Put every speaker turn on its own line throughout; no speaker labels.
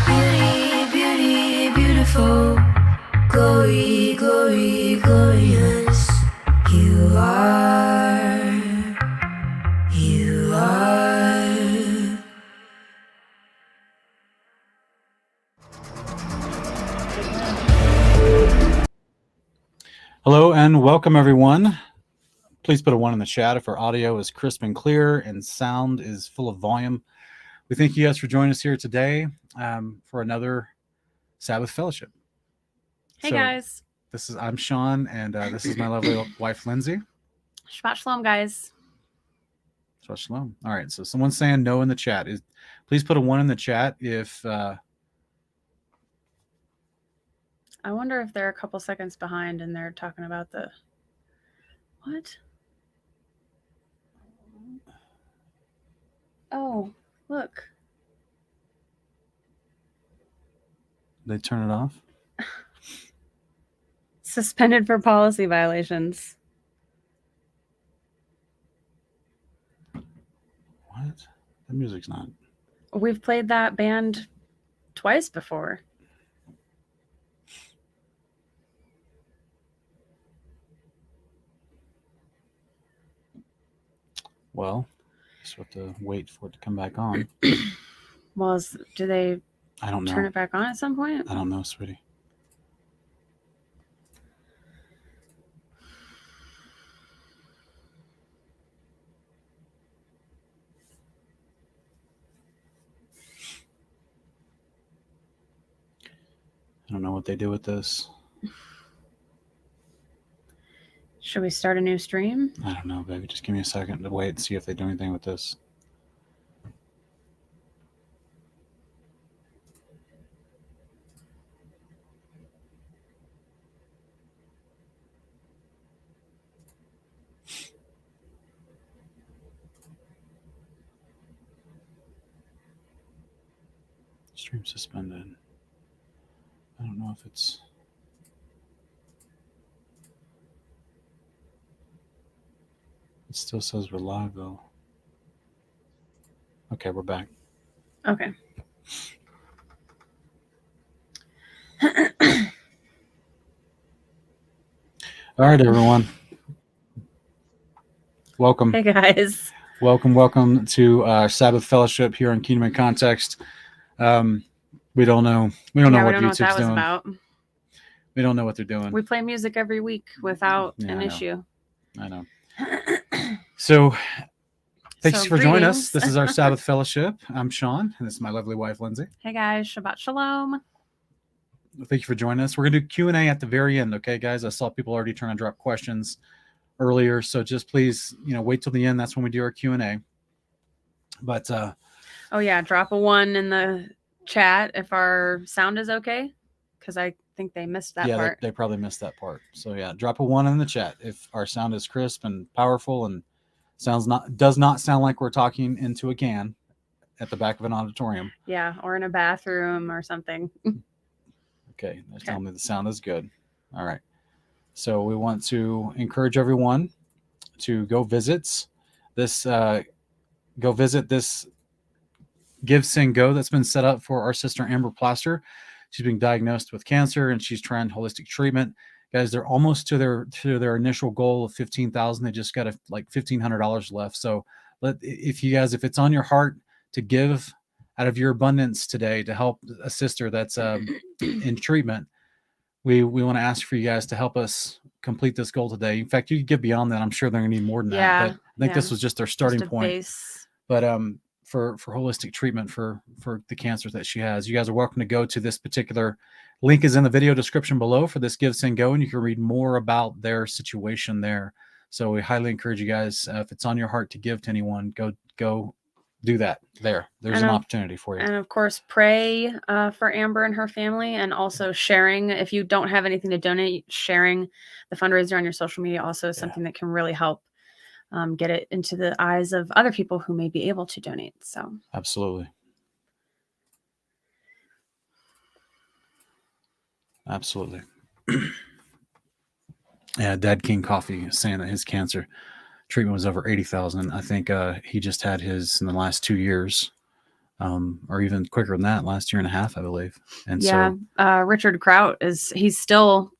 Beauty Hello and welcome, everyone. Please put a 1 in the chat if our audio is crisp and clear and sound is full of volume. We thank you guys for joining us here today for another Sabbath Fellowship.
Hey, guys.
I'm Sean, and this is my lovely wife, Lindsay.
Shabbat Shalom, guys.
Shabbat Shalom. All right, so someone's saying no in the chat. Please put a 1 in the chat if...
I wonder if they're a couple seconds behind and they're talking about the... What? Oh, look.
They turn it off?
Suspended for policy violations.
What? The music's not...
We've played that band twice before.
Well, just have to wait for it to come back on.
Well, do they
I don't know.
turn it back on at some point?
I don't know, sweetie. I don't know what they do with this.
Should we start a new stream?
I don't know, baby. Just give me a second to wait and see if they do anything with this. Stream suspended. I don't know if it's... It still says we're live, though. Okay, we're back.
Okay.
All right, everyone. Welcome.
Hey, guys.
Welcome to our Sabbath Fellowship here on Kingdom and Context. We don't know. We don't know what YouTube's
that was
doing.
about.
We don't know what they're doing.
We play music every week without an issue.
I know. So, thanks for joining us. This is our Sabbath Fellowship. I'm Sean, and this is my lovely wife, Lindsay.
Hey, guys. Shabbat Shalom.
Thank you for joining us. We're going to do Q&A at the very end, okay, guys? I saw people already trying to drop questions earlier, so just please, wait till the end. That's when we do our Q&A. But
oh yeah, drop a 1 in the chat if our sound is okay, because I think they missed that part.
They probably missed that part. So yeah, drop a 1 in the chat if our sound is crisp and powerful and does not sound like we're talking into a can at the back of an auditorium.
Yeah, or in a bathroom or something.
Okay, they're telling me the sound is good. All right. So we want to encourage everyone to go visit this Give, Sing, Go that's been set up for our sister Amber Plaster. She's being diagnosed with cancer and she's trying holistic treatment. Guys, they're almost to their initial goal of $15,000. They just got like $1,500 left. So if it's on your heart to give out of your abundance today to help a sister that's in treatment, we want to ask for you guys to help us complete this goal today. In fact, you could give beyond that. I'm sure they're going to need more than that. But I think this was just their starting point.
Base.
But for holistic treatment for the cancer that she has, you guys are welcome to go to this particular link is in the video description below for this Give, Sing, Go, and you can read more about their situation there. So we highly encourage you guys, if it's on your heart to give to anyone, go do that. There's an opportunity for you.
And of course, pray for Amber and her family, and also sharing. If you don't have anything to donate, sharing the fundraiser on your social media also is something that can really help get it into the eyes of other people who may be able to donate. So
absolutely. Yeah, Dad King Coffee is saying that his cancer treatment was over $80,000. I think he just had his in the last 2 years, or even quicker than that, last year and a half, I believe. And
Richard Kraut he's still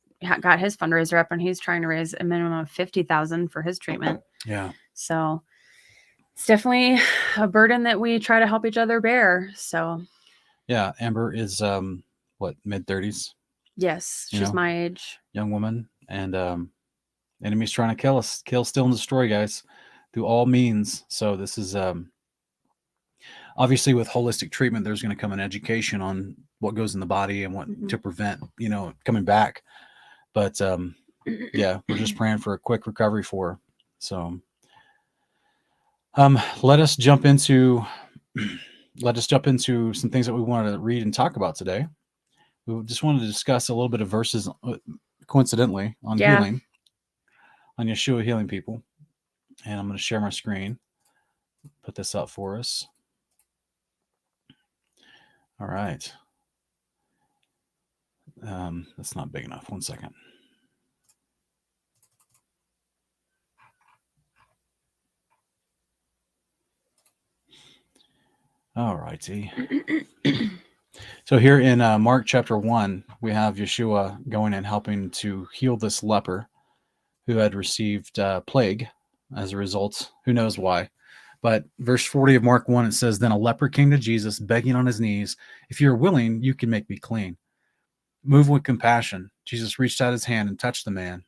got his fundraiser up, and he's trying to raise a minimum of $50,000 for his treatment.
Yeah.
So it's definitely a burden that we try to help each other bear. So
yeah, Amber is mid-30s.
Yes, she's my age.
Young woman, and Enemy's trying to kill us, kill, steal, and destroy, guys, through all means. So this is obviously with holistic treatment, there's going to come an education on what goes in the body and what to prevent, coming back. But yeah, we're just praying for a quick recovery for her. So let us jump into some things that we wanted to read and talk about today. We just wanted to discuss a little bit of verses, coincidentally, on healing, on Yeshua healing people. And I'm going to share my screen, put this up for us. All right. That's not big enough. One second. All righty. So here in Mark chapter 1, we have Yeshua going and helping to heal this leper who had received plague as a result. Who knows why? But verse 40 of Mark 1, it says, "Then a leper came to Jesus, begging on his knees, 'If you are willing, you can make me clean.' Moved with compassion, Jesus reached out his hand and touched the man.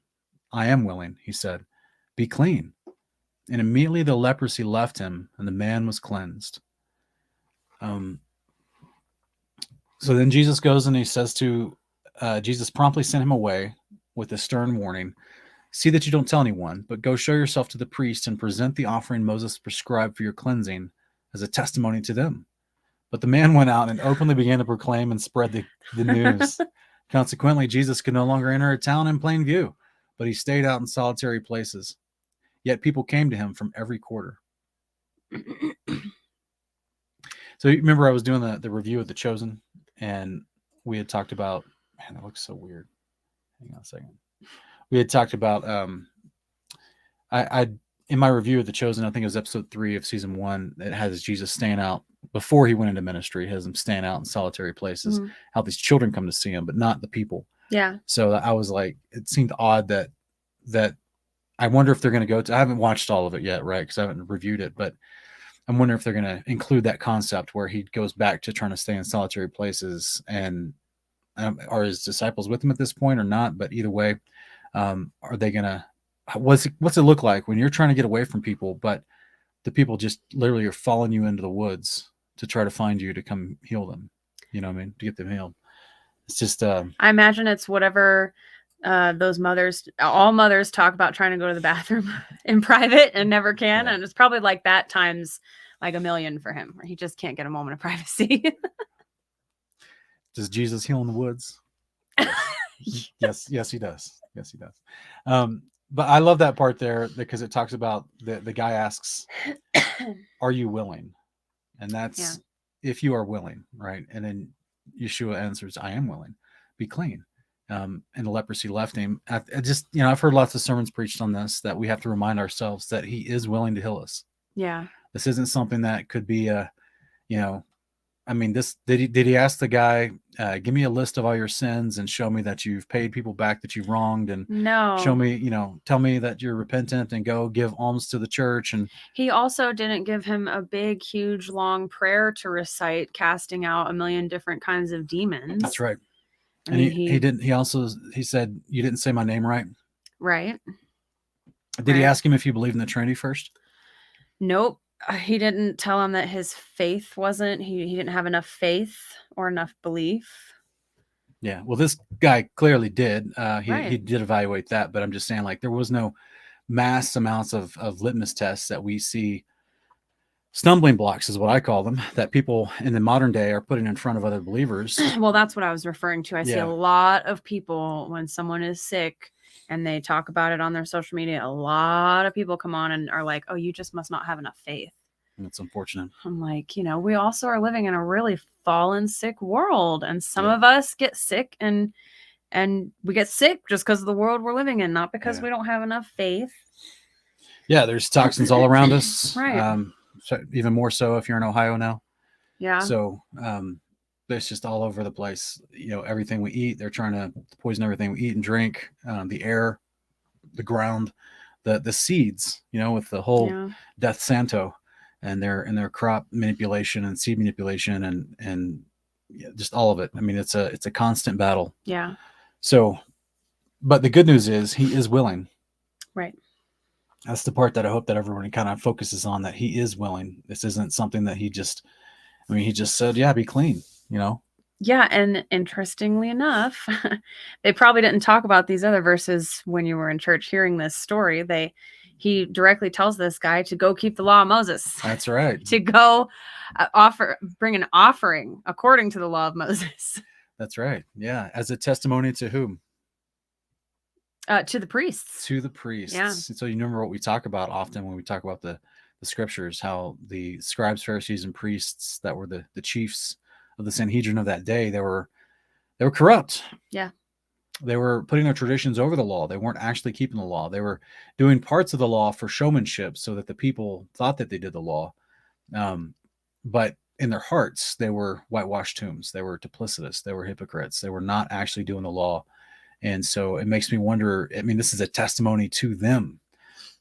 'I am willing,' he said. 'Be clean.' And immediately the leprosy left him, and the man was cleansed." So then Jesus goes and he says to, Jesus promptly sent him away with a stern warning. "See that you don't tell anyone, but go show yourself to the priest and present the offering Moses prescribed for your cleansing as a testimony to them." But the man went out and openly began to proclaim and spread the news. Consequently, Jesus could no longer enter a town in plain view, but he stayed out in solitary places. Yet people came to him from every quarter. So you remember I was doing the review of The Chosen, and we had talked about, man, that looks so weird. Hang on a second. We had talked about, I in my review of The Chosen, I think it was episode 3 of season 1, it has Jesus staying out before he went into ministry, has him staying out in solitary places, how these children come to see him, but not the people.
Yeah.
So I was like, it seemed odd that I wonder if they're going to go to, I haven't watched all of it yet, right? Because I haven't reviewed it, but I'm wondering if they're going to include that concept where he goes back to trying to stay in solitary places, and are his disciples with him at this point or not? But either way, are they going to, what's it look like when you're trying to get away from people, but the people just literally are following you into the woods to try to find you to come heal them? You know what I mean? To get them healed. It's just,
I imagine it's whatever those mothers, all mothers talk about trying to go to the bathroom in private and never can.
Yeah.
And it's probably like that times like a million for him, where he just can't get a moment of privacy.
Does Jesus heal in the woods? Yes, he does. Yes, he does. But I love that part there because it talks about the guy asks, "Are you willing?" And that's if you are willing, right? And then Yeshua answers, "I am willing. Be clean." And the leprosy left him. I just, I've heard lots of sermons preached on this, that we have to remind ourselves that he is willing to heal us.
Yeah.
This isn't something that could be this, did he ask the guy, give me a list of all your sins and show me that you've paid people back that you've wronged, and show me, tell me that you're repentant and go give alms to the church. And
he also didn't give him a big, huge, long prayer to recite, casting out a million different kinds of demons.
That's right. I mean, he didn't, he said, "You didn't say my name right."
Right.
Did he ask him if you believe in the Trinity first?
Nope. He didn't tell him that his faith wasn't, he didn't have enough faith or enough belief.
Yeah. Well, this guy clearly did. He did evaluate that, but I'm just saying, like, there was no mass amounts of litmus tests that we see. Stumbling blocks is what I call them, that people in the modern day are putting in front of other believers.
Well, that's what I was referring to. I see a lot of people, when someone is sick and they talk about it on their social media, a lot of people come on and are like, "Oh, you just must not have enough faith."
And it's unfortunate.
I'm like, we also are living in a really fallen, sick world. And some of us get sick, and we get sick just because of the world we're living in, not because we don't have enough faith.
Yeah, there's toxins all around us.
Right.
So even more so if you're in Ohio now.
Yeah.
So it's just all over the place. Everything we eat, they're trying to poison everything we eat and drink, the air, the ground, the seeds, with the whole Death Santo and their crop manipulation and seed manipulation and just all of it. I mean, it's a constant battle.
Yeah.
So, but the good news is he is willing.
Right.
That's the part that I hope that everyone kind of focuses on, that he is willing. This isn't something that he just said, yeah, be clean,
Yeah, and interestingly enough, they probably didn't talk about these other verses when you were in church hearing this story. He directly tells this guy to go keep the law of Moses,
That's right.
to go bring an offering according to the law of Moses.
That's right. Yeah. As a testimony to whom?
To the priests.
To the priests.
Yeah.
So you remember what we talk about often when we talk about the scriptures, how the scribes, Pharisees, and priests that were the chiefs of the Sanhedrin of that day, they were corrupt.
Yeah.
They were putting their traditions over the law. They weren't actually keeping the law. They were doing parts of the law for showmanship so that the people thought that they did the law. But in their hearts, they were whitewashed tombs. They were duplicitous. They were hypocrites. They were not actually doing the law. And so it makes me wonder, this is a testimony to them.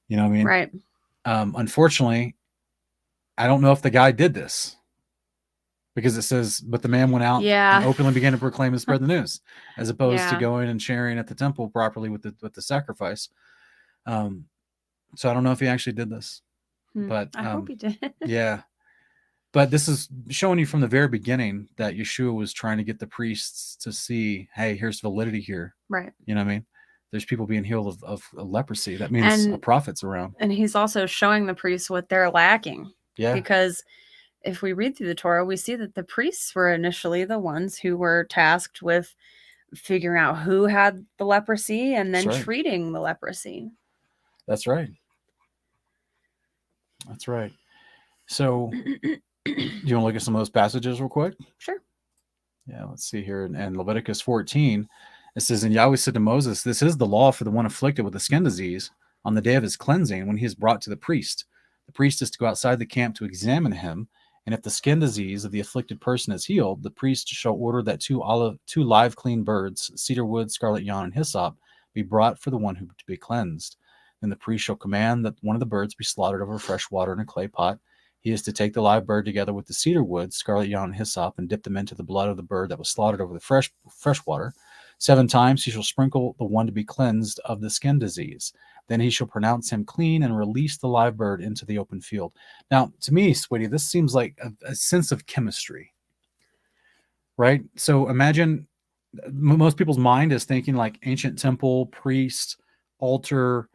You know what I mean?
Right.
Unfortunately, I don't know if the guy did this, because it says, but the man went out and openly began to proclaim and spread the news, as opposed to going and sharing at the temple properly with the sacrifice. So I don't know if he actually did this, but
I hope he did.
Yeah. But this is showing you from the very beginning that Yeshua was trying to get the priests to see, hey, here's validity here.
Right.
You know what I mean? There's people being healed of leprosy. That means a prophet's around.
And he's also showing the priests what they're lacking.
Yeah.
Because if we read through the Torah, we see that the priests were initially the ones who were tasked with figuring out who had the leprosy and then treating the leprosy.
That's right. That's right. So do you want to look at some of those passages real quick?
Sure.
Yeah, let's see here. In Leviticus 14, it says, and Yahweh said to Moses, this is the law for the one afflicted with a skin disease on the day of his cleansing, when he is brought to the priest. The priest is to go outside the camp to examine him, and if the skin disease of the afflicted person is healed, the priest shall order that two live clean birds, cedar wood, scarlet yarn, and hyssop, be brought for the one who to be cleansed. Then the priest shall command that one of the birds be slaughtered over fresh water in a clay pot. He is to take the live bird together with the cedar wood, scarlet yarn, and hyssop, and dip them into the blood of the bird that was slaughtered over the fresh water. 7 times he shall sprinkle the one to be cleansed of the skin disease. Then he shall pronounce him clean and release the live bird into the open field. Now, to me, sweetie, this seems like a sense of chemistry, right? So imagine, most people's mind is thinking like ancient temple, priest, altar,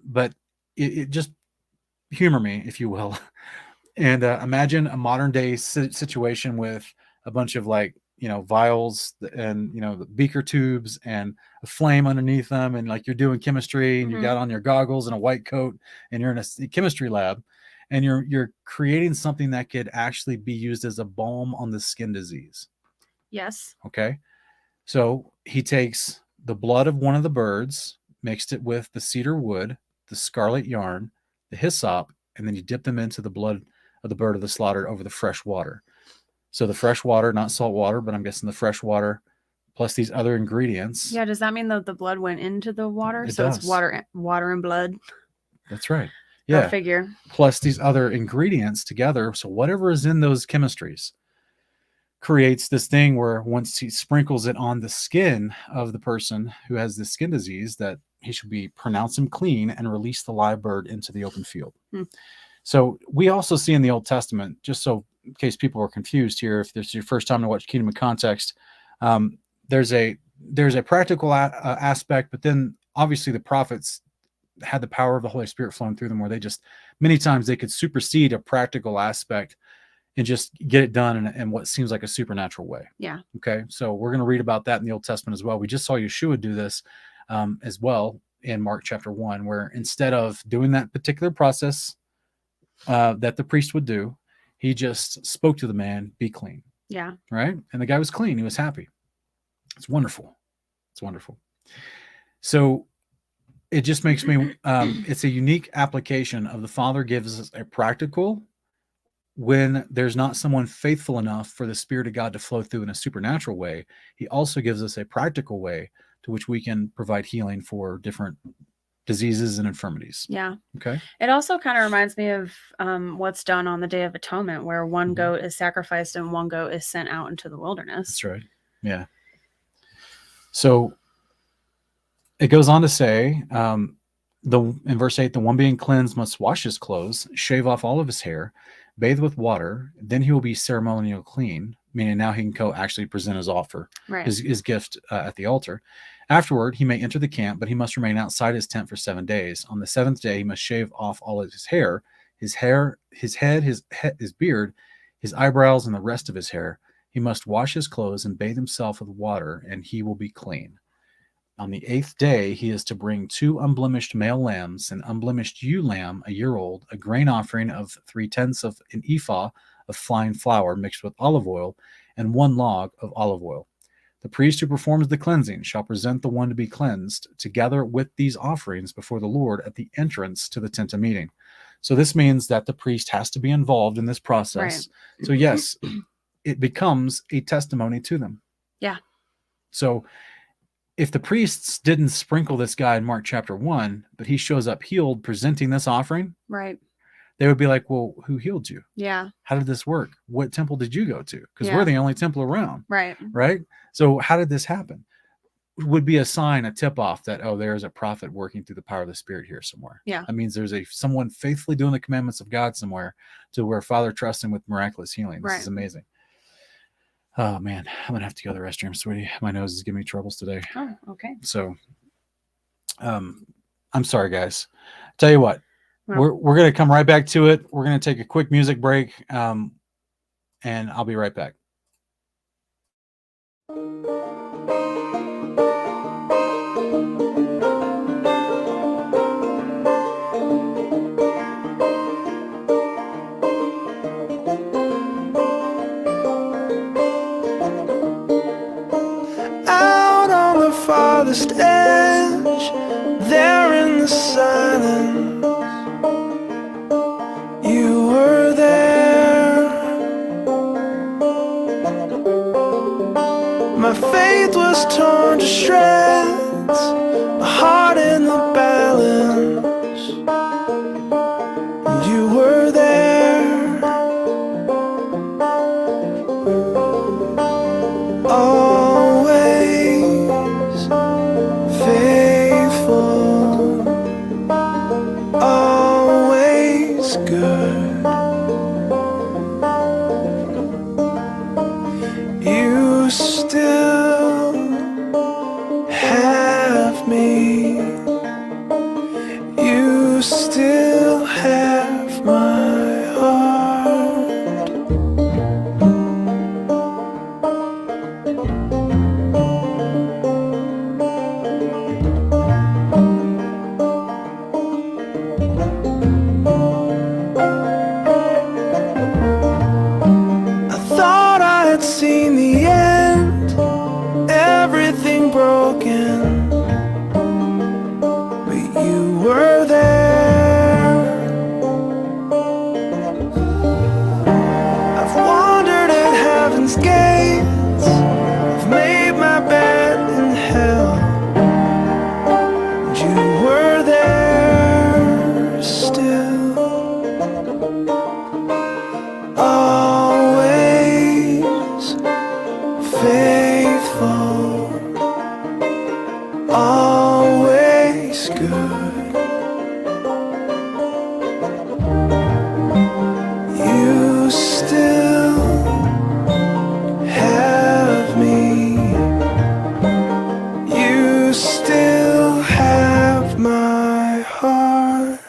but it just, humor me, if you will. And imagine a modern day situation with a bunch of vials and the beaker tubes and a flame underneath them, and you're doing chemistry, and you got on your goggles and a white coat, and you're in a chemistry lab, and you're creating something that could actually be used as a balm on the skin disease.
Yes.
Okay. So he takes the blood of one of the birds, mixed it with the cedar wood, the scarlet yarn, the hyssop, and then you dip them into the blood of the bird of the slaughter over the fresh water. So the fresh water, not salt water, but I'm guessing the fresh water plus these other ingredients.
Yeah. Does that mean that the blood went into the water?
It does.
It's water and blood.
That's right. Yeah.
Go figure.
Plus these other ingredients together. So whatever is in those chemistries creates this thing where once he sprinkles it on the skin of the person who has this skin disease, that he should be pronounced him clean and release the live bird into the open field. So we also see in the Old Testament, just so in case people are confused here, if this is your first time to watch Kingdom of Context, there's a practical aspect, but then obviously the prophets had the power of the Holy Spirit flowing through them, where they just, many times they could supersede a practical aspect and just get it done in what seems like a supernatural way.
Yeah.
Okay. So we're going to read about that in the Old Testament as well. We just saw Yeshua do this as well in Mark chapter 1, where instead of doing that particular process that the priest would do, he just spoke to the man, be clean.
Yeah.
Right. And the guy was clean. He was happy. It's wonderful. It's wonderful. So it just makes me, it's a unique application of the Father gives us a practical, when there's not someone faithful enough for the Spirit of God to flow through in a supernatural way. He also gives us a practical way to which we can provide healing for different diseases and infirmities.
Yeah.
Okay.
It also kind of reminds me of what's done on the Day of Atonement, where one goat is sacrificed and one goat is sent out into the wilderness.
That's right. Yeah. So it goes on to say In verse 8, the one being cleansed must wash his clothes, shave off all of his hair, bathe with water, then he will be ceremonially clean, meaning now he can go actually present his offer,
Right.
his gift at the altar. Afterward, he may enter the camp, but he must remain outside his tent for 7 days. On the seventh day, he must shave off all of his hair, his head, his beard, his eyebrows, and the rest of his hair. He must wash his clothes and bathe himself with water, and he will be clean. On the 8th day, he is to bring 2 unblemished male lambs, an unblemished ewe lamb, a year old, a grain offering of 3/10 of an ephah of fine flour mixed with olive oil, and 1 log of olive oil. The priest who performs the cleansing shall present the one to be cleansed together with these offerings before the Lord at the entrance to the tent of meeting. So this means that the priest has to be involved in this process.
Right.
So yes, it becomes a testimony to them.
Yeah.
So if the priests didn't sprinkle this guy in Mark chapter 1, but he shows up healed presenting this offering,
Right.
they would be like, well, who healed you?
Yeah.
How did this work? What temple did you go to? Because
Yeah.
we're the only temple around.
Right.
Right? So how did this happen? Would be a sign, a tip-off that, oh, there's a prophet working through the power of the Spirit here somewhere.
Yeah.
That means there's someone faithfully doing the commandments of God somewhere to where Father trusts him with miraculous healing. This is amazing. Oh, man. I'm going to have to go to the restroom, sweetie. My nose is giving me troubles today.
Oh, okay.
So, I'm sorry, guys. Tell you what, we're going to come right back to it. We're going to take a quick music break, and I'll be right back.
Farthest edge, there in the silence, you were there. My faith was torn to shreds, my heart in the balance, and you were there. Always good. You still have me. You still have my heart. Seen the end, everything broken, but you were there. I've wandered at heaven's gates, I've made my bed in hell, and you were there still. Faithful, always good. You still have me. You still have my heart.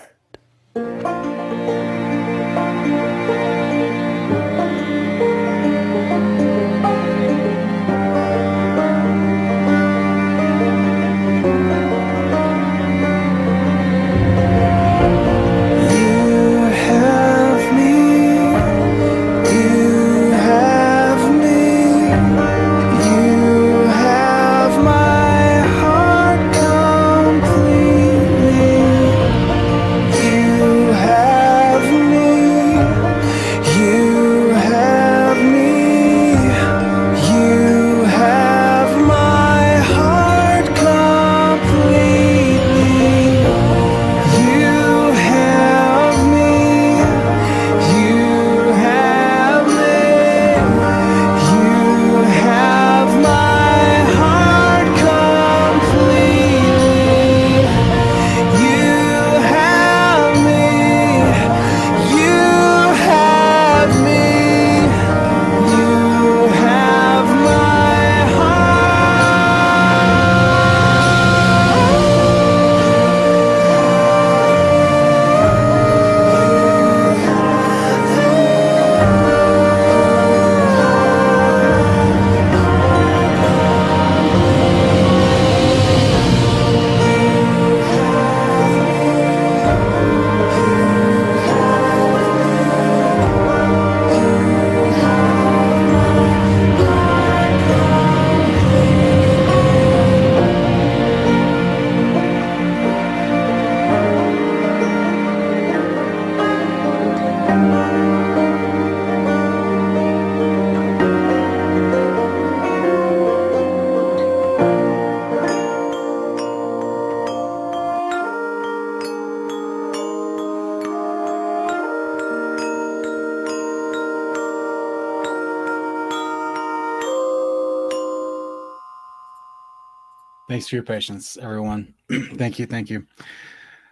Thanks for your patience, everyone. Thank you. Thank you.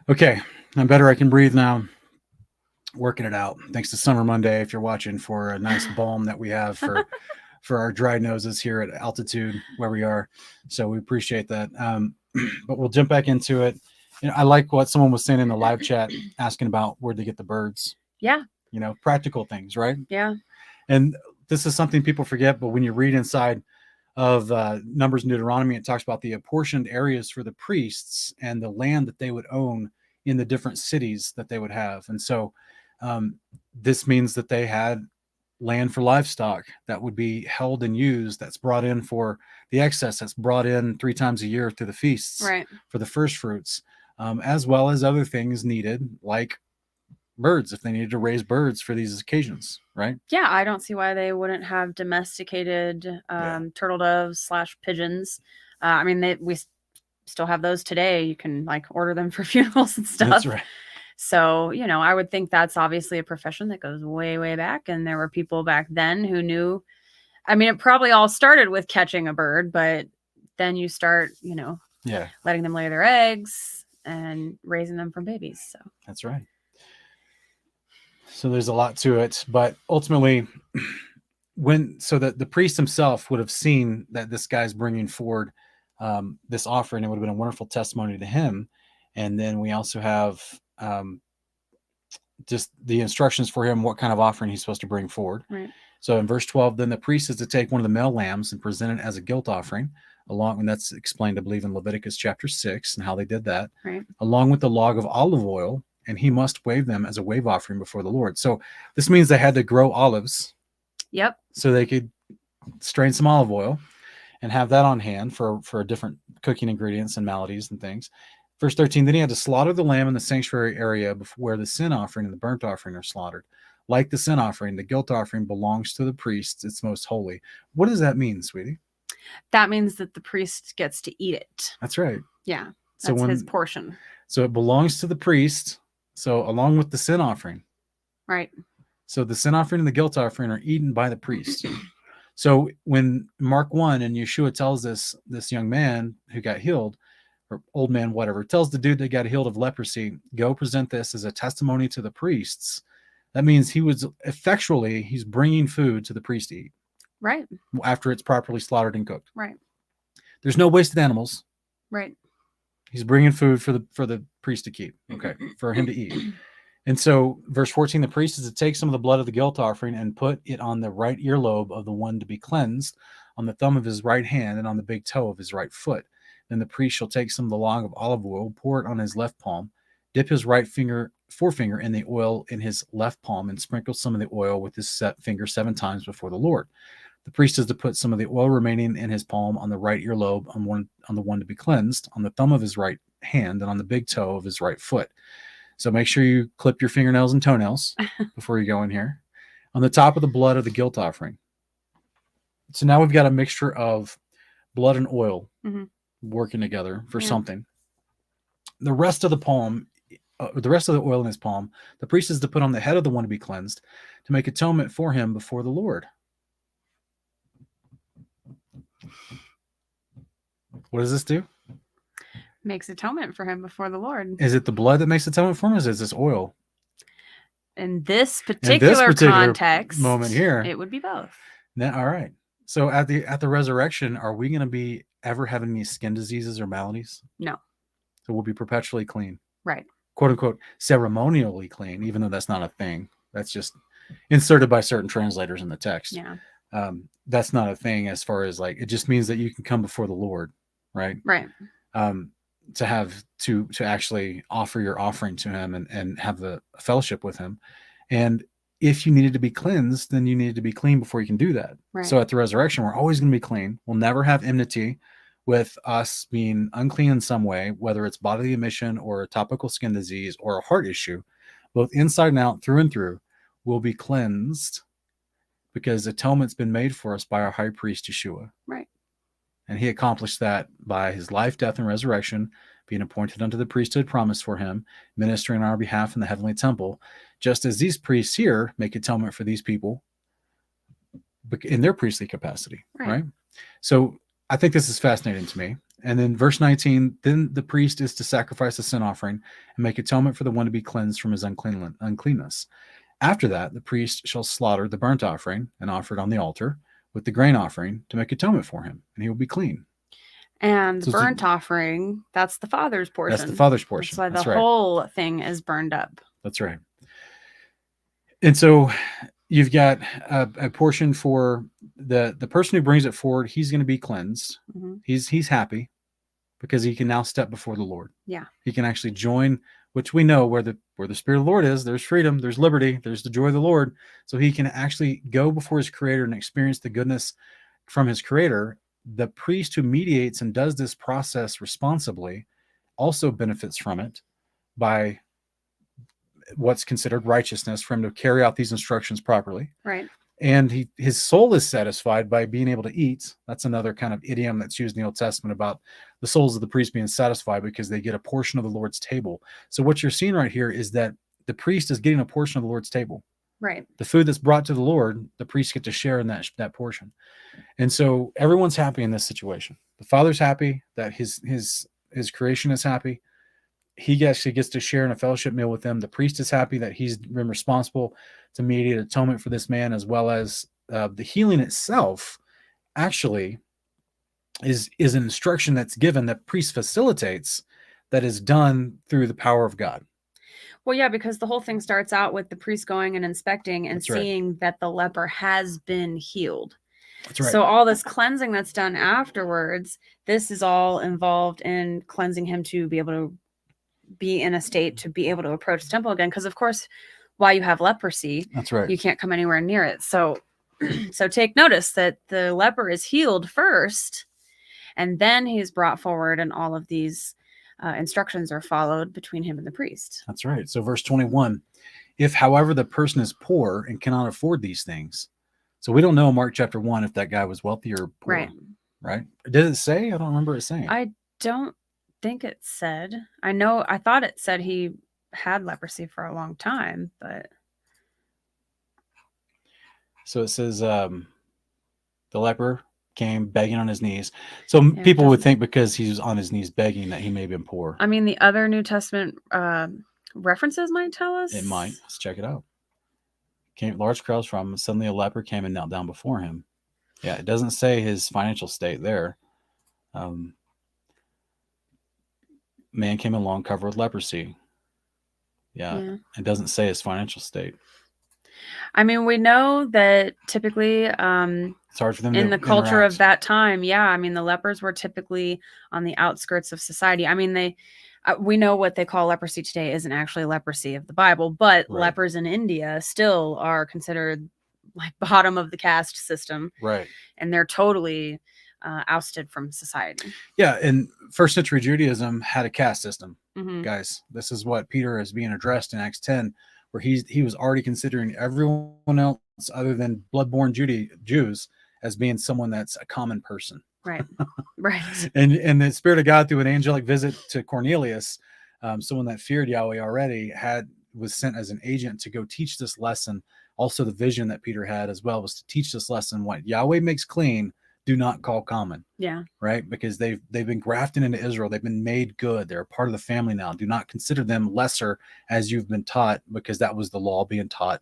Okay. I'm better. I can breathe now. Working it out. Thanks to Summer Monday, if you're watching, for a nice balm that we have for our dry noses here at altitude where we are. So we appreciate that. But we'll jump back into it. I like what someone was saying in the live chat, asking about where to get the birds.
Yeah.
Practical things, right?
Yeah.
And this is something people forget, but when you read inside of Numbers and Deuteronomy, it talks about the apportioned areas for the priests and the land that they would own in the different cities that they would have. And so this means that they had land for livestock that would be held and used, that's brought in for the excess, that's brought in 3 times a year through the feasts,
Right.
for the first fruits, as well as other things needed, like birds, if they needed to raise birds for these occasions, right?
Yeah, I don't see why they wouldn't have domesticated turtle doves / pigeons. I mean, we still have those today. You can like order them for funerals and stuff.
That's right.
So, I would think that's obviously a profession that goes way, way back. And there were people back then who knew. I mean, it probably all started with catching a bird, but then you start, letting them lay their eggs and raising them from babies. So
that's right. So there's a lot to it, but ultimately, the priest himself would have seen that this guy's bringing forward this offering, it would have been a wonderful testimony to him. And then we also have just the instructions for him, what kind of offering he's supposed to bring forward.
Right.
So in verse 12, then the priest is to take one of the male lambs and present it as a guilt offering, and that's explained, I believe, in Leviticus chapter 6 and how they did that,
right,
along with the log of olive oil, and he must wave them as a wave offering before the Lord. So this means they had to grow olives.
Yep.
So they could strain some olive oil and have that on hand for different cooking ingredients and maladies and things. Verse 13, then he had to slaughter the lamb in the sanctuary area where the sin offering and the burnt offering are slaughtered. Like the sin offering, the guilt offering belongs to the priest. It's most holy. What does that mean, sweetie?
That means that the priest gets to eat it.
That's right.
Yeah. That's his portion. So
it belongs to the priest. So along with the sin offering.
Right.
So the sin offering and the guilt offering are eaten by the priest. So when Mark 1 and Yeshua tells this young man who got healed, or old man, whatever, tells the dude that got healed of leprosy, go present this as a testimony to the priests. That means he's bringing food to the priest to eat.
Right.
After it's properly slaughtered and cooked.
Right.
There's no wasted animals.
Right.
He's bringing food for the priest to keep. Okay. For him to eat. And so verse 14, the priest is to take some of the blood of the guilt offering and put it on the right earlobe of the one to be cleansed, on the thumb of his right hand, and on the big toe of his right foot. Then the priest shall take some of the log of olive oil, pour it on his left palm, dip his forefinger in the oil in his left palm, and sprinkle some of the oil with his finger 7 times before the Lord. The priest is to put some of the oil remaining in his palm on the right earlobe, on the one to be cleansed, on the thumb of his right hand, and on the big toe of his right foot. So make sure you clip your fingernails and toenails before you go in here. On the top of the blood of the guilt offering. So now we've got a mixture of blood and oil working together for something. The rest of the oil in his palm, the priest is to put on the head of the one to be cleansed to make atonement for him before the Lord. What does this do?
Makes atonement for him before the Lord.
Is it the blood that makes atonement for him, or is this oil?
In this particular context,
moment here,
it would be both.
All right. So at the resurrection, are we going to be ever having any skin diseases or maladies?
No.
So we'll be perpetually clean.
Right.
Quote unquote, ceremonially clean, even though that's not a thing. That's just inserted by certain translators in the text.
Yeah.
That's not a thing as far as it just means that you can come before the Lord, right?
Right.
To have to actually offer your offering to him and have the fellowship with him. And if you needed to be cleansed, then you needed to be clean before you can do that.
Right.
So at the resurrection, we're always going to be clean. We'll never have enmity with us being unclean in some way, whether it's bodily emission or a topical skin disease or a heart issue, both inside and out, through and through, will be cleansed because atonement's been made for us by our high priest, Yeshua.
Right.
And he accomplished that by his life, death, and resurrection, being appointed unto the priesthood promised for him, ministering on our behalf in the heavenly temple, just as these priests here make atonement for these people in their priestly capacity, right? So I think this is fascinating to me. And then verse 19, then the priest is to sacrifice a sin offering and make atonement for the one to be cleansed from his uncleanness. After that, the priest shall slaughter the burnt offering and offer it on the altar with the grain offering to make atonement for him, and he will be clean.
And the
So
burnt offering, that's the father's portion.
That's the father's portion.
That's why
That's
the
right.
whole thing is burned up.
That's right. And so you've got a portion for the person who brings it forward. He's going to be cleansed.
Mm-hmm.
He's happy because he can now step before the Lord.
Yeah.
He can actually join, which we know where the Spirit of the Lord is, there's freedom, there's liberty, there's the joy of the Lord. So he can actually go before his Creator and experience the goodness from his Creator. The priest who mediates and does this process responsibly also benefits from it by what's considered righteousness for him to carry out these instructions properly.
Right.
And his soul is satisfied by being able to eat. That's another kind of idiom that's used in the Old Testament about the souls of the priests being satisfied because they get a portion of the Lord's table. So what you're seeing right here is that the priest is getting a portion of the Lord's table.
Right.
The food that's brought to the Lord, the priests get to share in that portion. And so everyone's happy in this situation. The Father's happy that his creation is happy. He actually gets to share in a fellowship meal with them. The priest is happy that he's been responsible to mediate atonement for this man, as well as the healing itself actually is an instruction that's given that priest facilitates, that is done through the power of God.
Well, yeah, because the whole thing starts out with the priest going and inspecting and seeing that the leper has been healed.
That's right.
So all this cleansing that's done afterwards, this is all involved in cleansing him to be able to be in a state to be able to approach the temple again. Because of course, while you have leprosy,
that's right,
you can't come anywhere near it. So take notice that the leper is healed first, and then he's brought forward, and all of these instructions are followed between him and the priest.
That's right. So verse 21, if however the person is poor and cannot afford these things. So we don't know in Mark chapter 1 if that guy was wealthy or poor. Right. Did it say? I don't remember it saying.
I don't think it said. I thought it said he had leprosy for a long time, but
so it says the leper came begging on his knees. So people would think because he was on his knees begging that he may have been poor.
I mean, the other New Testament references might tell us.
It might. Let's check it out. Came large crowds from him. Suddenly a leper came and knelt down before him. Yeah, it doesn't say his financial state there. Man came along covered with leprosy. Yeah, it doesn't say his financial state.
I mean, we know that typically
it's hard for them
in the culture of that time. Yeah, I mean, the lepers were typically on the outskirts of society. I mean, we know what they call leprosy today isn't actually leprosy of the Bible, but lepers in India still are considered like bottom of the caste system.
Right.
And they're totally ousted from society.
Yeah, and first century Judaism had a caste system.
Mm-hmm.
Guys, this is what Peter is being addressed in Acts 10, where he was already considering everyone else other than bloodborne Jews as being someone that's a common person.
Right. Right.
And the Spirit of God, through an angelic visit to Cornelius, someone that feared Yahweh already, was sent as an agent to go teach this lesson. Also, the vision that Peter had as well was to teach this lesson: what Yahweh makes clean, do not call common.
Yeah. Right.
Because they've been grafted into Israel. They've been made good. They're a part of the family now. Do not consider them lesser as you've been taught, because that was the law being taught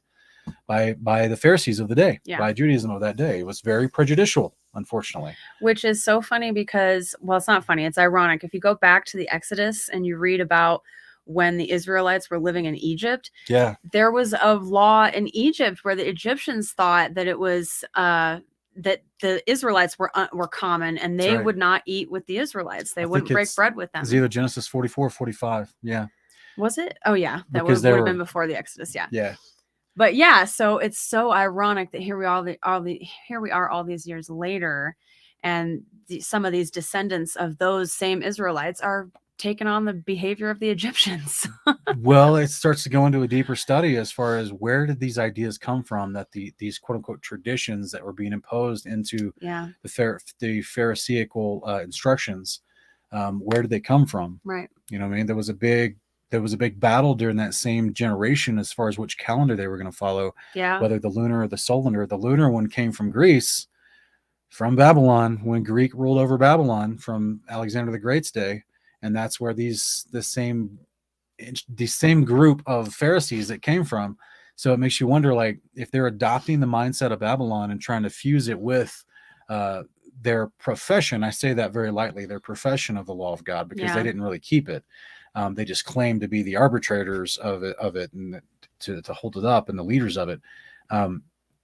by the Pharisees of the day, by Judaism of that day. It was very prejudicial, unfortunately.
Which is so funny because, well, it's not funny. It's ironic. If you go back to the Exodus and you read about when the Israelites were living in Egypt, there was a law in Egypt where the Egyptians thought that it was that the Israelites were common, and they would not eat with the Israelites. They wouldn't break bread with them.
It's either Genesis 44, 45. Yeah.
Was it? Oh yeah, that would have been before the Exodus. Yeah.
Yeah.
But yeah, so it's so ironic that here we are all these years later, and some of these descendants of those same Israelites are taking on the behavior of the Egyptians.
Well, it starts to go into a deeper study as far as where did these ideas come from, that these quote unquote traditions that were being imposed into the Pharisaical instructions, where did they come from?
Right.
You know what I mean? There was a big battle during that same generation as far as which calendar they were going to follow.
Yeah.
Whether the lunar or the solar. The lunar one came from Greece, from Babylon when Greek ruled over Babylon from Alexander the Great's day. And that's where the same group of Pharisees that came from. So it makes you wonder, like, if they're adopting the mindset of Babylon and trying to fuse it with their profession. I say that very lightly, their profession of the law of God, because they didn't really keep it. They just claimed to be the arbitrators of it and to hold it up and the leaders of it.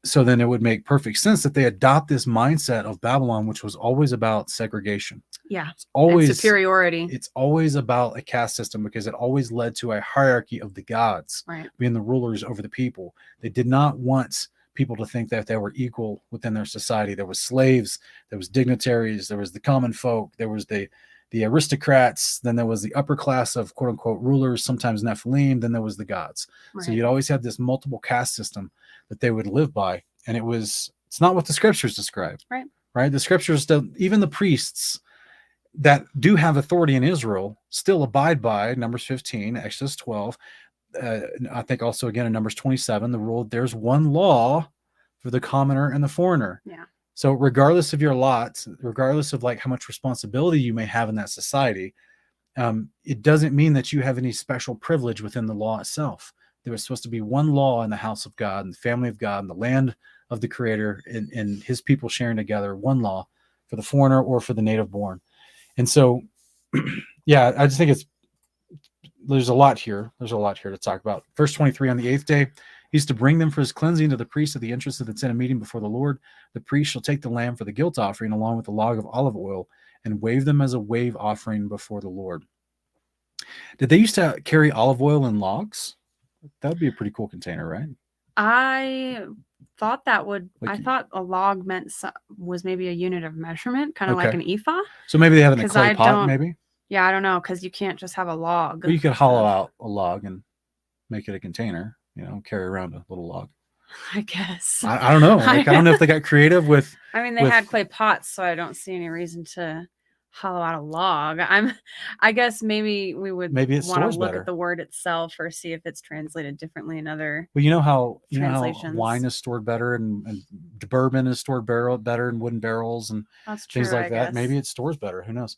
So then it would make perfect sense that they adopt this mindset of Babylon, which was always about segregation.
Yeah.
It's always
and superiority.
It's always about a caste system, because it always led to a hierarchy of the gods being the rulers over the people. They did not want people to think that they were equal within their society. There was slaves, there was dignitaries, there was the common folk, there was the aristocrats, then there was the upper class of quote unquote rulers, sometimes Nephilim, then there was the gods. So you'd always have this multiple caste system that they would live by. And it's not what the scriptures describe. Right? The scriptures don't, even the priests that do have authority in Israel still abide by Numbers 15, Exodus 12. I think also again in Numbers 27, the rule, there's one law for the commoner and the foreigner.
Yeah.
So regardless of your lot, regardless of like how much responsibility you may have in that society, it doesn't mean that you have any special privilege within the law itself. There was supposed to be one law in the house of God and the family of God and the land of the Creator and his people sharing together, one law for the foreigner or for the native born. And so, yeah, I just think there's a lot here. There's a lot here to talk about. Verse 23, on the 8th day, he's to bring them for his cleansing to the priest of the entrance of the tent of meeting before the Lord. The priest shall take the lamb for the guilt offering along with the log of olive oil and wave them as a wave offering before the Lord. Did they used to carry olive oil in logs? That would be a pretty cool container, right?
I thought
Like,
I thought a log was maybe a unit of measurement, kind of like an ephah.
So maybe they have it in a clay pot, maybe?
Yeah, I don't know, because you can't just have a log.
But you could hollow out a log and make it a container, carry around a little log.
I guess.
I don't know. Like, I don't know if they got creative with...
I mean, they had clay pots, so I don't see any reason to hollow out a log. I guess maybe we would want to look at the word itself or see if it's translated differently in other
Well, you know how
translations.
Wine is stored better and bourbon is stored better in wooden barrels and things like that. Maybe it stores better. Who knows?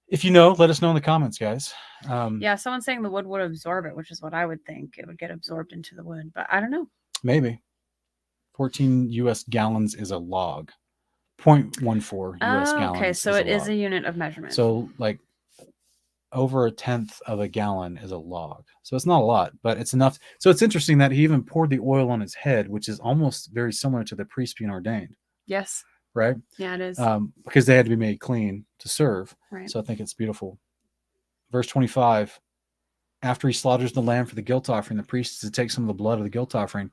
If you know, let us know in the comments, guys.
Yeah, someone's saying the wood would absorb it, which is what I would think. It would get absorbed into the wood, but I don't know.
Maybe. 14 U.S. gallons is a log. 0.14 U.S. gallons.
Okay, so it is a unit of measurement.
So like over 1/10 of a gallon is a log. So it's not a lot, but it's enough. So it's interesting that he even poured the oil on his head, which is almost very similar to the priest being ordained.
Yes.
Right?
Yeah, it is.
Because they had to be made clean to serve.
Right.
So I think it's beautiful. Verse 25, after he slaughters the lamb for the guilt offering, the priest is to take some of the blood of the guilt offering,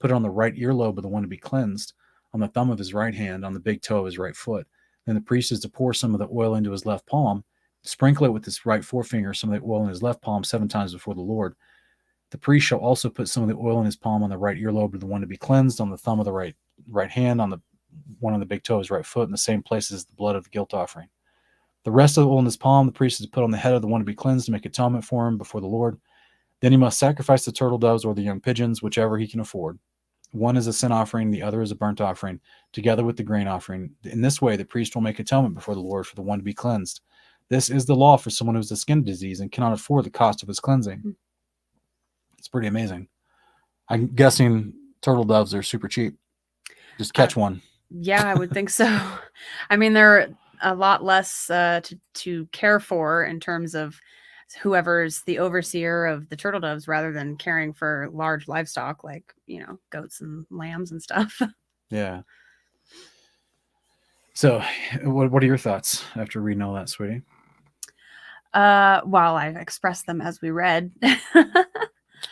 put it on the right earlobe of the one to be cleansed, on the thumb of his right hand, on the big toe of his right foot. Then the priest is to pour some of the oil into his left palm, sprinkle it with his right forefinger, some of the oil in his left palm 7 times before the Lord. The priest shall also put some of the oil in his palm on the right earlobe of the one to be cleansed, on the thumb of the right hand, on the one on the big toe of his right foot, in the same place as the blood of the guilt offering. The rest of the oil in his palm, the priest is to put on the head of the one to be cleansed to make atonement for him before the Lord. Then he must sacrifice the turtle doves or the young pigeons, whichever he can afford. One is a sin offering, the other is a burnt offering, together with the grain offering. In this way, the priest will make atonement before the Lord for the one to be cleansed. This is the law for someone who has a skin disease and cannot afford the cost of his cleansing. It's pretty amazing. I'm guessing turtle doves are super cheap. Just catch one.
Yeah, I would think so. I mean, they're a lot less to care for in terms of whoever's the overseer of the turtle doves rather than caring for large livestock like, goats and lambs and stuff.
Yeah. So what are your thoughts after reading all that, sweetie?
Well, I expressed them as we read.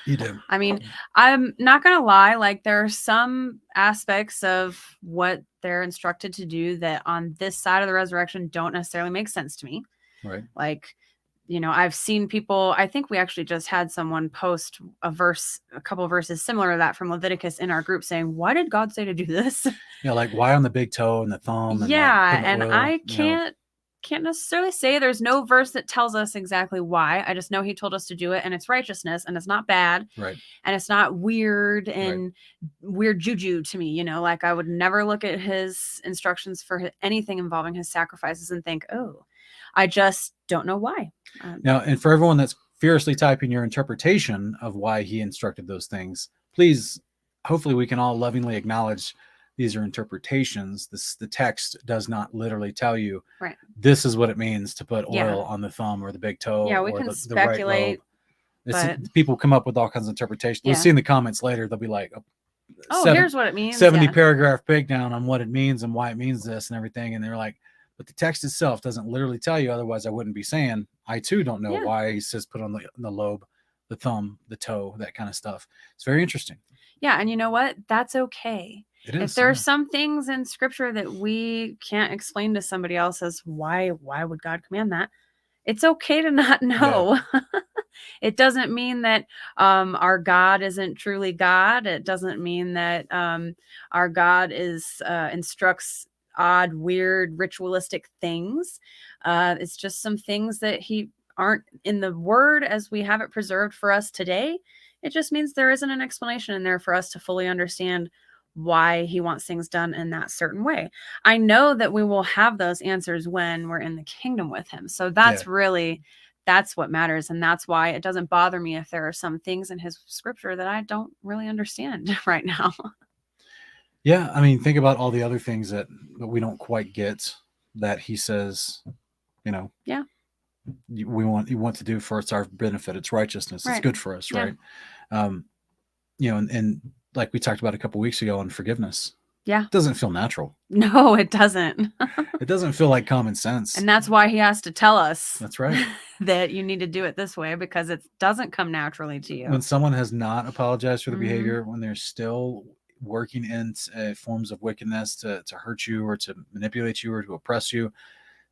You do.
I mean, I'm not going to lie. Like, there are some aspects of what they're instructed to do that on this side of the resurrection don't necessarily make sense to me.
Right.
Like, I've seen people, I think we actually just had someone post a couple of verses similar to that from Leviticus in our group saying, why did God say to do this?
Yeah, like why on the big toe and the thumb?
Yeah,
and
I can't can't necessarily say. There's no verse that tells us exactly why. I just know he told us to do it, and it's righteousness, and it's not bad,
Right.
and it's not weird and weird juju to me. You know, like I would never look at his instructions for anything involving his sacrifices and think, oh, I just don't know why.
Now, and for everyone that's furiously typing your interpretation of why he instructed those things, please, hopefully we can all lovingly acknowledge these are interpretations. The text does not literally tell you,
right,
this is what it means to put oil
Yeah.
on the thumb or the big toe
Yeah, we
or
can
the right
speculate,
lobe.
but
People come up with all kinds of interpretations. We'll
Yeah.
see in the comments later. They'll be like,
oh,
seven-
here's what it means.
70
yeah.
paragraph breakdown on what it means and why it means this and everything. And they're like, but the text itself doesn't literally tell you. Otherwise, I wouldn't be saying. I too don't know
Yeah.
why he says put on the lobe, the thumb, the toe, that kind of stuff. It's very interesting.
Yeah, and you know what? That's okay.
It is.
If there are some things in scripture that we can't explain to somebody else as why would God command that? It's okay to not know. It doesn't mean that our God isn't truly God. It doesn't mean that our God instructs odd, weird, ritualistic things. It's just some things that he aren't in the word as we have it preserved for us today. It just means there isn't an explanation in there for us to fully understand why he wants things done in that certain way. I know that we will have those answers when we're in the kingdom with him. So that's that's what matters. And that's why it doesn't bother me if there are some things in his scripture that I don't really understand right now.
Yeah. I mean, think about all the other things that we don't quite get that he says, you know,
Yeah.
you want to do for it's our benefit. It's righteousness. It's
Right.
good for us.
Yeah.
Right. You know, and like we talked about a couple weeks ago on forgiveness.
Yeah.
It doesn't feel natural.
No, it doesn't.
It doesn't feel like common sense.
And that's why he has to tell us
That's right.
that you need to do it this way, because it doesn't come naturally to you.
When someone has not apologized for the
Mhm.
behavior, when they're still working in forms of wickedness to hurt you or to manipulate you or to oppress you,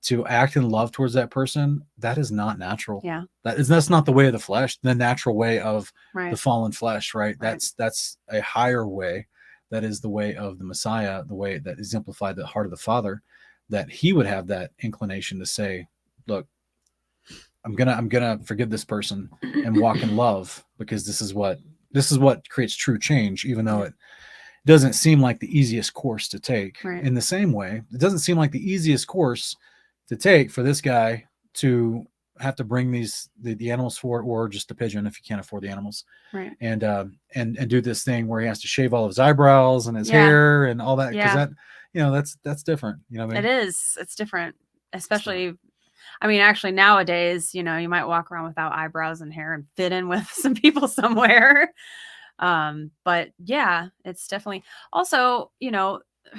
to act in love towards that person, that is not natural.
Yeah.
That's not the way of the flesh, the natural way of
Right.
the fallen flesh, right?
Right.
That's a higher way. That is the way of the Messiah, the way that exemplified the heart of the Father, that he would have that inclination to say, look, I'm gonna forgive this person and walk in love, because this is what creates true change, even though it doesn't seem like the easiest course to take.
Right.
In the same way, it doesn't seem like the easiest course to take for this guy to have to bring the animals for it, or just the pigeon if you can't afford the animals,
Right.
and do this thing where he has to shave all of his eyebrows and his hair and all that, because that's different. You know what I mean?
It is. It's different, especially. I mean, actually, nowadays, you might walk around without eyebrows and hair and fit in with some people somewhere. But yeah, it's definitely also,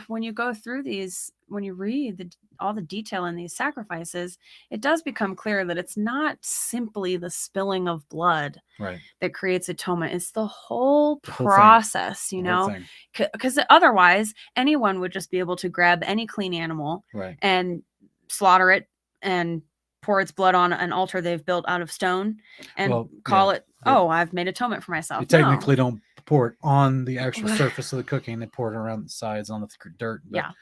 when you go through these, when you read all the detail in these sacrifices, it does become clear that it's not simply the spilling of blood that creates atonement. It's the whole process, because otherwise anyone would just be able to grab any clean animal and slaughter it and pour its blood on an altar they've built out of stone and call it, I've made atonement for myself.
You technically don't pour it on the actual surface of the cooking. They pour it around the sides on the dirt. But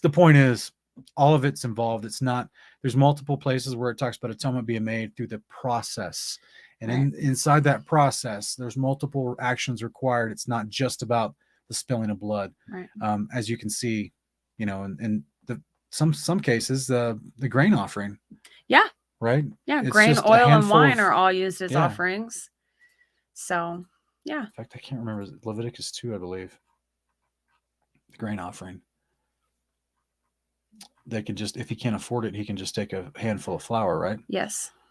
the point is, all of it's involved. It's not, there's multiple places where it talks about atonement being made through the process. And inside that process, there's multiple actions required. It's not just about the spilling of blood.
Right.
As you can see, in some cases, the grain offering.
Yeah.
Right.
Yeah.
It's
grain,
just
oil, and wine are all used as
Yeah.
offerings. So, yeah.
In fact, I can't remember. Leviticus 2, I believe. The grain offering. They can just, if he can't afford it, he can just take a handful of flour, right?
Yes.
I'm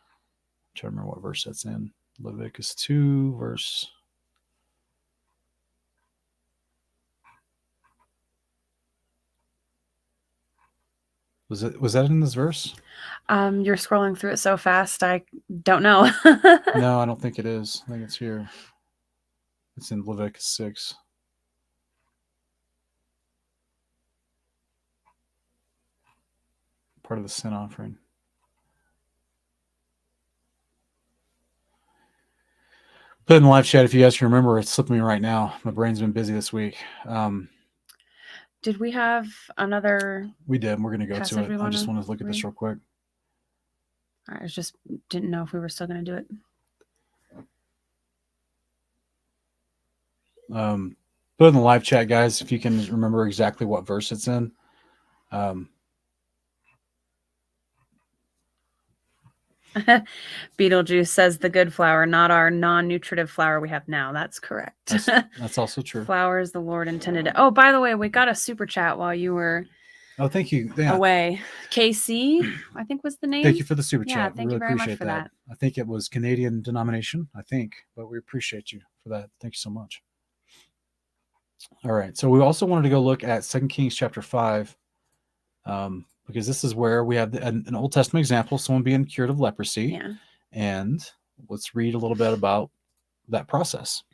trying to remember what verse that's in. Leviticus 2, verse. Was that in this verse?
You're scrolling through it so fast, I don't know.
No, I don't think it is. I think it's here. It's in Leviticus 6. Part of the sin offering. Put it in the live chat if you guys can remember. It's slipping me right now. My brain's been busy this week.
Did we have another?
We did. We're going to go
Passage
to
we
it. I just
wanna
want to look at this
read?
real quick.
I just didn't know if we were still going to do it.
Put it in the live chat, guys, if you can remember exactly what verse it's in.
Beetlejuice says the good flour, not our non-nutritive flour we have now. That's correct.
That's also true.
Flour is the Lord intended. Oh, by the way, we got a super chat while you were
Oh, thank you. Yeah.
away. KC, I think was the name.
Thank you for the super
Yeah,
chat.
thank
Really
you very much
appreciate
for
that. I think it was Canadian denomination, but we appreciate you for that. Thank you so much. All right. So we also wanted to go look at 2 Kings chapter 5, because this is where we have an Old Testament example, someone being cured of leprosy.
Yeah.
And let's read a little bit about that process.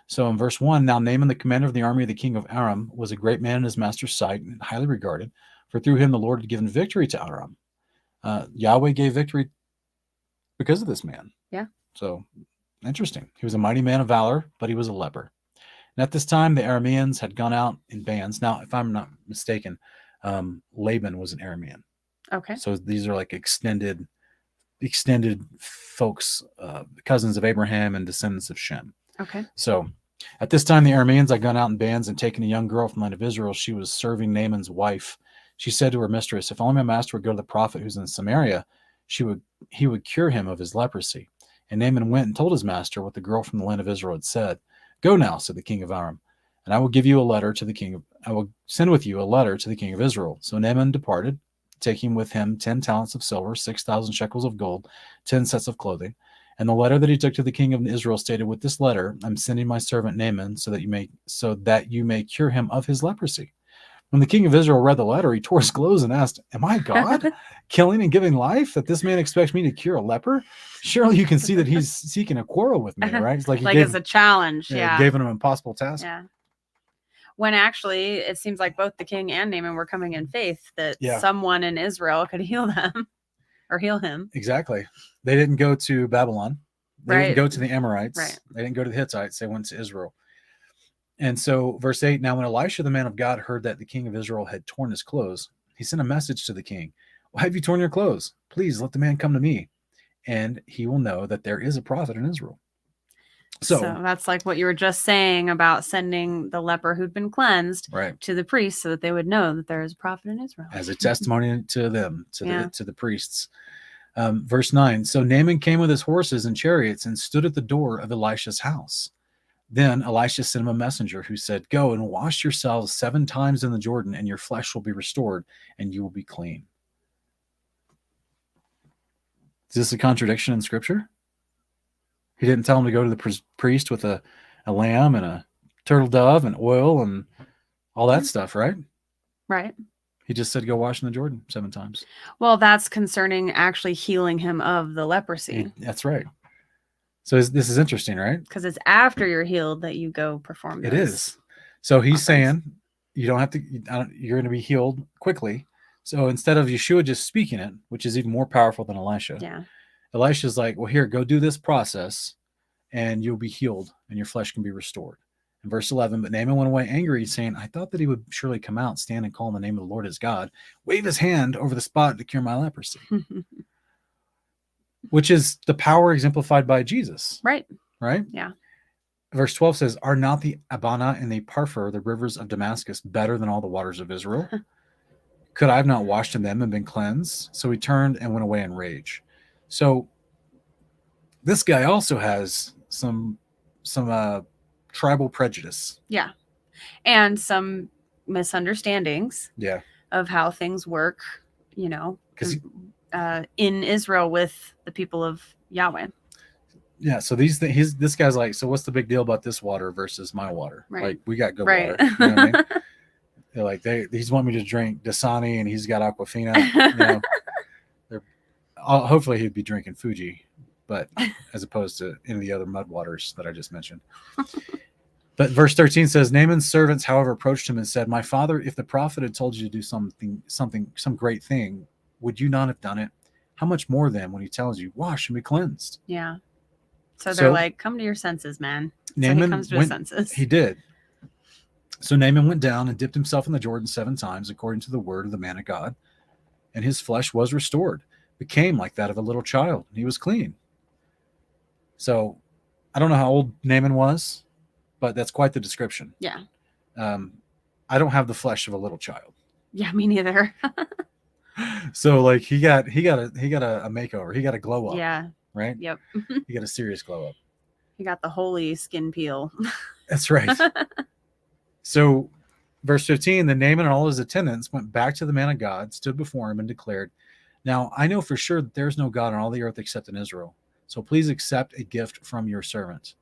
So in verse 1, now Naaman, the commander of the army of the king of Aram, was a great man in his master's sight and highly regarded, for through him the Lord had given victory to Aram. Yahweh gave victory because of this man.
Yeah.
So interesting. He was a mighty man of valor, but he was a leper. And at this time, the Arameans had gone out in bands. Now, if I'm not mistaken, Laban was an Aramean.
Okay.
So these are like extended folks, cousins of Abraham and descendants of Shem.
Okay.
So at this time, the Arameans had gone out in bands and taken a young girl from the land of Israel. She was serving Naaman's wife. She said to her mistress, if only my master would go to the prophet who's in Samaria, he would cure him of his leprosy. And Naaman went and told his master what the girl from the land of Israel had said. Go now, said the king of Aram, and I will send with you a letter to the king of Israel. So Naaman departed, taking with him 10 talents of silver, 6,000 shekels of gold, 10 sets of clothing. And the letter that he took to the king of Israel stated, with this letter, I'm sending my servant Naaman so that you may cure him of his leprosy. When the king of Israel read the letter, he tore his clothes and asked, am I God, killing and giving life, that this man expects me to cure a leper? Surely you can see that he's seeking a quarrel with me, right? It's like
it's a challenge. Yeah.
Gave him an impossible task.
Yeah. When actually it seems like both the king and Naaman were coming in faith that someone in Israel could heal them or heal him.
Exactly. They didn't go to Babylon. They didn't go to the Amorites.
Right.
They didn't go to the Hittites. They went to Israel. And so verse 8, now when Elisha, the man of God, heard that the king of Israel had torn his clothes, he sent a message to the king. Why have you torn your clothes? Please let the man come to me, and he will know that there is a prophet in Israel. So
that's like what you were just saying about sending the leper who'd been cleansed to the priest so that they would know that there is a prophet in Israel.
As a testimony to them, to the priests. Verse 9, so Naaman came with his horses and chariots and stood at the door of Elisha's house. Then Elisha sent him a messenger who said, go and wash yourselves 7 times in the Jordan, and your flesh will be restored, and you will be clean. Is this a contradiction in Scripture? He didn't tell him to go to the priest with a lamb and a turtle dove and oil and all that stuff, right? Right. He just said, go wash in the Jordan 7 times.
Well, that's concerning actually healing him of the leprosy.
That's right. So this is interesting, right?
Because it's after you're healed that you go perform those.
It is. So he's saying you don't have to, you're going to be healed quickly. So instead of Yeshua just speaking it, which is even more powerful than Elisha, Elisha's like, well, here, go do this process and you'll be healed and your flesh can be restored. In verse 11, but Naaman went away angry, saying, I thought that he would surely come out, stand and call on the name of the Lord his God, wave his hand over the spot to cure my leprosy. Which is the power exemplified by Jesus.
Right.
Right?
Yeah.
Verse 12 says, are not the Abana and the Parphor, the rivers of Damascus, better than all the waters of Israel? Could I have not washed in them and been cleansed? So he turned and went away in rage. So this guy also has some tribal prejudice.
Yeah. And some misunderstandings of how things work, in Israel with the people of Yahweh.
Yeah, so this guy's like, so what's the big deal about this water versus my water?
Right.
Like, we got good water. You know what I mean? They're like, he's wanting me to drink Dasani and he's got Aquafina. Hopefully he'd be drinking Fuji, but as opposed to any of the other mud waters that I just mentioned. But verse 13 says, Naaman's servants, however, approached him and said, my father, if the prophet had told you to do some great thing, would you not have done it? How much more then when he tells you, wash and be cleansed?
Yeah. So they're like, come to your senses, man.
Naaman
so he comes to his senses.
He did. So Naaman went down and dipped himself in the Jordan 7 times, according to the word of the man of God, and his flesh was restored, became like that of a little child, and he was clean. So I don't know how old Naaman was, but that's quite the description.
Yeah.
I don't have the flesh of a little child.
Yeah, me neither.
So like he got a makeover. He got a glow up.
Yeah.
Right?
Yep.
He got a serious glow up.
He got the holy skin peel.
That's right. So verse 15, then Naaman and all his attendants went back to the man of God, stood before him, and declared, now I know for sure that there's no God on all the earth except in Israel. So please accept a gift from your servant.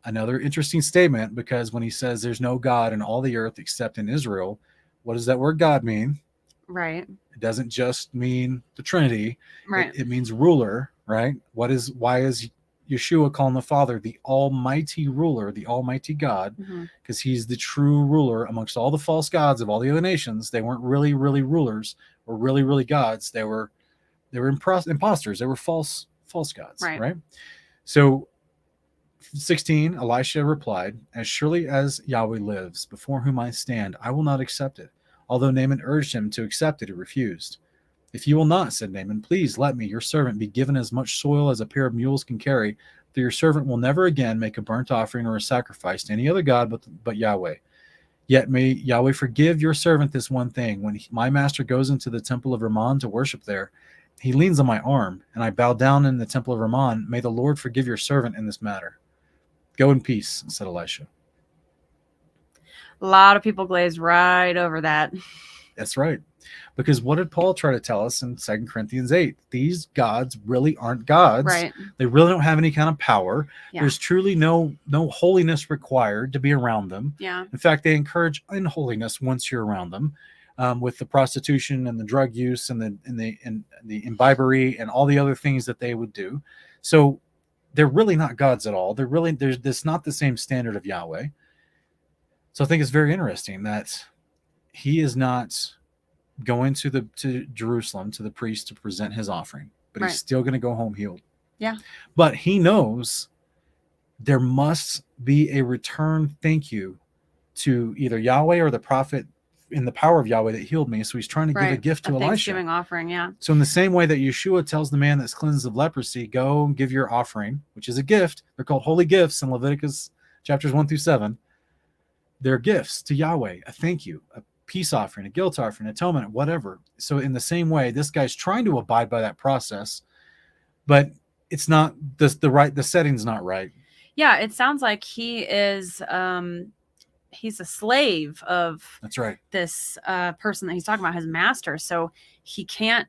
Another interesting statement, because when he says there's no God in all the earth except in Israel, what does that word God mean?
Right.
It doesn't just mean the Trinity.
Right.
It means ruler, right? Why is Yeshua calling the Father the Almighty Ruler, the Almighty God? Because he's the true ruler amongst all the false gods of all the other nations. They weren't really rulers or really gods. They were imposters. They were false gods, right? So 16, Elisha replied, as surely as Yahweh lives, before whom I stand, I will not accept it. Although Naaman urged him to accept it, he refused. If you will not, said Naaman, please let me, your servant, be given as much soil as a pair of mules can carry, that your servant will never again make a burnt offering or a sacrifice to any other god but Yahweh. Yet may Yahweh forgive your servant this one thing. When my master goes into the temple of Rimmon to worship there, he leans on my arm, and I bow down in the temple of Rimmon. May the Lord forgive your servant in this matter. Go in peace, said Elisha.
A lot of people glaze right over that.
That's right. Because what did Paul try to tell us in 2 Corinthians 8? These gods really aren't gods.
Right.
They really don't have any kind of power.
Yeah.
There's truly no holiness required to be around them.
Yeah.
In fact, they encourage unholiness once you're around them, with the prostitution and the drug use and the imbibery and all the other things that they would do. So they're really not gods at all. There's not the same standard of Yahweh. So I think it's very interesting that he is not going to Jerusalem to the priest to present his offering, but he's still going to go home healed.
Yeah.
But he knows there must be a return thank you to either Yahweh or the prophet in the power of Yahweh that healed me. So he's trying to give a gift to Elisha.
Thanksgiving offering, yeah.
So in the same way that Yeshua tells the man that's cleansed of leprosy, go and give your offering, which is a gift. They're called holy gifts in Leviticus chapters 1-7. They're gifts to Yahweh, a thank you, a peace offering, a guilt offering, atonement, whatever. So in the same way, this guy's trying to abide by that process, but it's not the setting's not right.
Yeah, it sounds like he is he's a slave of
That's right.
This person that he's talking about, his master. So he can't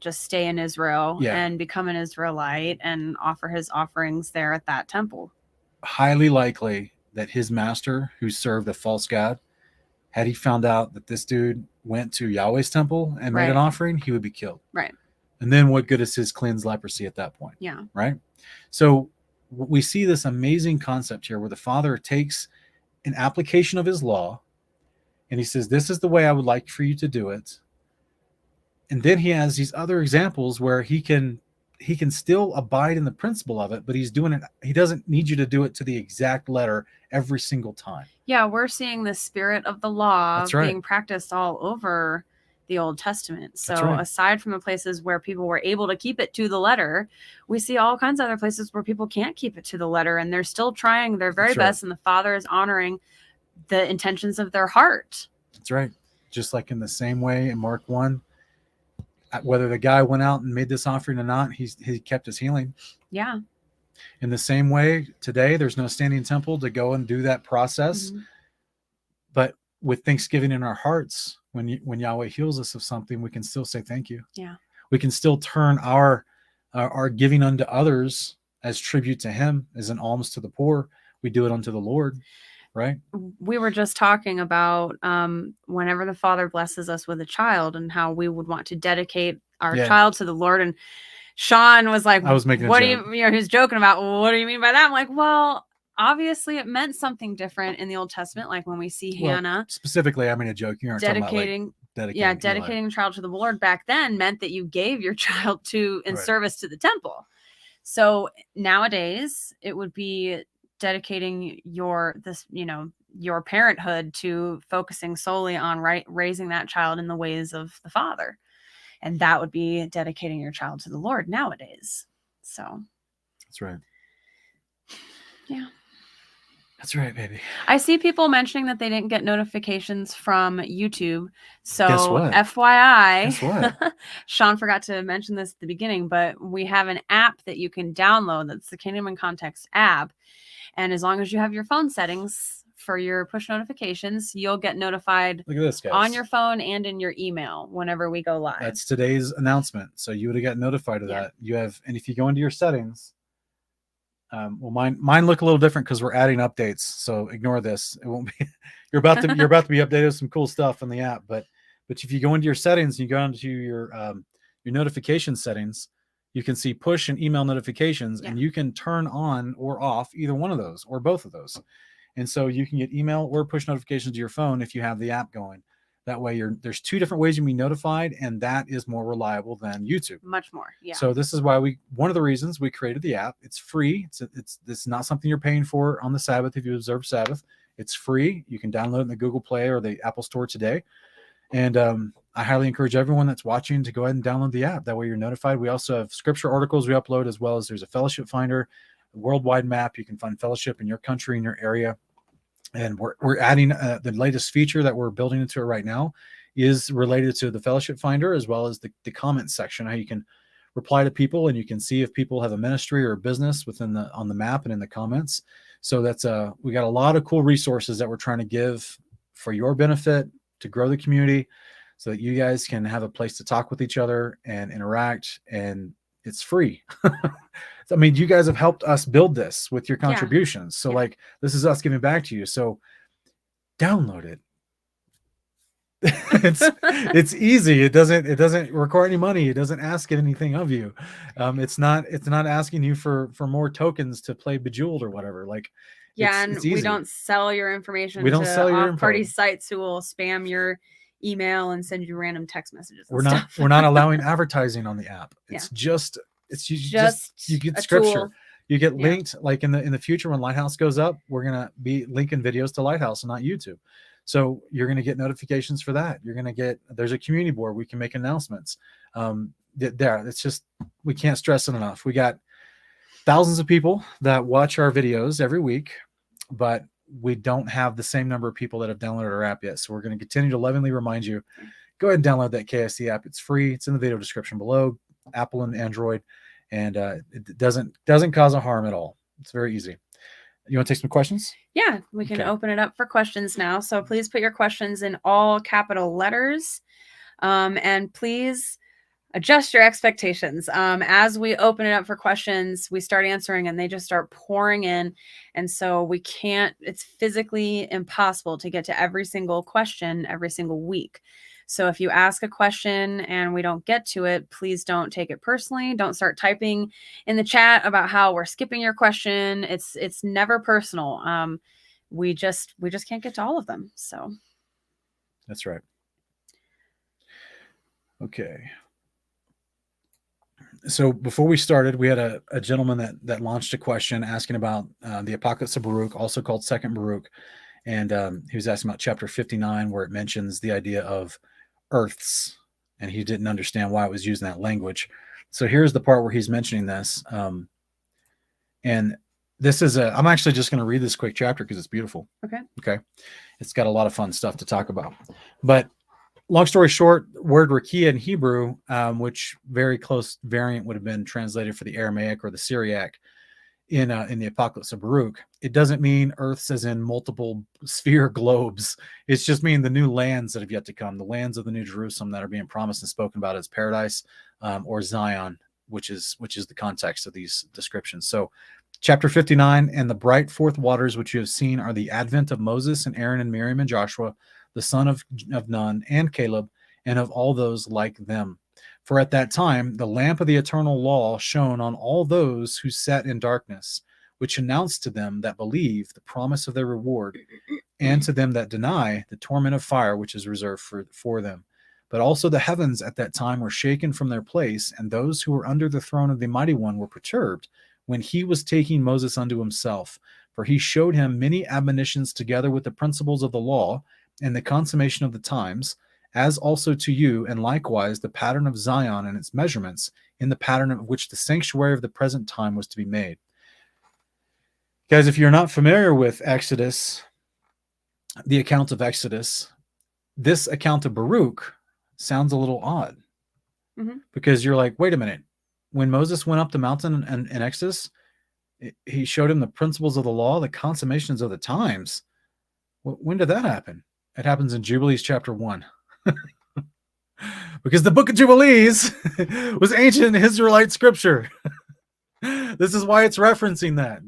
just stay in Israel and become an Israelite and offer his offerings there at that temple.
Highly likely that his master, who served a false god, had he found out that this dude went to Yahweh's temple and made an offering, he would be killed.
Right.
And then what good is his cleansed leprosy at that point?
Yeah.
Right. So we see this amazing concept here where the Father takes an application of his law and he says, this is the way I would like for you to do it. And then he has these other examples where he can still abide in the principle of it, but he's doing it. He doesn't need you to do it to the exact letter every single time.
Yeah, we're seeing the spirit of the law being practiced all over the Old Testament. So aside from the places where people were able to keep it to the letter, we see all kinds of other places where people can't keep it to the letter and they're still trying their very best, and the Father is honoring the intentions of their heart. That's
right. Just like in the same way in Mark 1, whether the guy went out and made this offering or not, he kept his healing.
Yeah.
In the same way, today there's no standing temple to go and do that process. But with thanksgiving in our hearts, when Yahweh heals us of something, we can still say thank you.
Yeah.
We can still turn our giving unto others as tribute to him, as an alms to the poor. We do it unto the Lord. Right.
We were just talking about whenever the Father blesses us with a child and how we would want to dedicate our child to the Lord. And Sean was like,
I was making
what
a joke.
do you he was joking about, what do you mean by that? I'm like, well, obviously it meant something different in the Old Testament. Like when we see Hannah
specifically, I mean, a joke. You aren't
dedicating a child to the Lord back then meant that you gave your child in service to the temple. So nowadays it would be dedicating your parenthood to focusing solely on raising that child in the ways of the Father. And that would be dedicating your child to the Lord nowadays. So
That's right.
Yeah.
That's right, baby.
I see people mentioning that they didn't get notifications from YouTube. So
Guess what?
FYI,
Guess what?
Sean forgot to mention this at the beginning, but we have an app that you can download. That's the Kingdom in Context app. And as long as you have your phone settings for your push notifications, you'll get notified
Look at this, guys.
on your phone and in your email whenever we go live.
That's today's announcement. So you would have got notified of that. You have, and if you go into your settings, well, mine look a little different because we're adding updates. So ignore this. It won't be. You're about to be updated with some cool stuff in the app. But if you go into your settings, and you go into your notification settings, you can see push and email notifications, and you can turn on or off either one of those or both of those. And so you can get email or push notifications to your phone if you have the app going. That way there's two different ways you can be notified, and that is more reliable than YouTube.
Much more. Yeah.
So this is why one of the reasons we created the app. It's free. It's not something you're paying for on the Sabbath if you observe Sabbath. It's free. You can download it in the Google Play or the Apple Store today. And I highly encourage everyone that's watching to go ahead and download the app. That way you're notified. We also have scripture articles we upload, as well as there's a fellowship finder, a worldwide map. You can find fellowship in your country, in your area. And we're adding the latest feature that we're building into it right now is related to the fellowship finder, as well as the comment section, how you can reply to people and you can see if people have a ministry or a business on the map and in the comments. So that's we got a lot of cool resources that we're trying to give for your benefit to grow the community, so that you guys can have a place to talk with each other and interact, and it's free. I mean, you guys have helped us build this with your contributions. So like, this is us giving back to you. So download it. it's easy. It doesn't require any money. It doesn't ask anything of you. It's not asking you for more tokens to play Bejeweled or whatever. Like,
and we don't sell your information.
We don't sell your info.
Off-party sites who will spam your email and send you random text messages.
We're not allowing advertising on the app. It's just you get scripture.
Tool.
You get linked, like in the future when Lighthouse goes up, we're gonna be linking videos to Lighthouse and not YouTube. So you're gonna get notifications for that. There's a community board. We can make announcements. It's just, we can't stress it enough. We got thousands of people that watch our videos every week, but we don't have the same number of people that have downloaded our app yet. So we're going to continue to lovingly remind you, go ahead and download that KSC app. It's free. It's in the video description below, Apple and Android, and it doesn't cause a harm at all. It's very easy. You want to take some questions?
Yeah, we can open it up for questions now. So please put your questions in all capital letters, and please adjust your expectations. As we open it up for questions, we start answering and they just start pouring in. And so it's physically impossible to get to every single question every single week. So if you ask a question and we don't get to it, please don't take it personally. Don't start typing in the chat about how we're skipping your question. It's never personal. We just can't get to all of them. So
that's right. Okay. So before we started, we had a gentleman that launched a question asking about the Apocalypse of Baruch, also called Second Baruch. And he was asking about chapter 59, where it mentions the idea of earths, and he didn't understand why it was using that language. So here's the part where he's mentioning this. And this is I'm actually just going to read this quick chapter because it's beautiful. Okay. It's got a lot of fun stuff to talk about. But long story short, word rakia in Hebrew, which very close variant would have been translated for the Aramaic or the Syriac in the Apocalypse of Baruch, it doesn't mean earths as in multiple sphere globes. It's just mean the new lands that have yet to come, the lands of the New Jerusalem that are being promised and spoken about as paradise, or Zion, which is the context of these descriptions. So chapter 59, and the bright fourth waters which you have seen are the advent of Moses and Aaron and Miriam and Joshua, the son of Nun and Caleb, and of all those like them. For at that time, the lamp of the eternal law shone on all those who sat in darkness, which announced to them that believe the promise of their reward, and to them that deny the torment of fire which is reserved for them. But also the heavens at that time were shaken from their place, and those who were under the throne of the Mighty One were perturbed when he was taking Moses unto himself. For he showed him many admonitions together with the principles of the law and the consummation of the times, as also to you, and likewise the pattern of Zion and its measurements, in the pattern of which the sanctuary of the present time was to be made. Guys, if you're not familiar with Exodus, the account of Exodus, this account of Baruch sounds a little odd. Because you're like, wait a minute. When Moses went up the mountain in Exodus, he showed him the principles of the law, the consummations of the times. When did that happen? It happens in Jubilees chapter 1. Because the book of Jubilees was ancient Israelite scripture. This is why it's referencing that.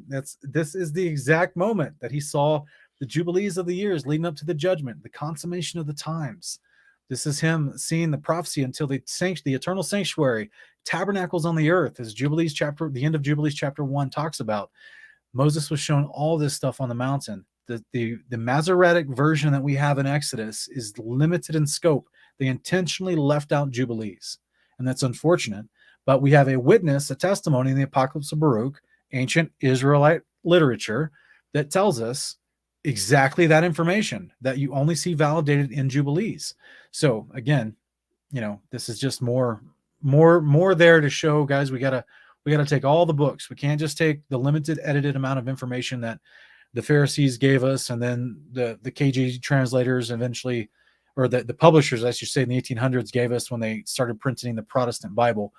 This is the exact moment that he saw the Jubilees of the years leading up to the judgment, the consummation of the times. This is him seeing the prophecy until the eternal sanctuary tabernacles on the earth, as the end of Jubilees chapter 1 talks about. Moses was shown all this stuff on the mountain. The Masoretic version that we have in Exodus is limited in scope. They intentionally left out Jubilees, and that's unfortunate. But we have a witness, a testimony in the Apocalypse of Baruch, ancient Israelite literature, that tells us exactly that information that you only see validated in Jubilees. So again, this is just more there to show, guys, we gotta take all the books. We can't just take the limited edited amount of information that the Pharisees gave us, and then the KJV translators eventually, or the publishers, I should say, in the 1800s gave us when they started printing the Protestant Bible.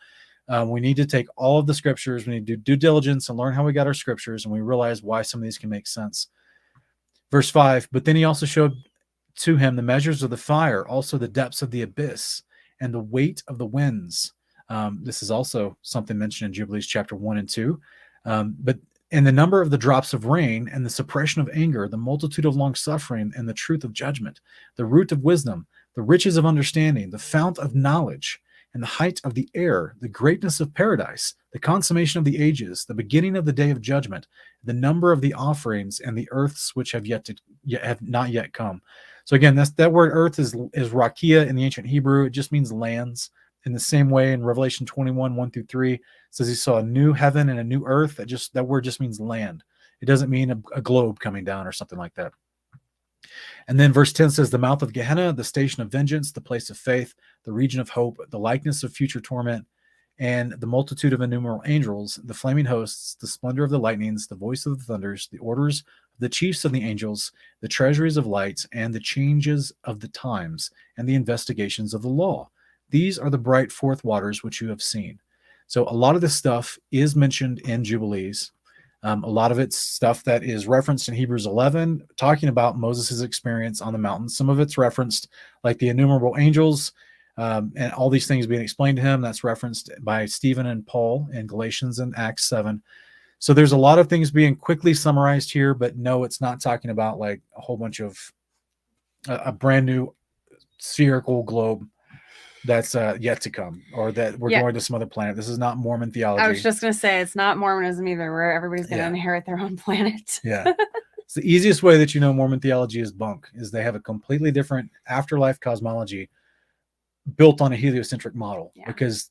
We need to take all of the scriptures. We need to do due diligence and learn how we got our scriptures, and we realize why some of these can make sense. Verse 5, but then he also showed to him the measures of the fire, also the depths of the abyss, and the weight of the winds. This is also something mentioned in Jubilees chapter 1 and 2. And the number of the drops of rain, and the suppression of anger, the multitude of long suffering, and the truth of judgment, the root of wisdom, the riches of understanding, the fount of knowledge, and the height of the air, the greatness of paradise, the consummation of the ages, the beginning of the day of judgment, the number of the offerings, and the earths which have not yet come. So again, that word earth is rakia in the ancient Hebrew. It just means lands. In the same way, in Revelation 21, 1-3, it says he saw a new heaven and a new earth. That word just means land. It doesn't mean a globe coming down or something like that. And then verse 10 says, the mouth of Gehenna, the station of vengeance, the place of faith, the region of hope, the likeness of future torment, and the multitude of innumerable angels, the flaming hosts, the splendor of the lightnings, the voice of the thunders, the orders of the chiefs of the angels, the treasuries of lights, and the changes of the times, and the investigations of the law. These are the bright fourth waters which you have seen. So a lot of this stuff is mentioned in Jubilees. A lot of it's stuff that is referenced in Hebrews 11, talking about Moses' experience on the mountain. Some of it's referenced, like the innumerable angels, and all these things being explained to him. That's referenced by Stephen and Paul in Galatians and Acts 7. So there's a lot of things being quickly summarized here, but no, it's not talking about like a whole bunch of a brand new spherical globe that's yet to come, or that we're going to some other planet. This is not Mormon theology.
I was just going to say, it's not Mormonism either, where everybody's going to inherit their own planet.
Yeah. It's the easiest way that Mormon theology is bunk, is they have a completely different afterlife cosmology built on a heliocentric model, because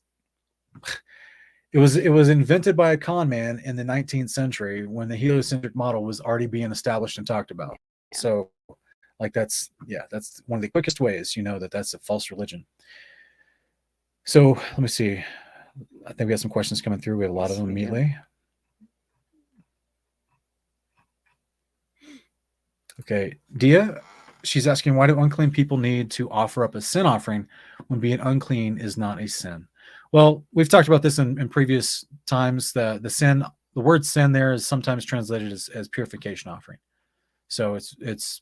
it was invented by a con man in the 19th century when the heliocentric model was already being established and talked about. So like that's one of the quickest ways that's a false religion. So let me see. I think we got some questions coming through. We have a lot of them immediately. Okay. Dia, she's asking, why do unclean people need to offer up a sin offering when being unclean is not a sin? Well, we've talked about this in previous times. The word sin there is sometimes translated as purification offering. So it's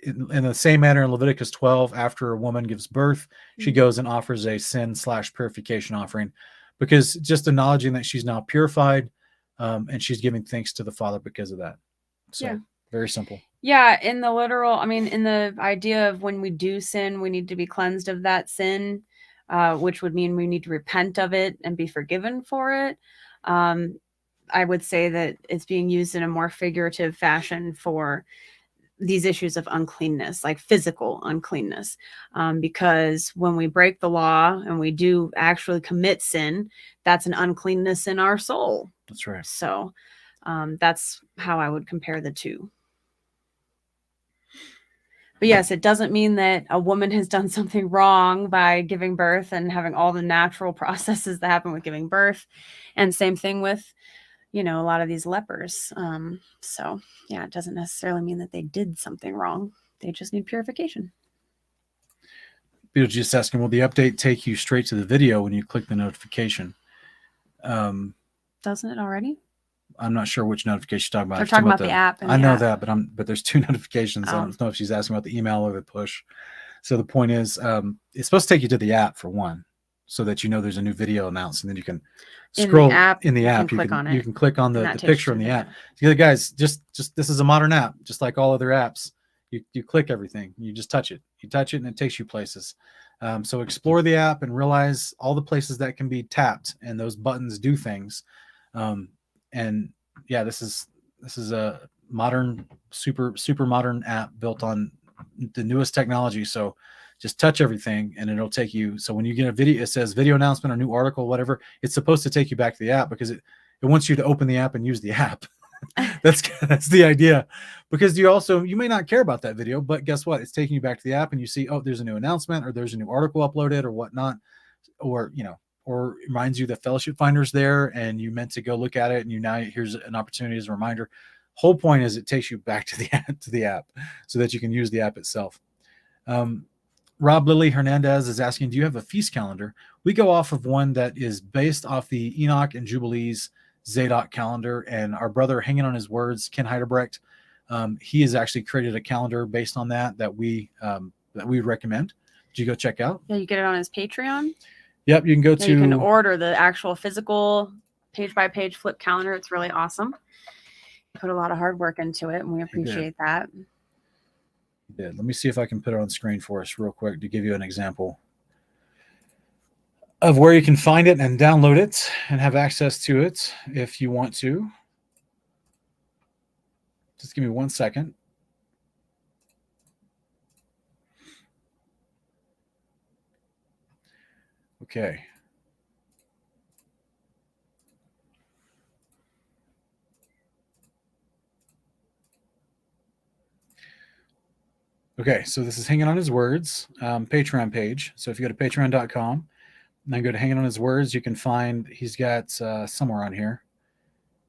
in the same manner in Leviticus 12, after a woman gives birth, she goes and offers a sin/purification offering, because just acknowledging that she's now purified, and she's giving thanks to the Father because of that. So very simple.
Yeah, in the literal, in the idea of when we do sin, we need to be cleansed of that sin, which would mean we need to repent of it and be forgiven for it. I would say that it's being used in a more figurative fashion for these issues of uncleanness, like physical uncleanness, because when we break the law and we do actually commit sin, that's an uncleanness in our soul.
That's right.
So That's how I would compare the two. But yes, it doesn't mean that a woman has done something wrong by giving birth and having all the natural processes that happen with giving birth. And same thing with, a lot of these lepers. So yeah, it doesn't necessarily mean that they did something wrong. They just need purification.
People just asking, will the update take you straight to the video when you click the notification?
Doesn't it already?
I'm not sure which notification you're talking about.
They're talking about the app.
I know that, but there's two notifications. I don't know if she's asking about the email or the push. So the point is, it's supposed to take you to the app for one, so that there's a new video announced, and then you can scroll in the app. You can click on the picture in the app. So guys, just this is a modern app, just like all other apps. You click everything. You just touch it. You touch it, and it takes you places. So explore the app and realize all the places that can be tapped, and those buttons do things. And yeah, this is a modern, super modern app built on the newest technology. So just touch everything and it'll take you. So when you get a video, it says video announcement or new article, whatever, it's supposed to take you back to the app, because it wants you to open the app and use the app. That's the idea, because you may not care about that video, but guess what? It's taking you back to the app and you see, oh, there's a new announcement, or there's a new article uploaded or whatnot, or reminds you that Fellowship Finder's there and you meant to go look at it, and here's an opportunity as a reminder. Whole point is it takes you back to the app so that you can use the app itself. Rob Lily Hernandez is asking, do you have a feast calendar? We go off of one that is based off the Enoch and Jubilees Zadok calendar, and our brother Hanging on His Words, Ken Heiderbrecht, he has actually created a calendar based on that we recommend. Did you go check out?
Yeah, you get it on his Patreon.
Yep, you can go
You can order the actual physical page-by-page flip calendar. It's really awesome. Put a lot of hard work into it, and we appreciate that.
You did. Let me see if I can put it on screen for us real quick to give you an example of where you can find it and download it and have access to it if you want to. Just give me 1 second. Okay. Okay, so this is Hanging on His Words Patreon page. So if you go to patreon.com and then go to Hanging on His Words, you can find, he's got somewhere on here.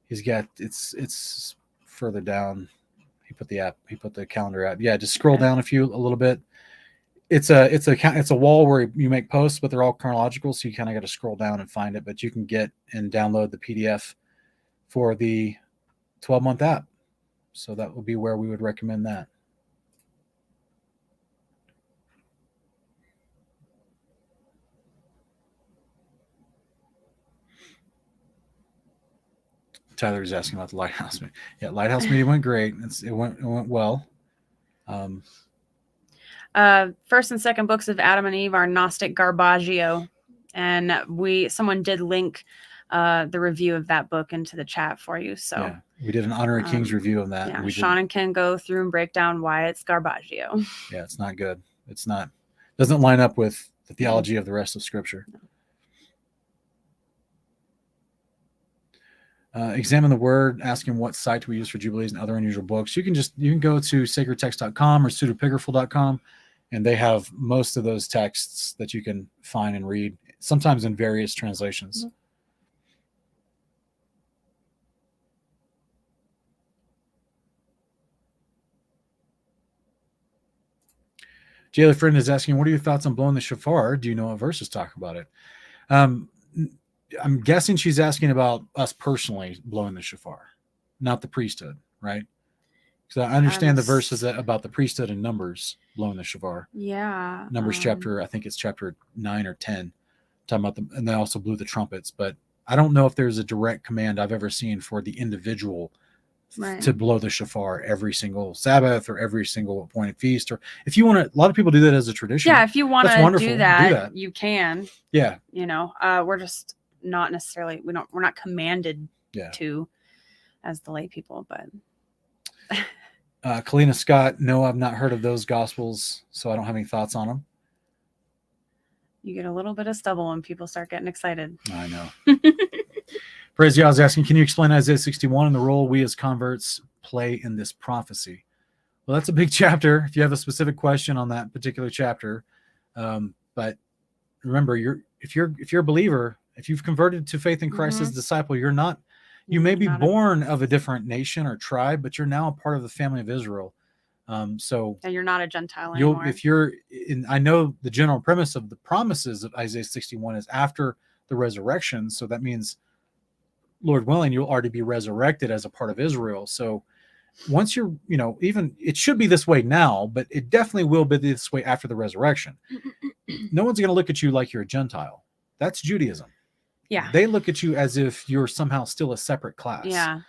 He's got, it's further down. He put the calendar app. Yeah, just scroll down a little bit. It's a wall where you make posts, but they're all chronological, so you kind of got to scroll down and find it. But you can get and download the PDF for the 12-month app. So that would be where we would recommend that. Tyler is asking about the Lighthouse meeting. Yeah, Lighthouse meeting went great. It went well.
First and second books of Adam and Eve are Gnostic Garbaggio, and someone did link the review of that book into the chat for you. So
yeah, we did an Honor of Kings review of that.
Yeah, Sean and Ken go through and break down why it's Garbaggio.
Yeah, it's not good. Doesn't line up with the theology of the rest of Scripture. No. Examine the Word, asking what site we use for Jubilees and other unusual books. You can go to sacredtext.com or pseudepigraphal.com, and they have most of those texts that you can find and read, sometimes in various translations. Jailer Friend is asking, what are your thoughts on blowing the shofar? Do you know what verses talk about it? I'm guessing she's asking about us personally blowing the shofar, not the priesthood, right? So I understand the verses about the priesthood and Numbers blowing the shofar.
Yeah.
Numbers chapter, I think it's chapter 9 or 10, talking about them, and they also blew the trumpets. But I don't know if there's a direct command I've ever seen for the individual to blow the shofar every single Sabbath or every single appointed feast. Or if you want to, a lot of people do that as a tradition.
Yeah, if you want to do that, you can.
Yeah.
We're just not necessarily, we're not commanded to as the lay people, but
Kalina Scott, no, I've not heard of those gospels, so I don't have any thoughts on them.
You get a little bit of stubble when people start getting excited.
I know. Praise Yah is asking, can you explain Isaiah 61 and the role we as converts play in this prophecy? Well, that's a big chapter. If you have a specific question on that particular chapter, but remember, if you're a believer, if you've converted to faith in Christ as a disciple, you're not. You may be born of a different nation or tribe, but you're now a part of the family of Israel. So
and you're not a Gentile anymore.
If you're in, I know the general premise of the promises of Isaiah 61 is after the resurrection. So that means, Lord willing, you'll already be resurrected as a part of Israel. So once you're, even it should be this way now, but it definitely will be this way after the resurrection. No one's going to look at you like you're a Gentile. That's Judaism.
Yeah.
They look at you as if you're somehow still a separate class.
Yeah.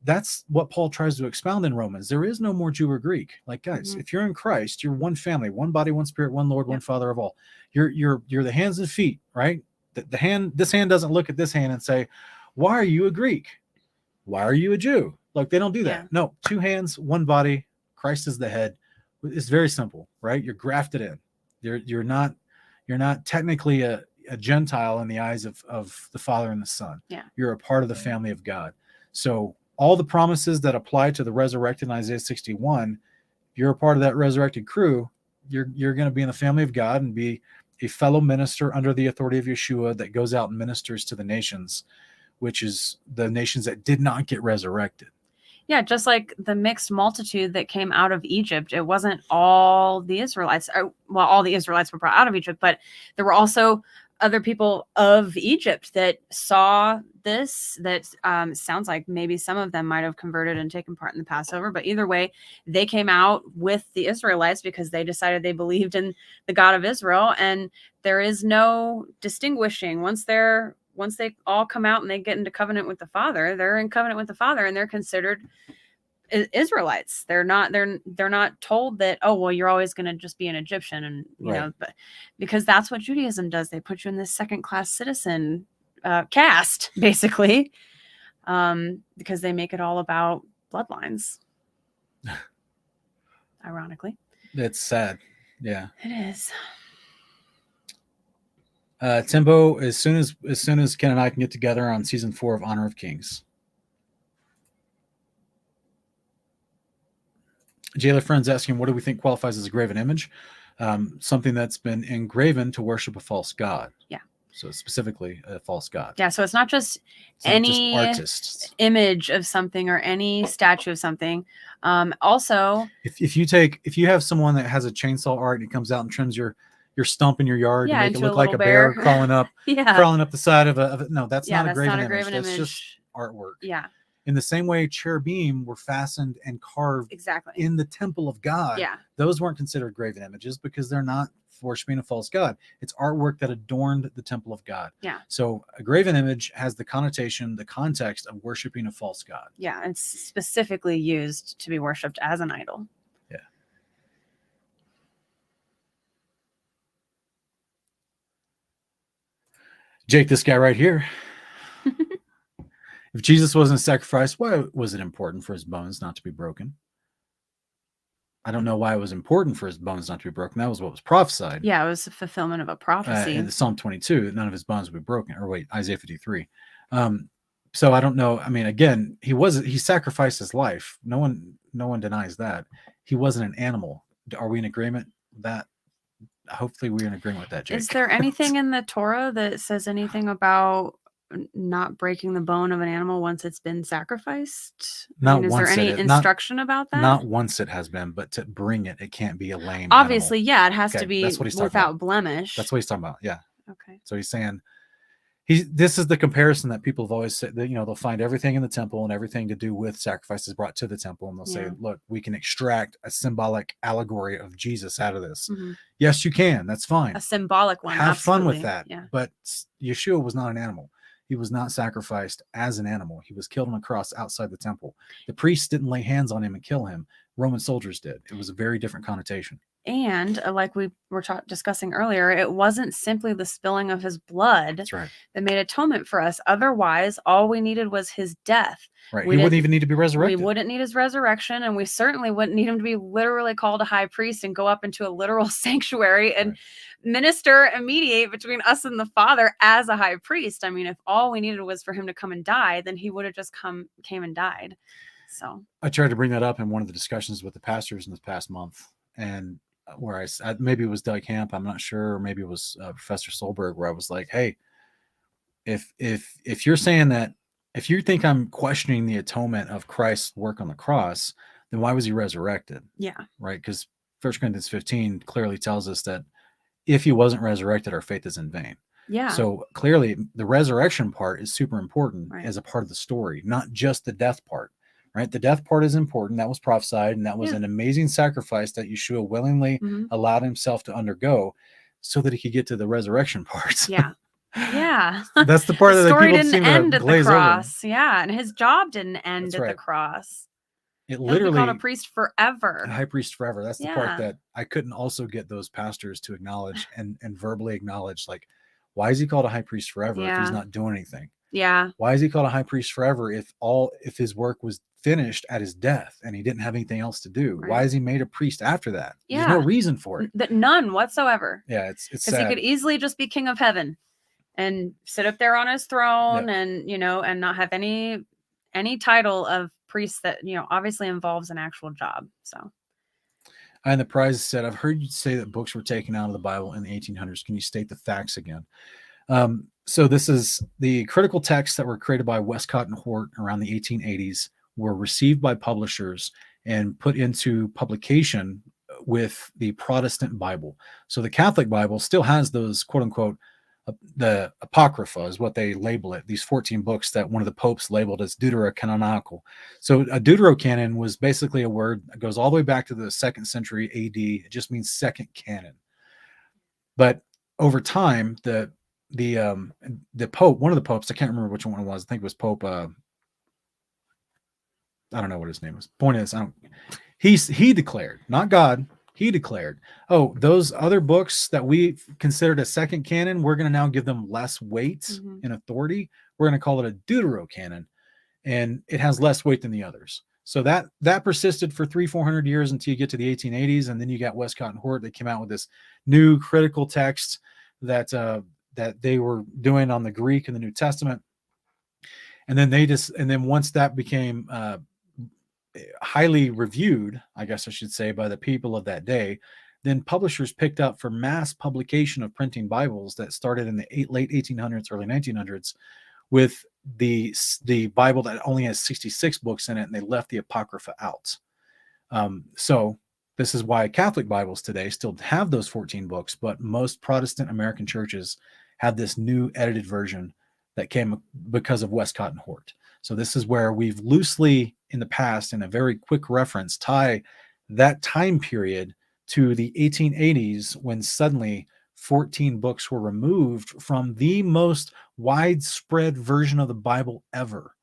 That's what Paul tries to expound in Romans. There is no more Jew or Greek. Like, guys, if you're in Christ, you're one family, one body, one spirit, one Lord, one Father of all. You're the hands and feet, right? This hand doesn't look at this hand and say, why are you a Greek? Why are you a Jew? Like, they don't do that.
Yeah.
No, two hands, one body. Christ is the head. It's very simple, right? You're grafted in. You're not technically a Gentile in the eyes of the Father and the Son.
Yeah.
You're a part of the family of God. So all the promises that apply to the resurrected in Isaiah 61, if you're a part of that resurrected crew, you're going to be in the family of God and be a fellow minister under the authority of Yeshua that goes out and ministers to the nations, which is the nations that did not get resurrected.
Yeah, just like the mixed multitude that came out of Egypt. It wasn't all the Israelites. All the Israelites were brought out of Egypt, but there were also other people of Egypt that saw this. That sounds like maybe some of them might have converted and taken part in the Passover. But either way, they came out with the Israelites because they decided they believed in the God of Israel. And there is no distinguishing once they all come out and they get into covenant with the Father. They're in covenant with the Father, and they're considered Israelites. They're not told that, oh, well, you're always going to just be an Egyptian, and you know, but because that's what Judaism does. They put you in this second class citizen caste, basically, because they make it all about bloodlines. Ironically,
It's sad. Yeah,
it is.
Timbo, as soon as Ken and I can get together on season 4 of Honor of Kings. Jailer Friends asking, what do we think qualifies as a graven image? Something that's been engraven to worship a false god. Yeah. So specifically a false god.
Yeah. So it's not just any
artists.
Image of something or any statue of something. Also,
if you have someone that has a chainsaw art and he comes out and trims your stump in your yard to make it look like a bear crawling up the side of it. No, that's not a graven image. That's just artwork.
Yeah.
In the same way, cherubim were fastened and carved in the temple of God.
Yeah.
Those weren't considered graven images because they're not worshiping a false god. It's artwork that adorned the temple of God.
Yeah.
So a graven image has the connotation, the context of worshiping a false god.
Yeah. It's specifically used to be worshipped as an idol.
Yeah. Jake, this guy right here. If Jesus wasn't sacrificed, why was it important for his bones not to be broken? I don't know why it was important for his bones not to be broken. That was what was prophesied.
Yeah, it was a fulfillment of a prophecy.
In Psalm 22, none of his bones would be broken. Or wait, Isaiah 53. So I don't know. I mean, again, he sacrificed his life. No one denies that. He wasn't an animal. Are we in agreement with that? Hopefully we're in agreement with that, Jake.
Is there anything in the Torah that says anything about not breaking the bone of an animal once it's been sacrificed? Is there any instruction about that?
Not once it has been, but to bring it can't be a lame
obviously
animal.
Yeah, it has to be without blemish.
That's what he's talking about. Yeah.
Okay.
So he's saying this is the comparison that people have always said, that they'll find everything in the temple and everything to do with sacrifices brought to the temple, and they'll say, look, we can extract a symbolic allegory of Jesus out of this. Mm-hmm. Yes, you can. That's fine.
A symbolic one.
Have
absolutely.
fun with that.
Yeah.
But Yeshua was not an animal. He was not sacrificed as an animal. He was killed on a cross outside the temple. The priests didn't lay hands on him and kill him. Roman soldiers did. It was a very different connotation.
And like we were discussing earlier, it wasn't simply the spilling of his blood
That's right.
that made atonement for us. Otherwise, all we needed was his death.
Right.
We
He wouldn't
didn't-
even need to be
We
resurrected.
wouldn't need his resurrection, and we certainly wouldn't need him to be literally called a high priest and go up into a literal sanctuary and
Right.
minister and mediate between us and the Father as a high priest. I mean, if all we needed was for him to come and die, then he would have just came and died. So
I tried to bring that up in one of the discussions with the pastors in this past month, and where maybe it was Doug Hamp, I'm not sure, or maybe it was Professor Solberg, where I was like, hey, if you're saying that, if you think I'm questioning the atonement of Christ's work on the cross, then why was he resurrected?
yeah,
Right? Because 1 Corinthians 15 clearly tells us that if he wasn't resurrected, our faith is in vain.
yeah.
So clearly the resurrection part is super important
Right.
as a part of the story, not just the death part, right? The death part is important. That was prophesied, and that was
Yeah.
an amazing sacrifice that Yeshua willingly
Mhm.
allowed himself to undergo so that he could get to the resurrection part.
Yeah. Yeah.
That's the part
The
that
story
people
didn't
seem
end
to
at the
glaze over.
cross. Yeah. And his job didn't end
That's
at the
right.
cross.
It
He'll be called
literally,
a priest forever.
a high priest forever. That's the
Yeah.
part that I couldn't also get those pastors to acknowledge and verbally acknowledge, like, why is he called a high priest forever if he's
Yeah.
not doing anything?
Yeah.
Why is he called a high priest forever if his work was finished at his death and he didn't have anything else to do? Why
Right.
is he made a priest after that? There's
Yeah.
no reason for it.
None whatsoever.
Yeah, it's
Because he
sad.
could easily just be king of heaven and sit up there on his throne and, and not have any title of priest that, obviously involves an actual job. So,
And the prize said, I've heard you say that books were taken out of the Bible in the 1800s. Can you state the facts again? So this is the critical texts that were created by Westcott and Hort around the 1880s were received by publishers and put into publication with the Protestant Bible. So the Catholic Bible still has those quote unquote, the Apocrypha is what they label it. These 14 books that one of the popes labeled as deuterocanonical. So a deuterocanon was basically a word that goes all the way back to the 2nd century AD. It just means second canon. But over time, the Pope, one of the popes, I can't remember which one it was. I think it was Pope. I don't know what his name was. Point is, he declared, not God. He declared, oh, those other books that we considered a second canon, we're going to now give them less weight and authority. We're going to call it a deuterocanon, and it has less weight than the others. So that persisted for 300-400 years until you get to the 1880s, and then you got Westcott and Hort that came out with this new critical text that they were doing on the Greek in the New Testament, and then once that became highly reviewed, I guess I should say, by the people of that day, then publishers picked up for mass publication of printing Bibles that started in the late 1800s, early 1900s, with the Bible that only has 66 books in it, and they left the Apocrypha out. So this is why Catholic Bibles today still have those 14 books, but most Protestant American churches have this new edited version that came because of Westcott and Hort. So this is where we've loosely in the past, in a very quick reference, tie that time period to the 1880s when suddenly 14 books were removed from the most widespread version of the Bible ever,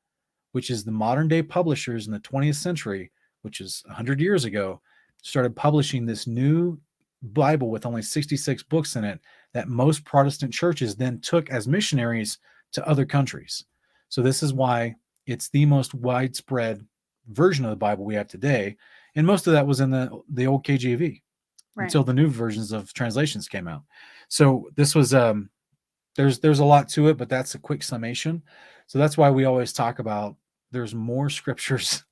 which is the modern day publishers in the 20th century, which is 100 years ago, started publishing this new Bible with only 66 books in it that most Protestant churches then took as missionaries to other countries. So this is why it's the most widespread version of the Bible we have today. And most of that was in the old KJV until the new versions of translations came out. So this was, there's a lot to it, but that's a quick summation. So that's why we always talk about there's more scriptures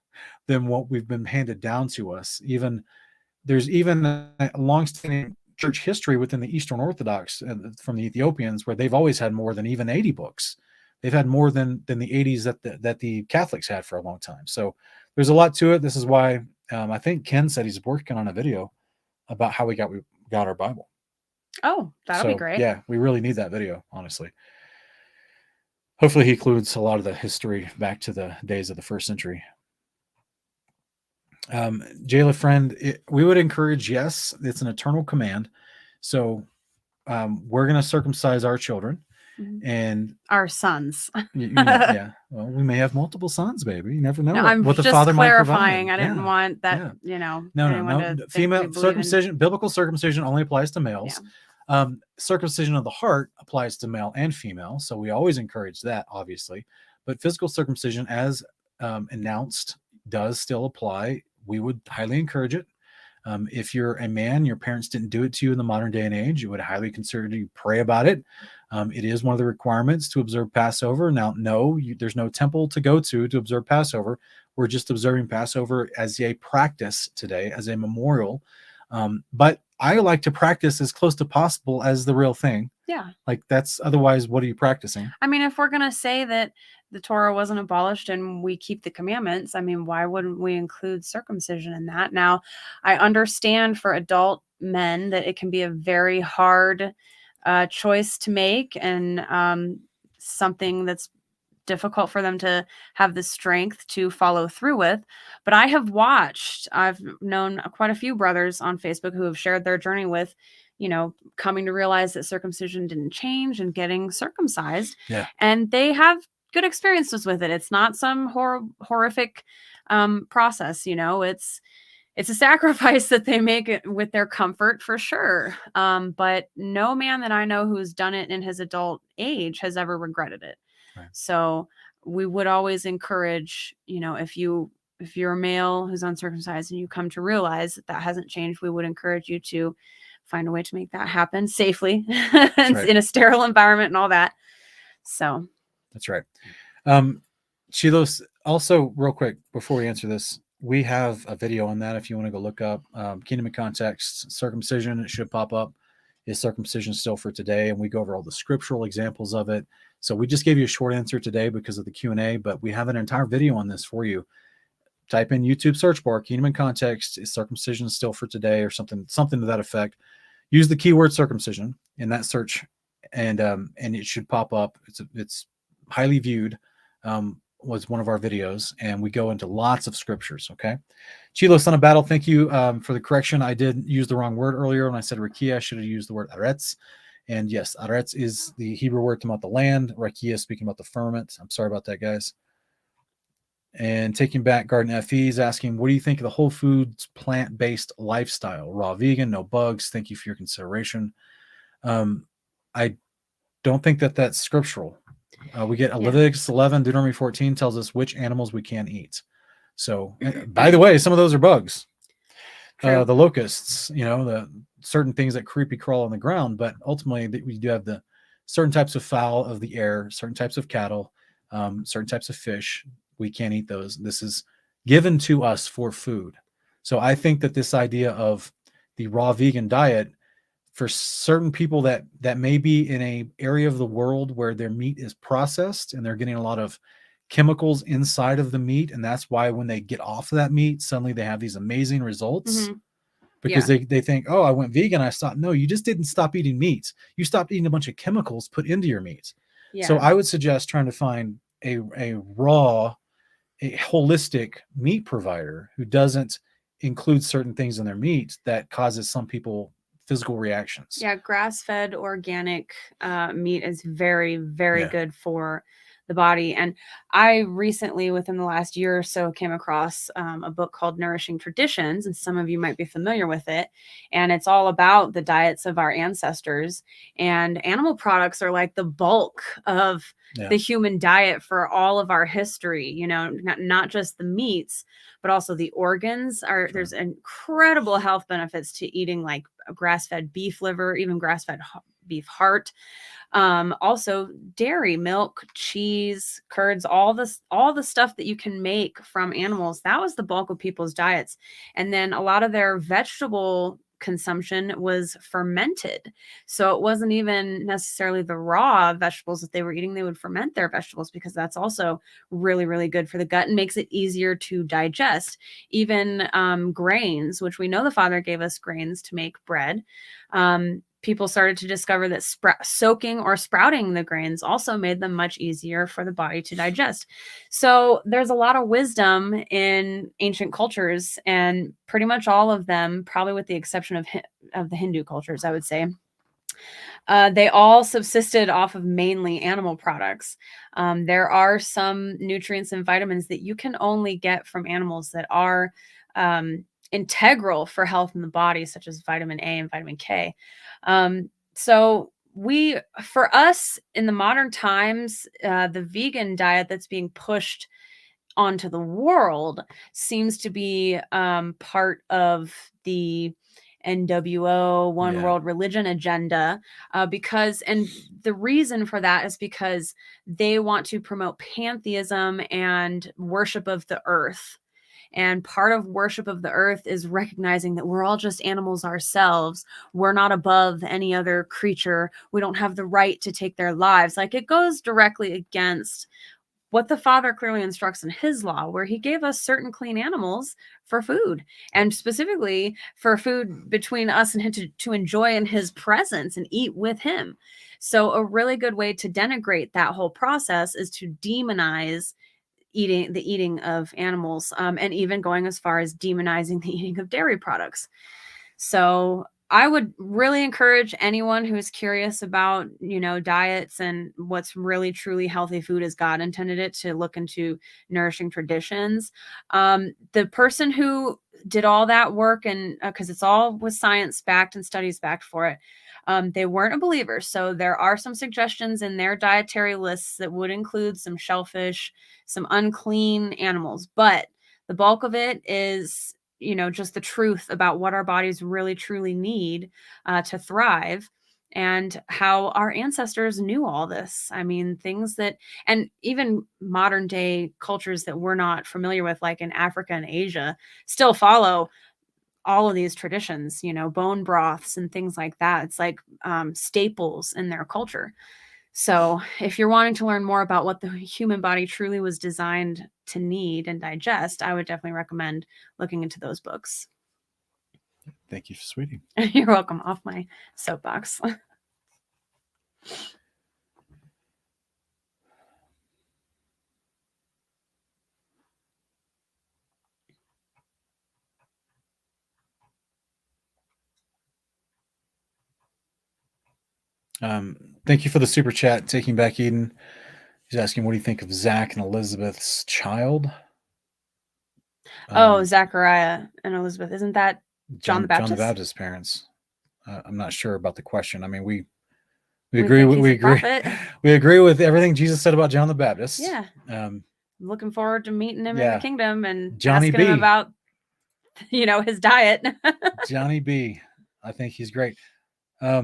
than what we've been handed down to us. There's even a long-standing church history within the Eastern Orthodox from the Ethiopians where they've always had more than even 80 books. They've had more than the 80s that the Catholics had for a long time. So there's a lot to it. This is why I think Ken said he's working on a video about how we got our Bible.
Oh, that'll be great.
Yeah, we really need that video, honestly. Hopefully he includes a lot of the history back to the days of the 1st century. Jayla friend, we would encourage, yes, it's an eternal command. So we're going to circumcise our children and
our sons.
yeah, Well, we may have multiple sons, baby. You never know
No,
what,
I'm
what the
just
father might
clarifying.
provide.
I didn't
Yeah.
want that,
yeah.
no,
No.
anyone to think we
Female
believe in-
circumcision, biblical circumcision only applies to males. Circumcision of the heart applies to male and female. So we always encourage that, obviously. But physical circumcision, as announced, does still apply. We would highly encourage it. If you're a man, your parents didn't do it to you in the modern day and age, you would highly consider you pray about it. It is one of the requirements to observe Passover. Now, no, there's no temple to go to observe Passover. We're just observing Passover as a practice today, as a memorial. But I like to practice as close to possible as the real thing.
Yeah.
Like that's otherwise, what are you practicing?
I mean, if we're going to say that the Torah wasn't abolished and we keep the commandments, I mean, why wouldn't we include circumcision in that? Now, I understand for adult men that it can be a very hard choice to make, and something that's difficult for them to have the strength to follow through with. But I've known quite a few brothers on Facebook who have shared their journey with, coming to realize that circumcision didn't change and getting circumcised.
Yeah.
And they have good experiences with it. It's not some horrific process, it's a sacrifice that they make it with their comfort for sure. But no man that I know who's done it in his adult age has ever regretted it.
Right.
So we would always encourage, if you're a male who's uncircumcised and you come to realize that hasn't changed, we would encourage you to find a way to make that happen safely
right.
in a sterile environment and all that. So
that's right. Shilos, also real quick before we answer this, we have a video on that if you want to go look up Kingdom of Context, circumcision. It should pop up. Is circumcision still for today? And we go over all the scriptural examples of it. So we just gave you a short answer today because of the Q&A, but we have an entire video on this for you. Type in YouTube search bar, Kingdom and Context, is circumcision still for today, or something to that effect. Use the keyword circumcision in that search, and it should pop up. It's highly viewed. Was one of our videos, and we go into lots of scriptures. Okay. Chilo, son of battle, thank you for the correction. I did use the wrong word earlier when I said rakia. I should have used the word aretz. And yes, aretz is the Hebrew word talking about the land. Rakia speaking about the firmament. I'm sorry about that, guys. And taking back Garden FE is asking, what do you think of the whole foods plant-based lifestyle? Raw vegan, no bugs. Thank you for your consideration. I don't think that's scriptural. We get Leviticus 11, Deuteronomy 14 tells us which animals we can eat. So, by the way, some of those are bugs. The locusts, the certain things that creepy crawl on the ground, but ultimately we do have the certain types of fowl of the air, certain types of cattle, certain types of fish. We can't eat those. This is given to us for food. So I think that this idea of the raw vegan diet, for certain people that may be in a area of the world where their meat is processed and they're getting a lot of chemicals inside of the meat, and that's why when they get off of that meat, suddenly they have these amazing results because they think, oh, I went vegan, I stopped. No, you just didn't stop eating meat. You stopped eating a bunch of chemicals put into your meat. Yeah. So I would suggest trying to find a raw, a holistic meat provider who doesn't include certain things in their meat that causes some people physical reactions.
Yeah, grass-fed organic meat is very, very good for the body. And I recently, within the last year or so, came across a book called Nourishing Traditions, and some of you might be familiar with it. And it's all about the diets of our ancestors. And animal products are like the bulk of the human diet for all of our history, not just the meats, but also the organs. There's incredible health benefits to eating like grass-fed beef liver, even grass-fed beef heart. Also dairy, milk, cheese, curds, all the stuff that you can make from animals. That was the bulk of people's diets. And then a lot of their vegetable consumption was fermented. So it wasn't even necessarily the raw vegetables that they were eating. They would ferment their vegetables because that's also really, really good for the gut and makes it easier to digest. Even grains, which we know the Father gave us grains to make bread. People started to discover that soaking or sprouting the grains also made them much easier for the body to digest. So there's a lot of wisdom in ancient cultures, and pretty much all of them, probably with the exception of the Hindu cultures, I would say, They all subsisted off of mainly animal products. There are some nutrients and vitamins that you can only get from animals that are integral for health in the body, such as vitamin A and vitamin K. So for us in the modern times, the vegan diet that's being pushed onto the world seems to be part of the NWO one
Yeah.
world religion agenda, and the reason for that is because they want to promote pantheism and worship of the earth. And part of worship of the earth is recognizing that we're all just animals ourselves. We're not above any other creature. We don't have the right to take their lives. Like, it goes directly against what the Father clearly instructs in his law, where he gave us certain clean animals for food, and specifically for food between us and him to enjoy in his presence and eat with him. So a really good way to denigrate that whole process is to demonize the eating of animals, and even going as far as demonizing the eating of dairy products. So I would really encourage anyone who's curious about, diets and what's really truly healthy food as God intended it, to look into nourishing traditions. The person who did all that work, and because it's all with science backed and studies backed for it, they weren't a believer. So there are some suggestions in their dietary lists that would include some shellfish, some unclean animals, but the bulk of it is just the truth about what our bodies really truly need to thrive, and how our ancestors knew all this. I mean, things that, and even modern day cultures that we're not familiar with, like in Africa and Asia, still follow all of these traditions, bone broths and things like that. It's like staples in their culture. So if you're wanting to learn more about what the human body truly was designed to need and digest, I would definitely recommend looking into those books.
Thank you, sweetie.
You're welcome. Off my soapbox.
Thank you for the super chat. Taking Back Eden. He's asking, what do you think of Zach and Elizabeth's child?
Zachariah and Elizabeth. Isn't that John the Baptist?
John the Baptist's parents. I'm not sure about the question. I mean, we agree. We agree. We agree with everything Jesus said about John the Baptist.
Yeah. I'm looking forward to meeting him
Yeah.
in the kingdom and
Johnny
asking
B.
him about, his diet.
Johnny B. I think he's great. Let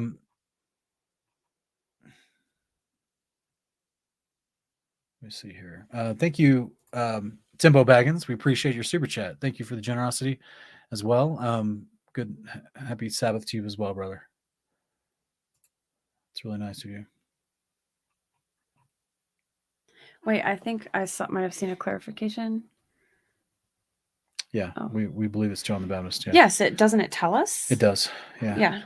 me see here. Thank you, Timbo Baggins. We appreciate your super chat. Thank you for the generosity as well. Good, happy Sabbath to you as well, brother. It's really nice of you.
Wait, I think I might have seen a clarification.
Yeah, we believe it's John the Baptist. Yeah.
Yes, doesn't it tell us?
It does. Yeah.
Yeah.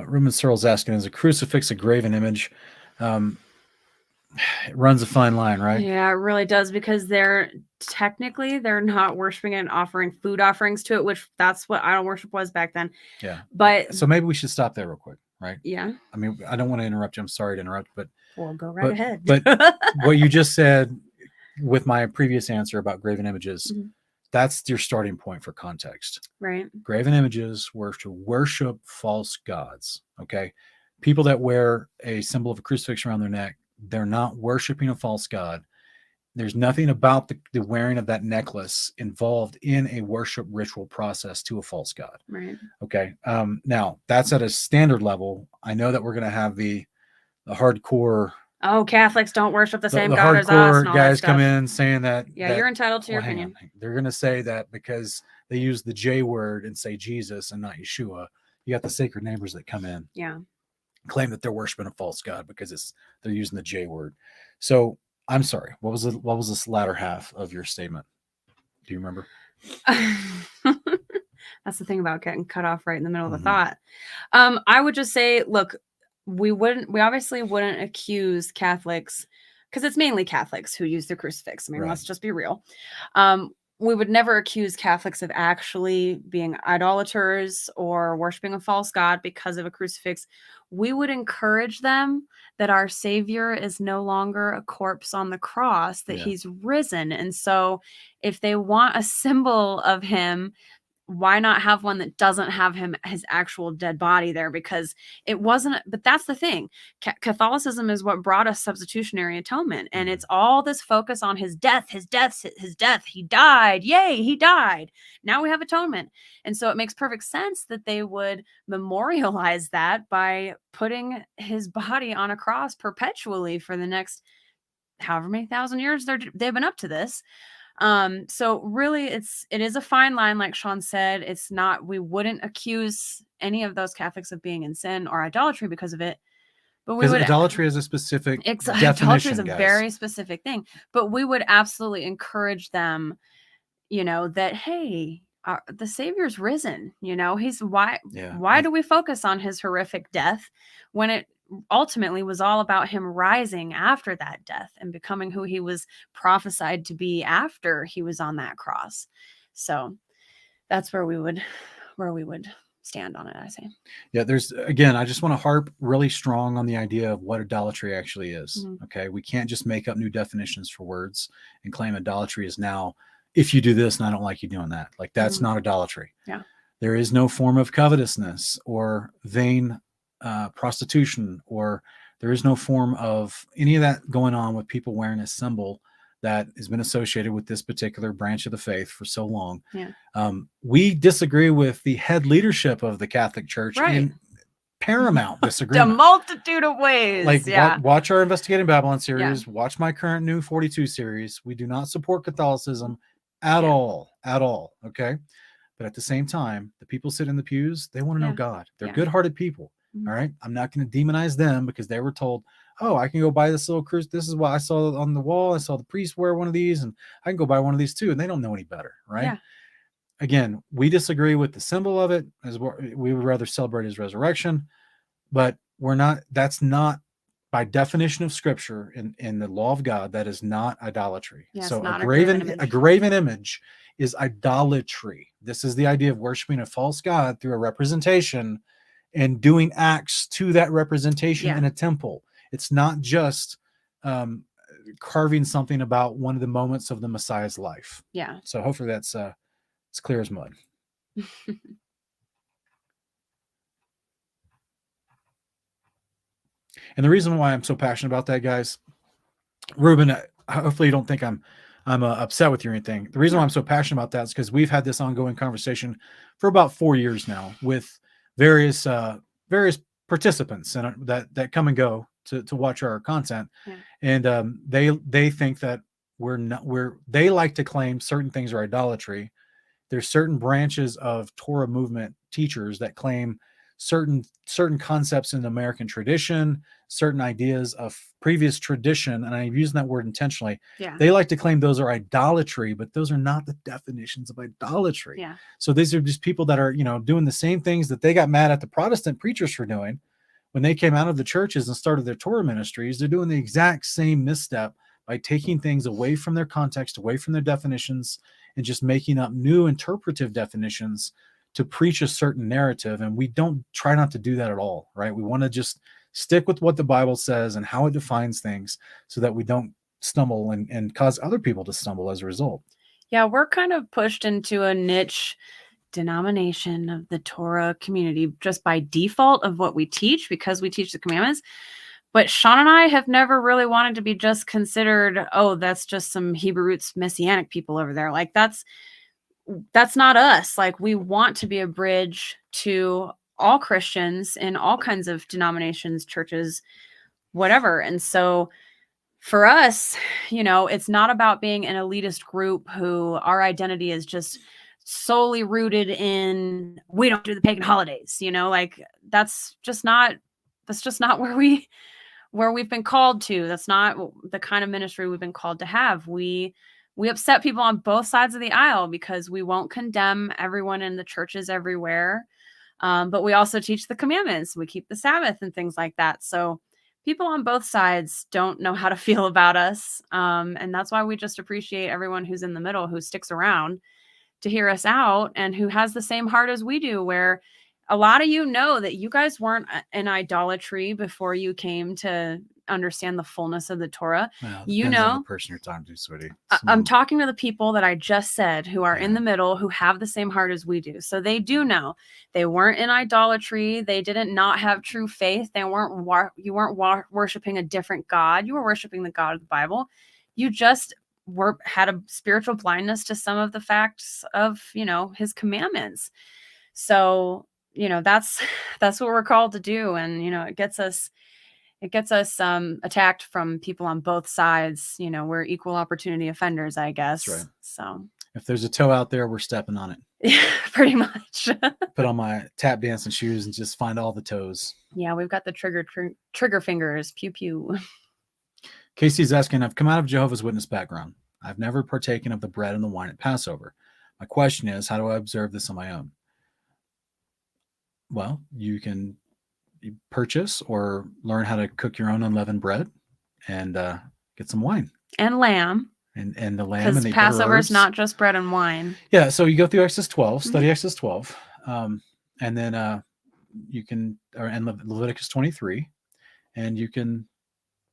Ruben Searle's asking, is a crucifix a graven image? It runs a fine line, right?
Yeah, it really does, because they're not worshiping it and offering food offerings to it, which that's what idol worship was back then.
Yeah.
But
so maybe we should stop there real quick, right?
Yeah.
I mean, I don't want to interrupt you. I'm sorry to interrupt, but
we'll go right ahead.
But what you just said with my previous answer about graven images, that's your starting point for context.
Right.
Graven images were to worship false gods. Okay. People that wear a symbol of a crucifix around their neck, they're not worshiping a false god. There's nothing about the wearing of that necklace involved in a worship ritual process to a false god.
Right.
Okay. Now that's at a standard level. I know that we're going to have the hardcore.
Oh, Catholics don't worship the same
the
God as us. And all
guys
that
come in saying that.
Yeah, you're entitled to your opinion.
They're going to say that because they use the J word and say Jesus and not Yeshua. You got the sacred neighbors that come in.
Yeah.
Claim that they're worshiping a false god because they're using the J word. So I'm sorry. What was this latter half of your statement? Do you remember?
That's the thing about getting cut off right in the middle of the thought. I would just say, look, we obviously wouldn't accuse Catholics, because it's mainly Catholics who use the crucifix. I mean, let's just be real. we would never accuse Catholics of actually being idolaters or worshiping a false god because of a crucifix. We would encourage them that our Savior is no longer a corpse on the cross, that
Yeah.
he's risen. And so if they want a symbol of him, why not have one that doesn't have his actual dead body there? Because it wasn't, but that's the thing. Catholicism is what brought us substitutionary atonement, and it's all this focus on his death. He died. Yay, he died. Now we have atonement. And so it makes perfect sense that they would memorialize that by putting his body on a cross perpetually for the next however many thousand years they've been up to this. So really it is a fine line, like Sean said. It's not, we wouldn't accuse any of those Catholics of being in sin or idolatry because of it, but we
Because
would,
idolatry is a specific
idolatry
definition,
is a
guys.
very specific thing, but we would absolutely encourage them, that, hey, the Savior's risen, why do we focus on his horrific death when it ultimately was all about him rising after that death and becoming who he was prophesied to be after he was on that cross? So that's where we would stand on it, I say.
Yeah, I just want to harp really strong on the idea of what idolatry actually is. Okay. We can't just make up new definitions for words and claim idolatry is now, if you do this and I don't like you doing that. Like, that's not idolatry.
Yeah.
There is no form of covetousness or vain prostitution, or there is no form of any of that going on with people wearing a symbol that has been associated with this particular branch of the faith for so long.
Yeah.
We disagree with the head leadership of the Catholic Church in paramount disagreement.
A multitude of ways.
Like, watch our Investigating Babylon series, watch my current New 42 series. We do not support Catholicism at all. Okay. But at the same time, the people sit in the pews, they want to know God. They're good-hearted people. All right. I'm not going to demonize them because they were told, oh, I can go buy this little cruise. This is what I saw on the wall. I saw the priest wear one of these, and I can go buy one of these too. And they don't know any better. Right.
Yeah.
Again, we disagree with the symbol of it, as we would rather celebrate his resurrection, but that's not by definition of scripture in the law of God. That is not idolatry. So a graven image is idolatry. This is the idea of worshiping a false god through a representation and doing acts to that representation in a temple. It's not just carving something about one of the moments of the Messiah's life.
Yeah.
So hopefully that's it's clear as mud. And the reason why I'm so passionate about that, guys, Ruben, hopefully you don't think I'm upset with you or anything. The reason why I'm so passionate about that is because we've had this ongoing conversation for about 4 years now with various participants that come and go to watch our content, and they think that they like to claim certain things are idolatry. There's certain branches of Torah movement teachers that claim certain concepts in the American tradition, certain ideas of previous tradition, and I'm using that word intentionally.
Yeah.
They like to claim those are idolatry, but those are not the definitions of idolatry.
Yeah.
So these are just people that are, doing the same things that they got mad at the Protestant preachers for doing when they came out of the churches and started their Torah ministries. They're doing the exact same misstep by taking things away from their context, away from their definitions, and just making up new interpretive definitions to preach a certain narrative. And we don't try not to do that at all, right? We want to just stick with what the Bible says and how it defines things so that we don't stumble and cause other people to stumble as a result.
Yeah, we're kind of pushed into a niche denomination of the Torah community just by default of what we teach, because we teach the commandments. But Sean and I have never really wanted to be just considered, oh, that's just some Hebrew roots Messianic people over there. Like, that's not us. Like, we want to be a bridge to all Christians in all kinds of denominations, churches, whatever. And so for us, it's not about being an elitist group who our identity is just solely rooted in, we don't do the pagan holidays, like that's just not where we've been called to. That's not the kind of ministry we've been called to have. We upset people on both sides of the aisle because we won't condemn everyone in the churches everywhere. But we also teach the commandments. We keep the Sabbath and things like that. So people on both sides don't know how to feel about us. And that's why we just appreciate everyone who's in the middle, who sticks around to hear us out and who has the same heart as we do, where a lot of you know that you guys weren't in idolatry before you came to understand the fullness of the Torah.
Well,
You
depends on
know,
the person you're talking to, sweetie.
I'm talking to the people that I just said who are in
Yeah.
the middle, who have the same heart as we do. So they do know they weren't in idolatry. They didn't not have true faith. They weren't, you weren't worshiping a different God. You were worshiping the God of the Bible. You just had a spiritual blindness to some of the facts of, his commandments. So, that's what we're called to do. And, it gets us attacked from people on both sides. We're equal opportunity offenders, I guess.
That's right.
So
if there's a toe out there, we're stepping on it.
yeah, pretty much.
Put on my tap dancing shoes and just find all the toes.
Yeah, we've got the trigger fingers. Pew pew.
Casey's asking, I've come out of Jehovah's Witness background. I've never partaken of the bread and the wine at Passover. My question is, how do I observe this on my own? Well, you can purchase or learn how to cook your own unleavened bread and get some wine
and lamb.
And the lamb and
because
the
Passover is
herbs.
not just bread and wine.
Yeah, so you go through Exodus 12, study Exodus 12, and then you can, and Leviticus 23, and you can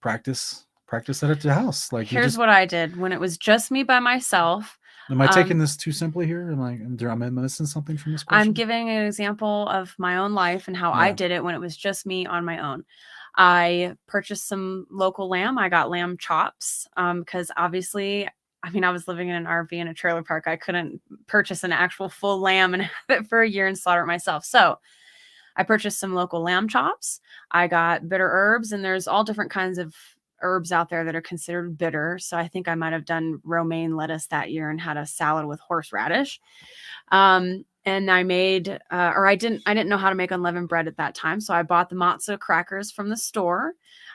practice that at the house. Like,
here's what I did when it was just me by myself.
Am I taking this too simply here? Am I missing something from this question?
I'm giving an example of my own life and how I did it when it was just me on my own. I purchased some local lamb. I got lamb chops because obviously, I was living in an RV in a trailer park. I couldn't purchase an actual full lamb and have it for a year and slaughter it myself. So I purchased some local lamb chops. I got bitter herbs, and there's all different kinds of herbs out there that are considered bitter. So I think I might have done romaine lettuce that year and had a salad with horseradish. And I made, I didn't know how to make unleavened bread at that time. So I bought the matzah crackers from the store.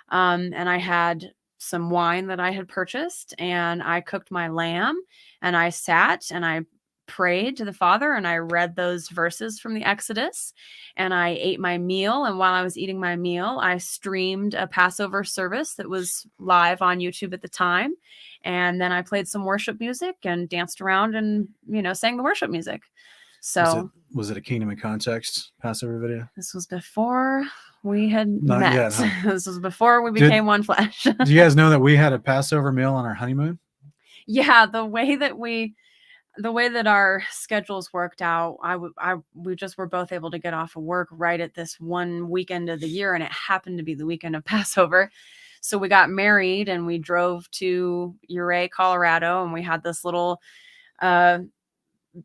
And I had some wine that I had purchased, and I cooked my lamb, and I sat and I prayed to the Father, and I read those verses from the Exodus, and I ate my meal. And while I was eating my meal, I streamed a Passover service that was live on YouTube at the time. And then I played some worship music and danced around and, sang the worship music. So
was it a Kingdom in Context Passover video?
This was before we had
Not
met.
yet, huh?
This was before we became one flesh.
Do you guys know that we had a Passover meal on our honeymoon?
Yeah, the way that our schedules worked out, we just were both able to get off of work right at this one weekend of the year, and it happened to be the weekend of Passover. So we got married and we drove to Ouray, Colorado, and we had this little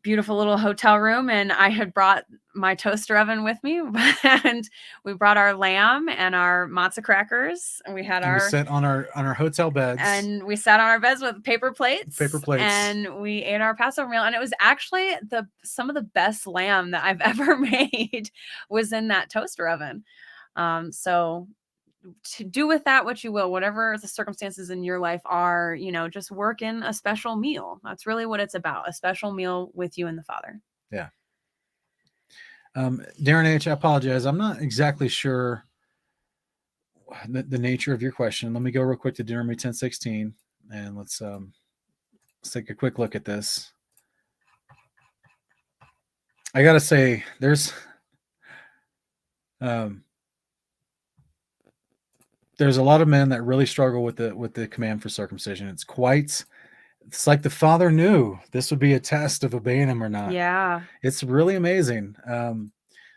beautiful little hotel room, and I had brought my toaster oven with me, and we brought our lamb and our matzah crackers, and we sat on our hotel beds, and we sat on our beds with paper plates, and we ate our Passover meal. And it was actually some of the best lamb that I've ever made was in that toaster oven. So to do with that what you will, whatever the circumstances in your life are, just work in a special meal. That's really what it's about, a special meal with you and the Father.
Yeah. Darren H., I apologize. I'm not exactly sure the nature of your question. Let me go real quick to Deuteronomy 10:16, and let's take a quick look at this. I gotta say, there's a lot of men that really struggle with the command for circumcision. It's like the Father knew this would be a test of obeying him or not.
Yeah.
It's really amazing.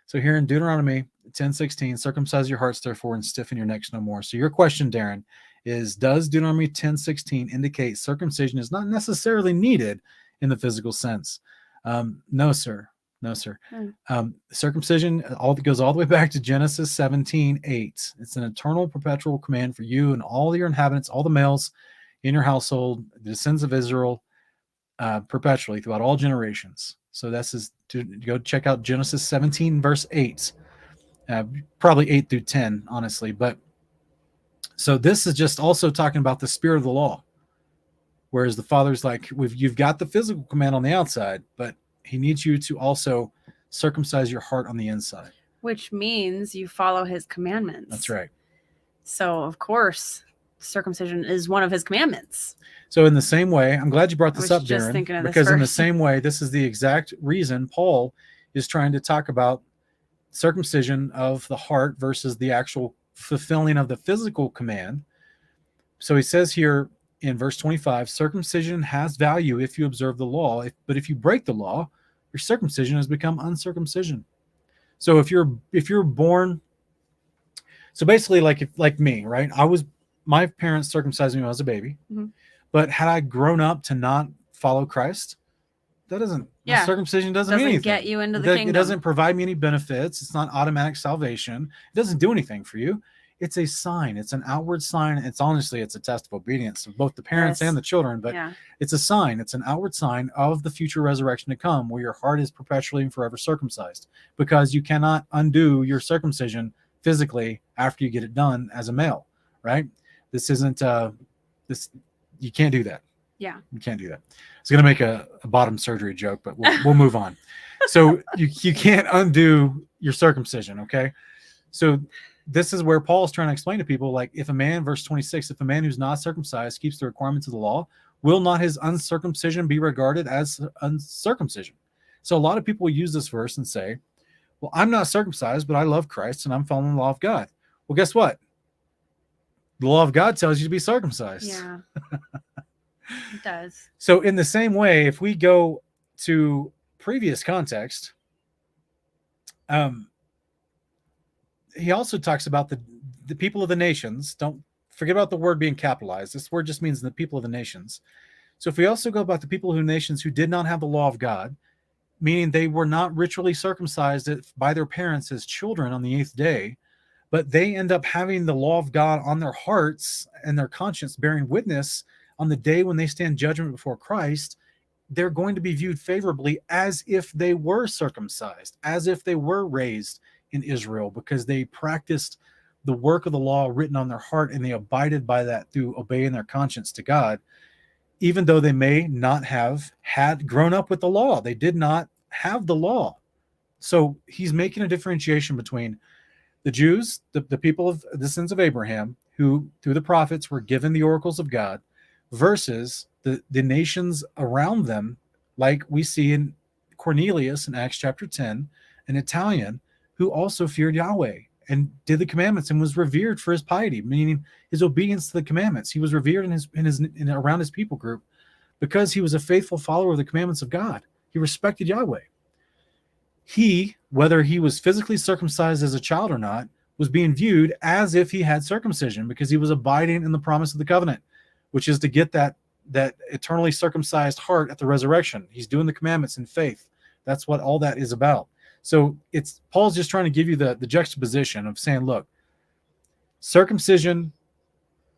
So here in Deuteronomy 10:16, circumcise your hearts therefore and stiffen your necks no more. So your question, Darren, is does Deuteronomy 10:16 indicate circumcision is not necessarily needed in the physical sense? No, sir. Circumcision goes all the way back to Genesis 17:8. It's an eternal, perpetual command for you and all your inhabitants, all the males in your household, the descendants of Israel, perpetually throughout all generations. So this is to go check out Genesis 17 verse 8, probably 8 through 10, honestly. But so this is just also talking about the spirit of the law, whereas the Father's like, you've got the physical command on the outside, but he needs you to also circumcise your heart on the inside.
Which means you follow his commandments.
That's right.
So, of course, circumcision is one of his commandments.
So in the same way, I'm glad you brought
I
this
was
up,
just
Darren,
thinking of this
because in the
first.
same way, this is the exact reason Paul is trying to talk about circumcision of the heart versus the actual fulfilling of the physical command. So he says here in verse 25, circumcision has value if you observe the law, but if you break the law, your circumcision has become uncircumcision. So if you're born, so basically like me, right? My parents circumcised me when I was a baby.
Mhm.
But had I grown up to not follow Christ,
Yeah.
circumcision doesn't
Doesn't
mean anything.
get you into the
It
kingdom.
doesn't provide me any benefits. It's not automatic salvation. It doesn't do anything for you. It's a sign. It's an outward sign. It's a test of obedience of both the parents
Yes.
and the children, but
Yeah.
it's a sign. It's an outward sign of the future resurrection to come, where your heart is perpetually and forever circumcised, because you cannot undo your circumcision physically after you get it done as a male, right? This isn't this. You can't do that.
Yeah.
You can't do that. I was going to make a bottom surgery joke, but we'll move on. So you can't undo your circumcision, okay? So this is where Paul's trying to explain to people, like, if a man, verse 26, if a man who's not circumcised keeps the requirements of the law, will not his uncircumcision be regarded as uncircumcision? So a lot of people use this verse and say, well, I'm not circumcised, but I love Christ and I'm following the law of God. Well, guess what? The law of God tells you to be circumcised.
Yeah. It does.
So in the same way, if we go to previous context, he also talks about the people of the nations. Don't forget about the word being capitalized. This word just means the people of the nations. So if we also go about the people of the nations who did not have the law of God, meaning they were not ritually circumcised by their parents as children on the 8th day, but they end up having the law of God on their hearts and their conscience bearing witness on the day when they stand judgment before Christ, they're going to be viewed favorably as if they were circumcised, as if they were raised in Israel, because they practiced the work of the law written on their heart and they abided by that through obeying their conscience to God, even though they may not have had grown up with the law. They did not have the law. So he's making a differentiation between the Jews, the people of the sons of Abraham, who through the prophets were given the oracles of God, versus the nations around them, like we see in Cornelius in Acts chapter 10, an Italian who also feared Yahweh and did the commandments and was revered for his piety, meaning his obedience to the commandments. He was revered in around his people group because he was a faithful follower of the commandments of God. He respected Yahweh. He, whether he was physically circumcised as a child or not, was being viewed as if he had circumcision because he was abiding in the promise of the covenant, which is to get that eternally circumcised heart at the resurrection. He's doing the commandments in faith. That's what all that is about. So Paul's just trying to give you the juxtaposition of saying, look, circumcision,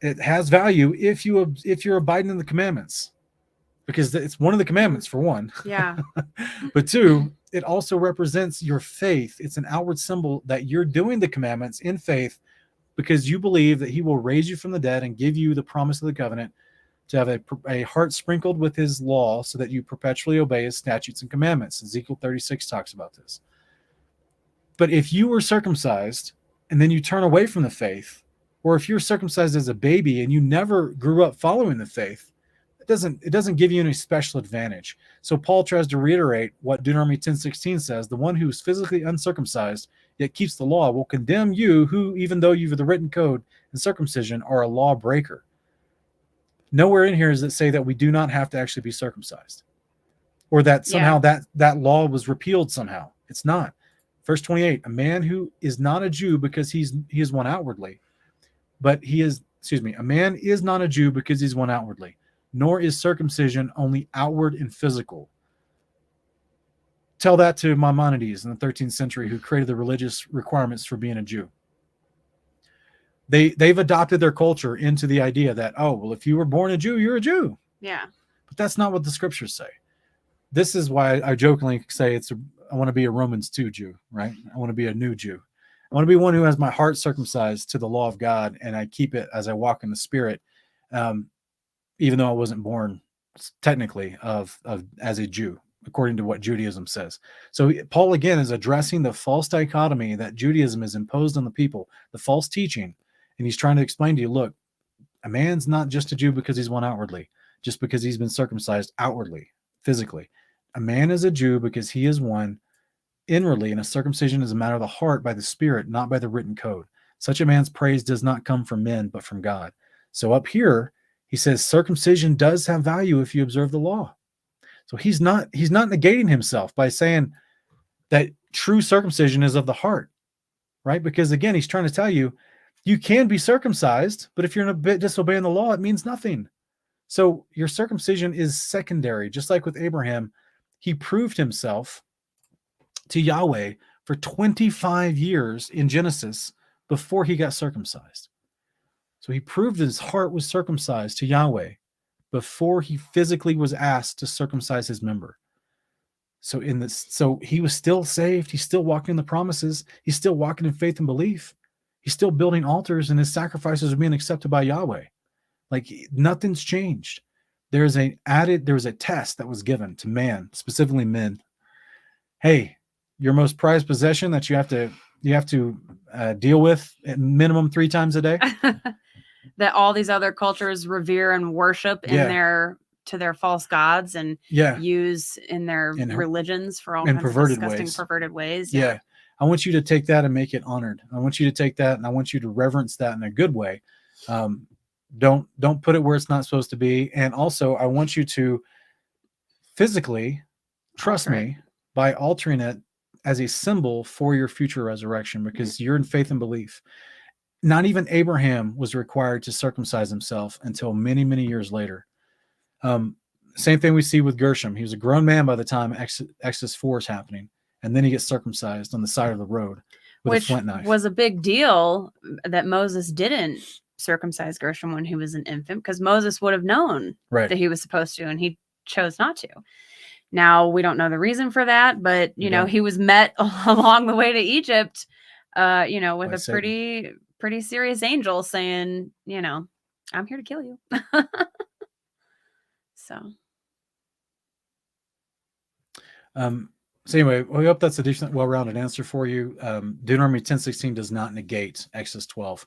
it has value if you're abiding in the commandments, because it's one of the commandments for one.
Yeah.
But two, it also represents your faith. It's an outward symbol that you're doing the commandments in faith because you believe that he will raise you from the dead and give you the promise of the covenant to have a heart sprinkled with his law so that you perpetually obey his statutes and commandments. Ezekiel 36 talks about this. But if you were circumcised and then you turn away from the faith, or if you're circumcised as a baby and you never grew up following the faith, it doesn't give you any special advantage. So Paul tries to reiterate what Deuteronomy 10:16 says: the one who is physically uncircumcised yet keeps the law will condemn you, who, even though you have the written code and circumcision, are a lawbreaker. Nowhere in here does it say that we do not have to actually be circumcised, or that somehow that law was repealed somehow. It's not. Verse 28, a man who is not a Jew because he is one outwardly, but a man is not a Jew because he's one outwardly, nor is circumcision only outward and physical. Tell that to Maimonides in the 13th century, who created the religious requirements for being a Jew. They've adopted their culture into the idea that, oh, well, if you were born a Jew, you're a Jew.
Yeah.
But that's not what the scriptures say. This is why I jokingly say I want to be a Romans 2 Jew, right? I want to be a new Jew. I want to be one who has my heart circumcised to the law of God, and I keep it as I walk in the Spirit, even though I wasn't born technically as a Jew, according to what Judaism says. So Paul, again, is addressing the false dichotomy that Judaism has imposed on the people, the false teaching, And he's trying to explain to you, look, a man's not just a Jew because he's one outwardly, just because he's been circumcised outwardly, physically. A man is a Jew because he is one inwardly, and a circumcision is a matter of the heart by the Spirit, not by the written code. Such a man's praise does not come from men, but from God. So up here, he says circumcision does have value if you observe the law. So he's not negating himself by saying that true circumcision is of the heart, right? Because again, he's trying to tell you, you can be circumcised, but if you're in a bit disobeying the law, it means nothing. So your circumcision is secondary. Just like with Abraham, he proved himself to Yahweh for 25 years in Genesis before he got circumcised. So he proved his heart was circumcised to Yahweh before he physically was asked to circumcise his member. So he was still saved. He's still walking in the promises. He's still walking in faith and belief. He's still building altars, and his sacrifices are being accepted by Yahweh. Like nothing's changed. There was a test that was given to man, specifically men. Hey, your most prized possession that you have to deal with at minimum 3 times a day.
That all these other cultures revere and worship to their false gods and use in their religions for all kinds of disgusting perverted ways.
Yeah. I want you to take that and make it honored. I want you to take that and I want you to reverence that in a good way. Don't put it where it's not supposed to be. And also I want you to physically trust me by altering it as a symbol for your future resurrection, because you're in faith and belief. Not even Abraham was required to circumcise himself until many, many years later. Same thing we see with Gershom. He was a grown man by the time Exodus 4 is happening. And then he gets circumcised on the side of the road with a flint knife.
Which was a big deal that Moses didn't circumcise Gershom when he was an infant, because Moses would have known that he was supposed to, and he chose not to. Now, we don't know the reason for that, but, he was met along the way to Egypt, with a pretty serious angel saying, I'm here to kill you.
So anyway, we hope that's a decent, well-rounded answer for you. Deuteronomy 10:16 does not negate Exodus 12.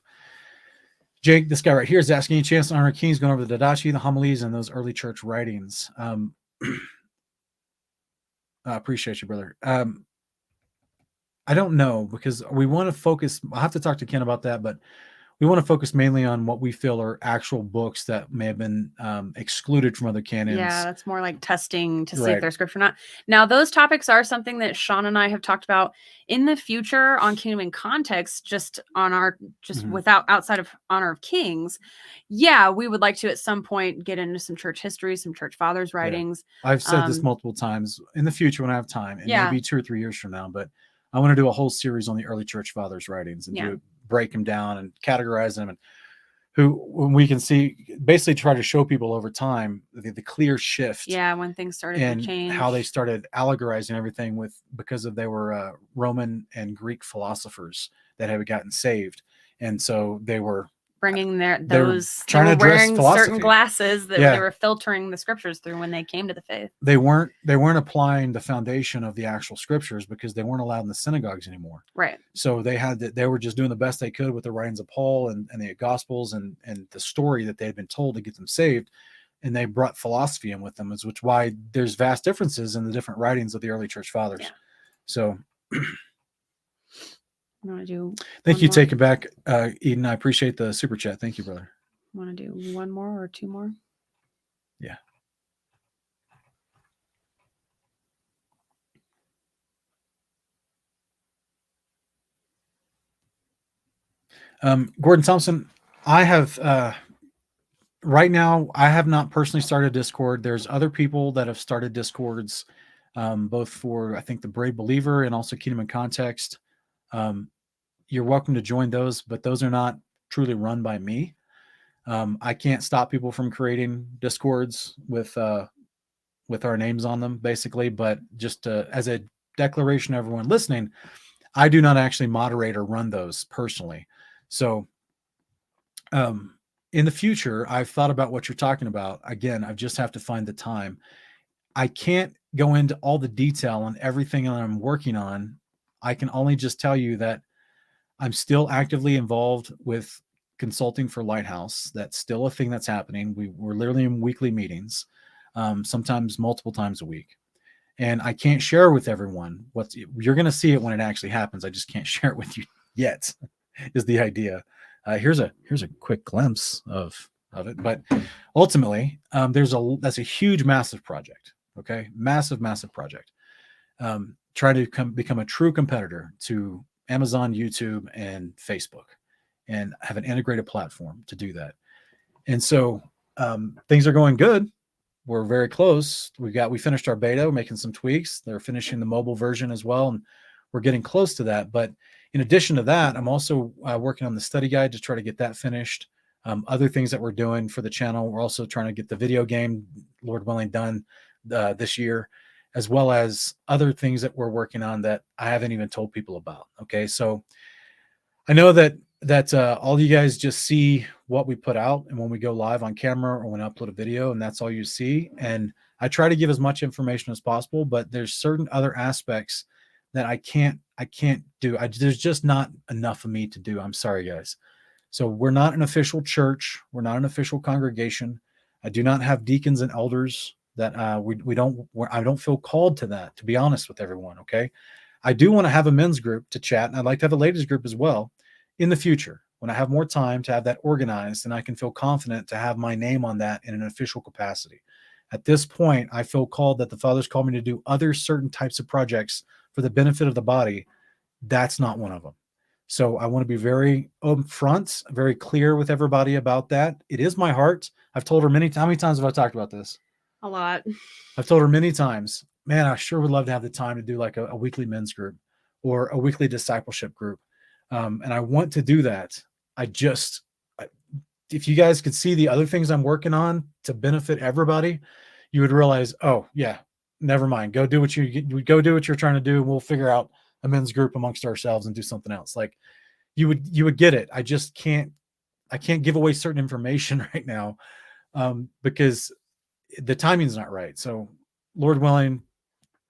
Jake, this guy right here is asking, any chance to honor kings going over the Didache, the homilies, and those early church writings? I appreciate you, brother. I don't know, because we want to focus. I'll have to talk to Ken about that, but we want to focus mainly on what we feel are actual books that may have been excluded from other canons.
Yeah, that's more like testing to see if they're scripture or not. Now, those topics are something that Sean and I have talked about in the future on Kingdom and Context, without outside of Honor of Kings. Yeah, we would like to at some point get into some church history, some church fathers writings.
Yeah. I've said this multiple times. In the future, when I have time, maybe 2 or 3 years from now, but I want to do a whole series on the early church fathers writings and break them down and categorize them, and when we can see, basically try to show people over time the clear shift.
Yeah, when things started to change,
how they started allegorizing everything because they were Roman and Greek philosophers that had gotten saved, and so they were
bringing wearing certain glasses that they were filtering the scriptures through when they came to the faith.
They weren't applying the foundation of the actual scriptures because they weren't allowed in the synagogues anymore.
Right.
So they were just doing the best they could with the writings of Paul and the Gospels and the story that they had been told to get them saved. And they brought philosophy in with them, which is why there's vast differences in the different writings of the early church fathers. Yeah. So
Want to do?
Thank you. Take it back, Eden. I appreciate the super chat. Thank you, brother.
Want to do 1 more or 2 more?
Yeah. Gordon Thompson, I have right now. I have not personally started Discord. There's other people that have started Discords, both for I think the Brave Believer and also Kingdom and Context. You're welcome to join those, but those are not truly run by me. I can't stop people from creating Discords with our names on them, basically. But just as a declaration to everyone listening, I do not actually moderate or run those personally. So in the future, I've thought about what you're talking about. Again, I just have to find the time. I can't go into all the detail on everything that I'm working on. I can only just tell you that I'm still actively involved with consulting for Lighthouse. That's still a thing that's happening. We're literally in weekly meetings, sometimes multiple times a week. And I can't share with everyone what you're going to see it when it actually happens. I just can't share it with you yet, is the idea. Here's a quick glimpse of it. But ultimately, that's a huge, massive project. Okay. Massive project. Try to become a true competitor to Amazon, YouTube, and Facebook, and have an integrated platform to do that. And so things are going good. We're very close. We finished our beta. We're making some tweaks. They're finishing the mobile version as well, and we're getting close to that. But in addition to that, I'm also working on the study guide to try to get that finished. Other things that we're doing for the channel, we're also trying to get the video game, Lord willing, done this year, as well as other things that we're working on that I haven't even told people about. Okay, so I know that all you guys just see what we put out, and when we go live on camera or when I upload a video, and that's all you see. And I try to give as much information as possible, but there's certain other aspects that I can't do. There's just not enough of me to do. I'm sorry, guys. So we're not an official church. We're not an official congregation. I do not have deacons and elders that I don't feel called to that, to be honest with everyone. Okay. I do want to have a men's group to chat, and I'd like to have a ladies group as well in the future when I have more time to have that organized, and I can feel confident to have my name on that in an official capacity. At this point, I feel called that the Father's called me to do other certain types of projects for the benefit of the body. That's not one of them. So I want to be very upfront, very clear with everybody about that. It is my heart. I've told her how many times have I talked about this?
A lot.
I've told her many times, man, I sure would love to have the time to do like a weekly men's group or a weekly discipleship group. And I want to do that. If you guys could see the other things I'm working on to benefit everybody, you would realize, oh yeah, never mind. Go do what you're trying to do. We'll figure out a men's group amongst ourselves and do something else. Like you would get it. I can't give away certain information right now because the timing's not right. So Lord willing,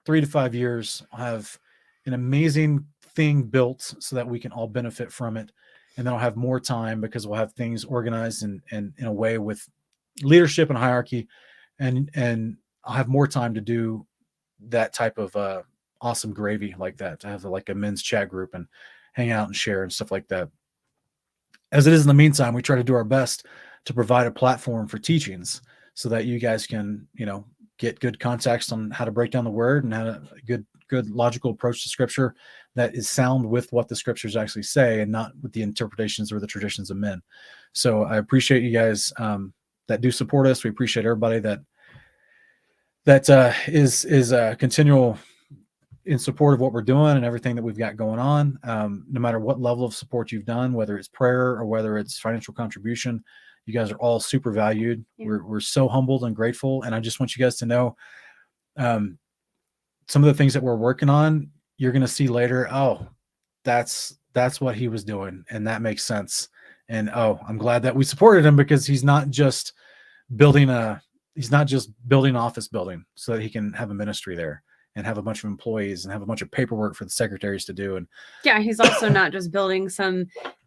3 to 5 years, I'll have an amazing thing built so that we can all benefit from it. And then I'll have more time because we'll have things organized and in a way with leadership and hierarchy. And I'll have more time to do that type of awesome gravy like that, to have like a men's chat group and hang out and share and stuff like that. As it is in the meantime, we try to do our best to provide a platform for teachings so that you guys can, get good context on how to break down the word and how to good logical approach to scripture that is sound with what the scriptures actually say and not with the interpretations or the traditions of men. So I appreciate you guys that do support us. We appreciate everybody that is continual in support of what we're doing and everything that we've got going on. No matter what level of support you've done, whether it's prayer or whether it's financial contribution, you guys are all super valued. Yeah. We're so humbled and grateful. And I just want you guys to know some of the things that we're working on, you're going to see later. Oh, that's what he was doing. And that makes sense. And I'm glad that we supported him because he's not just building an office building so that he can have a ministry there and have a bunch of employees and have a bunch of paperwork for the secretaries to do. And
yeah, he's also not just building some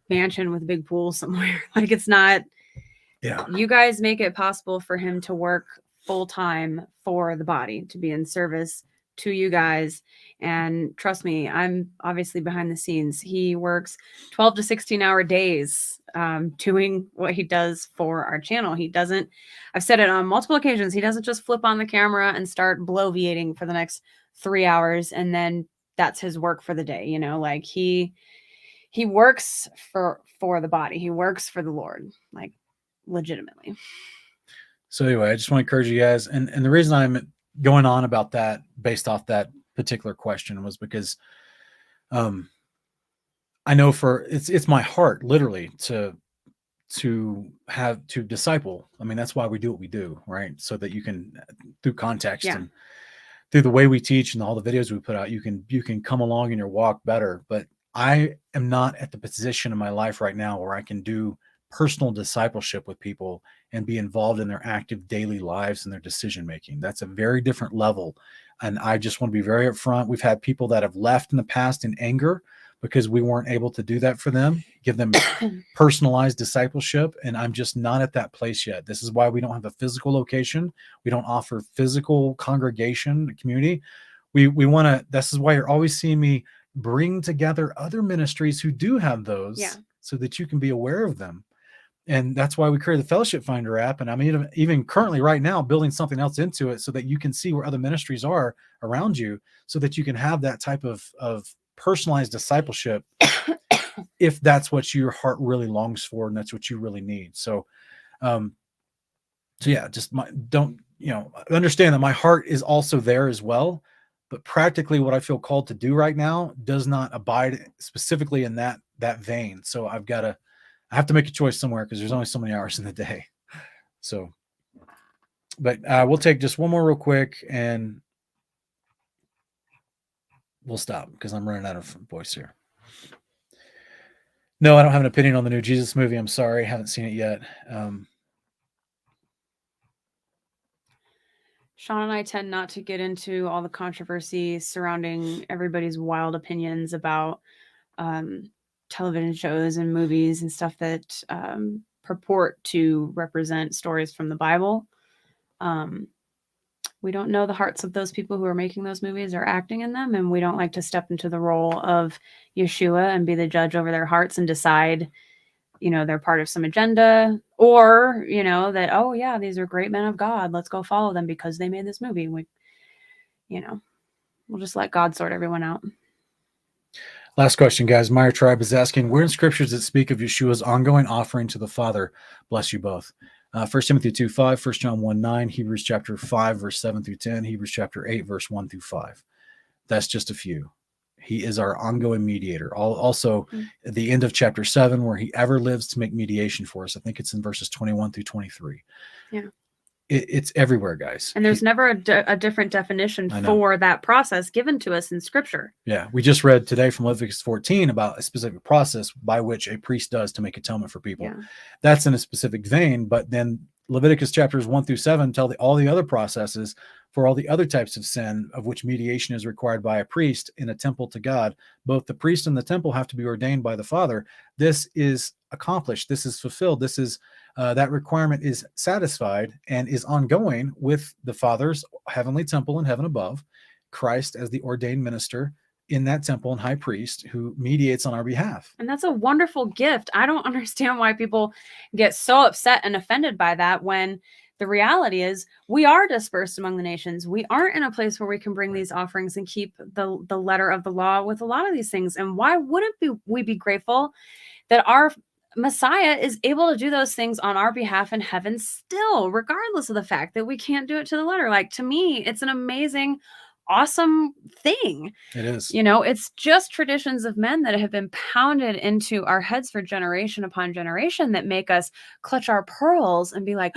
mansion with a big pool somewhere. Like it's not, yeah, you guys make it possible for him to work full time for the body, to be in service to you guys. And trust me, I'm obviously behind the scenes. He works 12 to 16 hour days doing what he does for our channel. He doesn't, I've said it on multiple occasions, he doesn't just flip on the camera and start bloviating for the next 3 hours and then that's his work for the day. Like he works for the body. He works for the Lord, like legitimately.
So anyway, I just want to encourage you guys. And the reason I'm going on about that based off that particular question was because I know it's my heart literally to disciple. I mean, that's why we do what we do, right? So that you can, through context and through the way we teach and all the videos we put out, you can come along in your walk better. But I am not at the position in my life right now where I can do personal discipleship with people and be involved in their active daily lives and their decision making. That's a very different level. And I just want to be very upfront. We've had people that have left in the past in anger because we weren't able to do that for them, give them personalized discipleship. And I'm just not at that place yet. This is why we don't have a physical location. We don't offer physical congregation community. We want to, this is why you're always seeing me bring together other ministries who do have those, so that you can be aware of them. And that's why we created the Fellowship Finder app. And I'm even currently right now building something else into it so that you can see where other ministries are around you, so that you can have that type of personalized discipleship if that's what your heart really longs for and that's what you really need. So yeah, just understand that my heart is also there as well, but practically what I feel called to do right now does not abide specifically in that vein. So I have to make a choice somewhere, because there's only so many hours in the day. So, but we'll take just one more real quick and we'll stop, because I'm running out of voice here. No, I don't have an opinion on the new Jesus movie. I'm sorry. Haven't seen it yet.
Sean and I tend not to get into all the controversy surrounding everybody's wild opinions about television shows and movies and stuff that purport to represent stories from the Bible. We don't know the hearts of those people who are making those movies or acting in them, and we don't like to step into the role of Yeshua and be the judge over their hearts and decide, they're part of some agenda, or, that, oh yeah, these are great men of God, let's go follow them because they made this movie. We'll just let God sort everyone out.
Last question, guys. Meyer Tribe is asking, where in scriptures that speak of Yeshua's ongoing offering to the Father? Bless you both. 1 Timothy 2:5, 1 John 1:9, Hebrews chapter 5, verse 7 through 10, Hebrews chapter 8, verse 1 through 5. That's just a few. He is our ongoing mediator. Also, at the end of chapter 7, where he ever lives to make mediation for us. I think it's in verses 21 through 23. Yeah. It's everywhere, guys.
And there's never a different definition for that process given to us in Scripture.
Yeah. We just read today from Leviticus 14 about a specific process by which a priest does to make atonement for people. Yeah. That's in a specific vein, but then Leviticus chapters 1 through 7 tell all the other processes for all the other types of sin of which mediation is required by a priest in a temple to God. Both the priest and the temple have to be ordained by the Father. This is accomplished. This is fulfilled. This is that requirement is satisfied and is ongoing with the Father's heavenly temple in heaven above, Christ as the ordained minister in that temple and high priest who mediates on our behalf.
And that's a wonderful gift. I don't understand why people get so upset and offended by that, when the reality is we are dispersed among the nations. We aren't in a place where we can bring these offerings and keep the letter of the law with a lot of these things. And why wouldn't we be grateful that our Messiah is able to do those things on our behalf in heaven still, regardless of the fact that we can't do it to the letter? Like, to me, it's an amazing, awesome thing.
It is.
It's just traditions of men that have been pounded into our heads for generation upon generation that make us clutch our pearls and be like,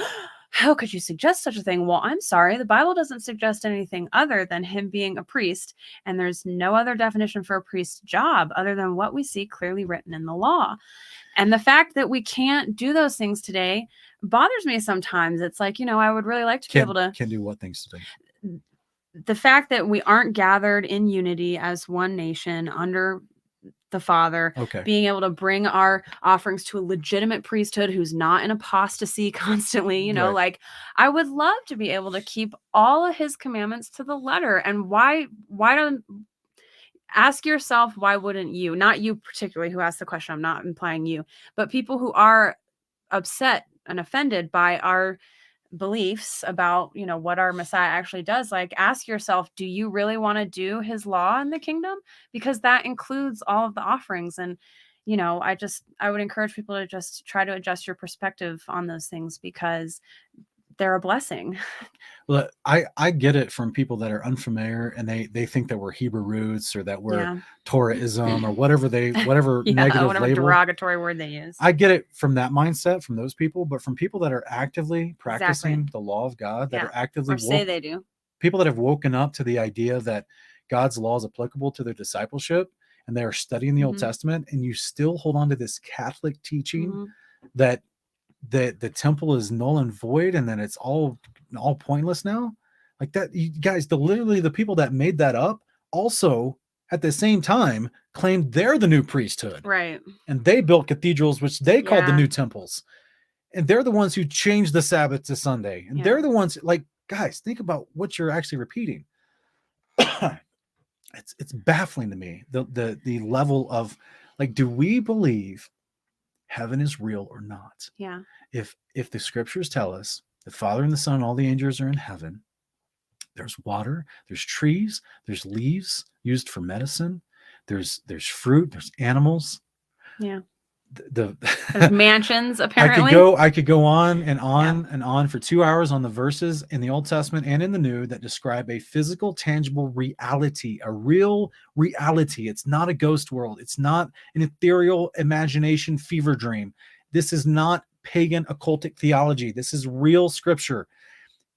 how could you suggest such a thing? Well, I'm sorry. The Bible doesn't suggest anything other than him being a priest. And there's no other definition for a priest's job other than what we see clearly written in the law. And the fact that we can't do those things today bothers me sometimes. It's like, I would really like to be able to.
Can do what things today?
The fact that we aren't gathered in unity as one nation under the Father, being able to bring our offerings to a legitimate priesthood who's not in apostasy constantly,
Right.
like, I would love to be able to keep all of his commandments to the letter. And why don't ask yourself, why wouldn't you? Not you particularly who asked the question, I'm not implying you, but people who are upset and offended by our beliefs about, what our Messiah actually does. Like, ask yourself, do you really want to do his law in the kingdom? Because that includes all of the offerings. And, I would encourage people to just try to adjust your perspective on those things, because they're a blessing.
Well, I get it from people that are unfamiliar and they think that we're Hebrew roots or that we're Torahism or whatever negative
whatever
label,
derogatory word they use.
I get it from that mindset from those people, but from people that are actively practicing the law of God, that are actively
say they do.
People that have woken up to the idea that God's law is applicable to their discipleship and they are studying the Old Testament, and you still hold on to this Catholic teaching that the temple is null and void and then it's all pointless now, like that. You guys, literally the people that made that up also at the same time claimed they're the new priesthood.
Right.
And they built cathedrals, which they called the
Yeah.
new temples. And they're the ones who changed the Sabbath to Sunday. And
Yeah.
they're the ones, like, guys, think about what you're actually repeating. It's baffling to me, the level of, like, do we believe heaven is real or not?
Yeah.
If the scriptures tell us the Father and the Son and all the angels are in heaven, there's water, there's trees, there's leaves used for medicine, there's fruit, there's animals.
Yeah.
There's
mansions, apparently.
I could go on and on and on for 2 hours on the verses in the Old Testament and in the New that describe a physical, tangible reality, a real reality. It's not a ghost world. It's not an ethereal imagination fever dream. This is not pagan occultic theology. This is real scripture.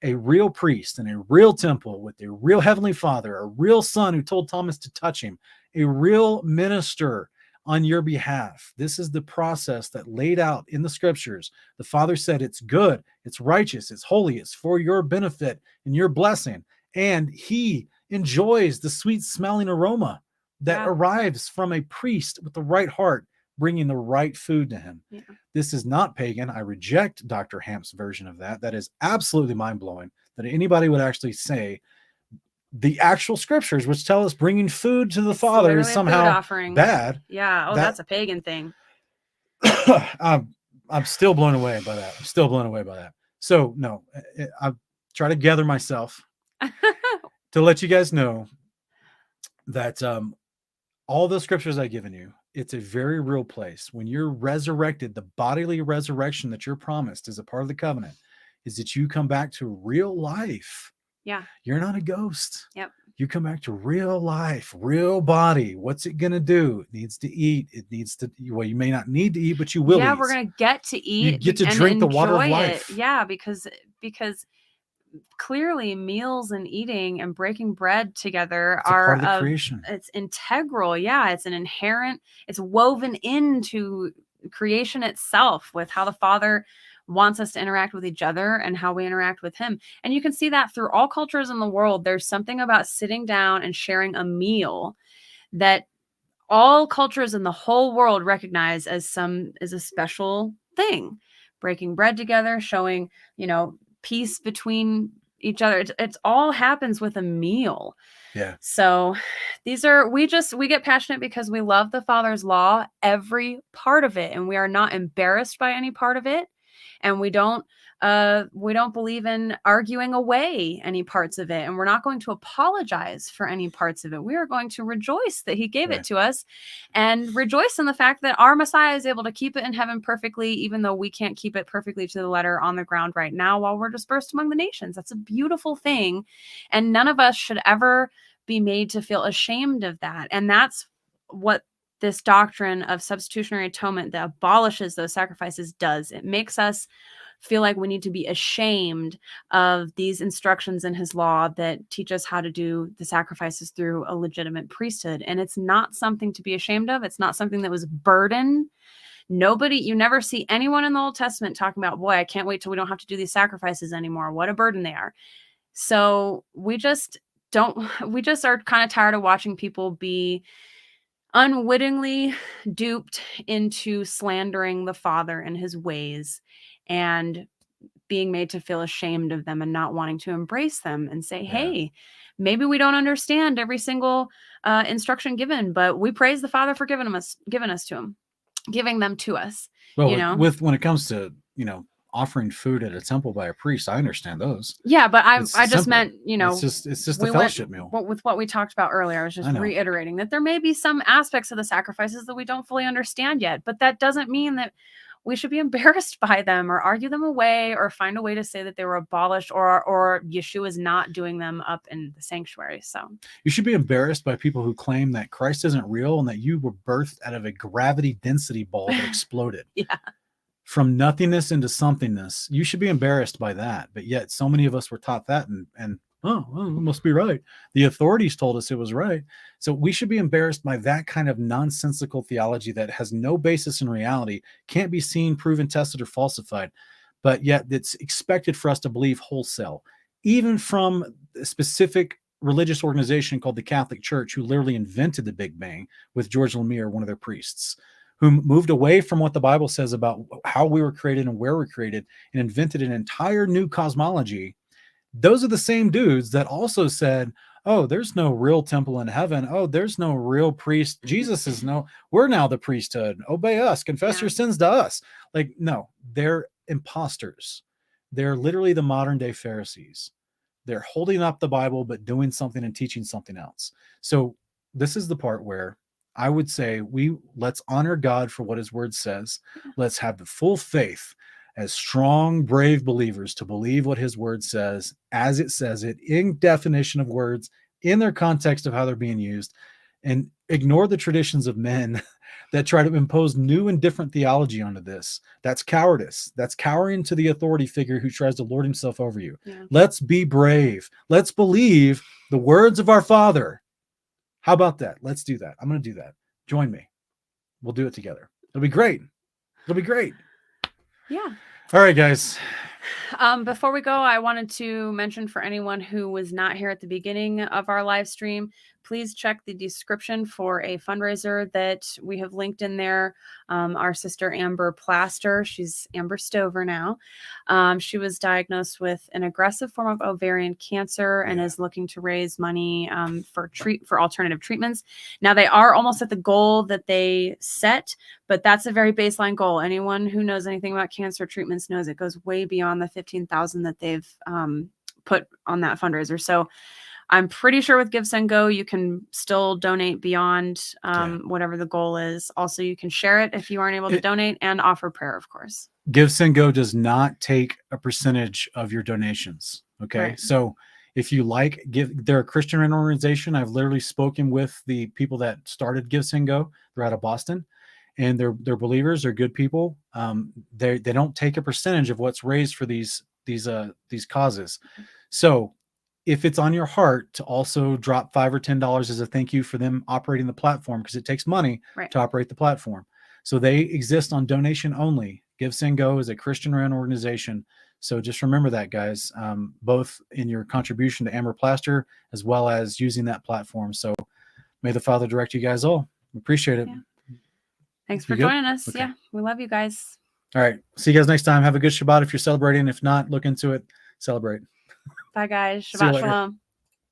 A real priest in a real temple with a real heavenly Father, a real Son who told Thomas to touch him, a real minister on your behalf. This is the process that laid out in the scriptures. The Father said it's good, it's righteous, it's holy, it's for your benefit and your blessing. And he enjoys the sweet smelling aroma that arrives from a priest with the right heart, bringing the right food to him.
Yeah.
This is not pagan. I reject Dr. Hamp's version of that. That is absolutely mind-blowing that anybody would actually say the actual scriptures, which tell us bringing food to the Father is somehow bad.
Yeah. Oh, that's a pagan thing.
I'm still blown away by that. So no, I try to gather myself to let you guys know that all the scriptures I've given you, it's a very real place. When you're resurrected, the bodily resurrection that you're promised as a part of the covenant is that you come back to real life.
Yeah.
You're not a ghost.
Yep.
You come back to real life, real body. What's it going to do? It needs to eat. It needs to, well, you may not need to eat, but you will eat.
We're going to get to eat.
You get to drink the water of life.
Yeah, because clearly meals and eating and breaking bread together are
part of the creation.
It's integral. Yeah, it's an inherent, it's woven into creation itself with how the Father wants us to interact with each other and how we interact with him. And you can see that through all cultures in the world. There's something about sitting down and sharing a meal that all cultures in the whole world recognize as a special thing. Breaking bread together, showing, peace between each other. It's all happens with a meal.
Yeah.
So we get passionate because we love the Father's law, every part of it, and we are not embarrassed by any part of it. And we don't believe in arguing away any parts of it. And we're not going to apologize for any parts of it. We are going to rejoice that he gave it to us and rejoice in the fact that our Messiah is able to keep it in heaven perfectly, even though we can't keep it perfectly to the letter on the ground right now while we're dispersed among the nations. That's a beautiful thing. And none of us should ever be made to feel ashamed of that. And that's what this doctrine of substitutionary atonement that abolishes those sacrifices does. It makes us feel like we need to be ashamed of these instructions in his law that teach us how to do the sacrifices through a legitimate priesthood. And it's not something to be ashamed of. It's not something that was burden. You never see anyone in the Old Testament talking about, boy, I can't wait till we don't have to do these sacrifices anymore. What a burden they are. So we just are kind of tired of watching people be unwittingly duped into slandering the Father and his ways and being made to feel ashamed of them and not wanting to embrace them and say, hey, maybe we don't understand every single instruction given, but we praise the Father for giving them to us.
Well, with when it comes to, offering food at a temple by a priest, I understand those.
Yeah, but I just meant,
it's just a fellowship meal.
With what we talked about earlier, I was just reiterating that there may be some aspects of the sacrifices that we don't fully understand yet, but that doesn't mean that we should be embarrassed by them or argue them away or find a way to say that they were abolished or Yeshua is not doing them up in the sanctuary. So
you should be embarrassed by people who claim that Christ isn't real and that you were birthed out of a gravity density ball that exploded. From nothingness into somethingness. You should be embarrassed by that. But yet so many of us were taught that and it must be right. The authorities told us it was right. So we should be embarrassed by that kind of nonsensical theology that has no basis in reality, can't be seen, proven, tested, or falsified, but yet it's expected for us to believe wholesale, even from specific religious organization called the Catholic Church, who literally invented the Big Bang with George Lemire, one of their priests, who moved away from what the Bible says about how we were created and where we're created and invented an entire new cosmology. Those are the same dudes that also said, oh, there's no real temple in heaven. Oh, there's no real priest. Jesus is we're now the priesthood. Obey us, confess your sins to us. Like, no, they're imposters. They're literally the modern day Pharisees. They're holding up the Bible, but doing something and teaching something else. So this is the part where I would say let's honor God for what his word says. Let's have the full faith as strong, brave believers to believe what his word says, as it says it, in definition of words, in their context of how they're being used, and ignore the traditions of men that try to impose new and different theology onto this. That's cowardice. That's cowering to the authority figure who tries to lord himself over you.
Yeah.
Let's be brave. Let's believe the words of our Father. How about that? Let's do that. I'm going to do that. Join me. We'll do it together. It'll be great. It'll be great.
Yeah.
All right, guys.
Before we go, I wanted to mention for anyone who was not here at the beginning of our live stream, please check the description for a fundraiser that we have linked in there. Our sister Amber Plaster, she's Amber Stover now. She was diagnosed with an aggressive form of ovarian cancer and is looking to raise money for alternative treatments. Now, they are almost at the goal that they set, but that's a very baseline goal. Anyone who knows anything about cancer treatments knows it goes way beyond the 15,000 that they've put on that fundraiser. So I'm pretty sure with Give, Send, Go, you can still donate beyond whatever the goal is. Also, you can share it if you aren't able to donate, and offer prayer, of course.
Give, Send, Go does not take a percentage of your donations. Okay.
Right.
So if you they're a Christian organization. I've literally spoken with the people that started Give, Send, Go. They're out of Boston, and they're believers. They're good people. They don't take a percentage of what's raised for these causes. So if it's on your heart to also drop $5 or $10 as a thank you for them operating the platform, because it takes money to operate the platform. So they exist on donation only. Give, Send, Go is a Christian-run organization. So just remember that, guys, both in your contribution to Amber Plaster as well as using that platform. So may the Father direct you guys all. We appreciate it.
Yeah. Thanks for joining us. Okay. Yeah, we love you guys.
All right. See you guys next time. Have a good Shabbat if you're celebrating. If not, look into it. Celebrate.
Bye, guys. Shabbat shalom.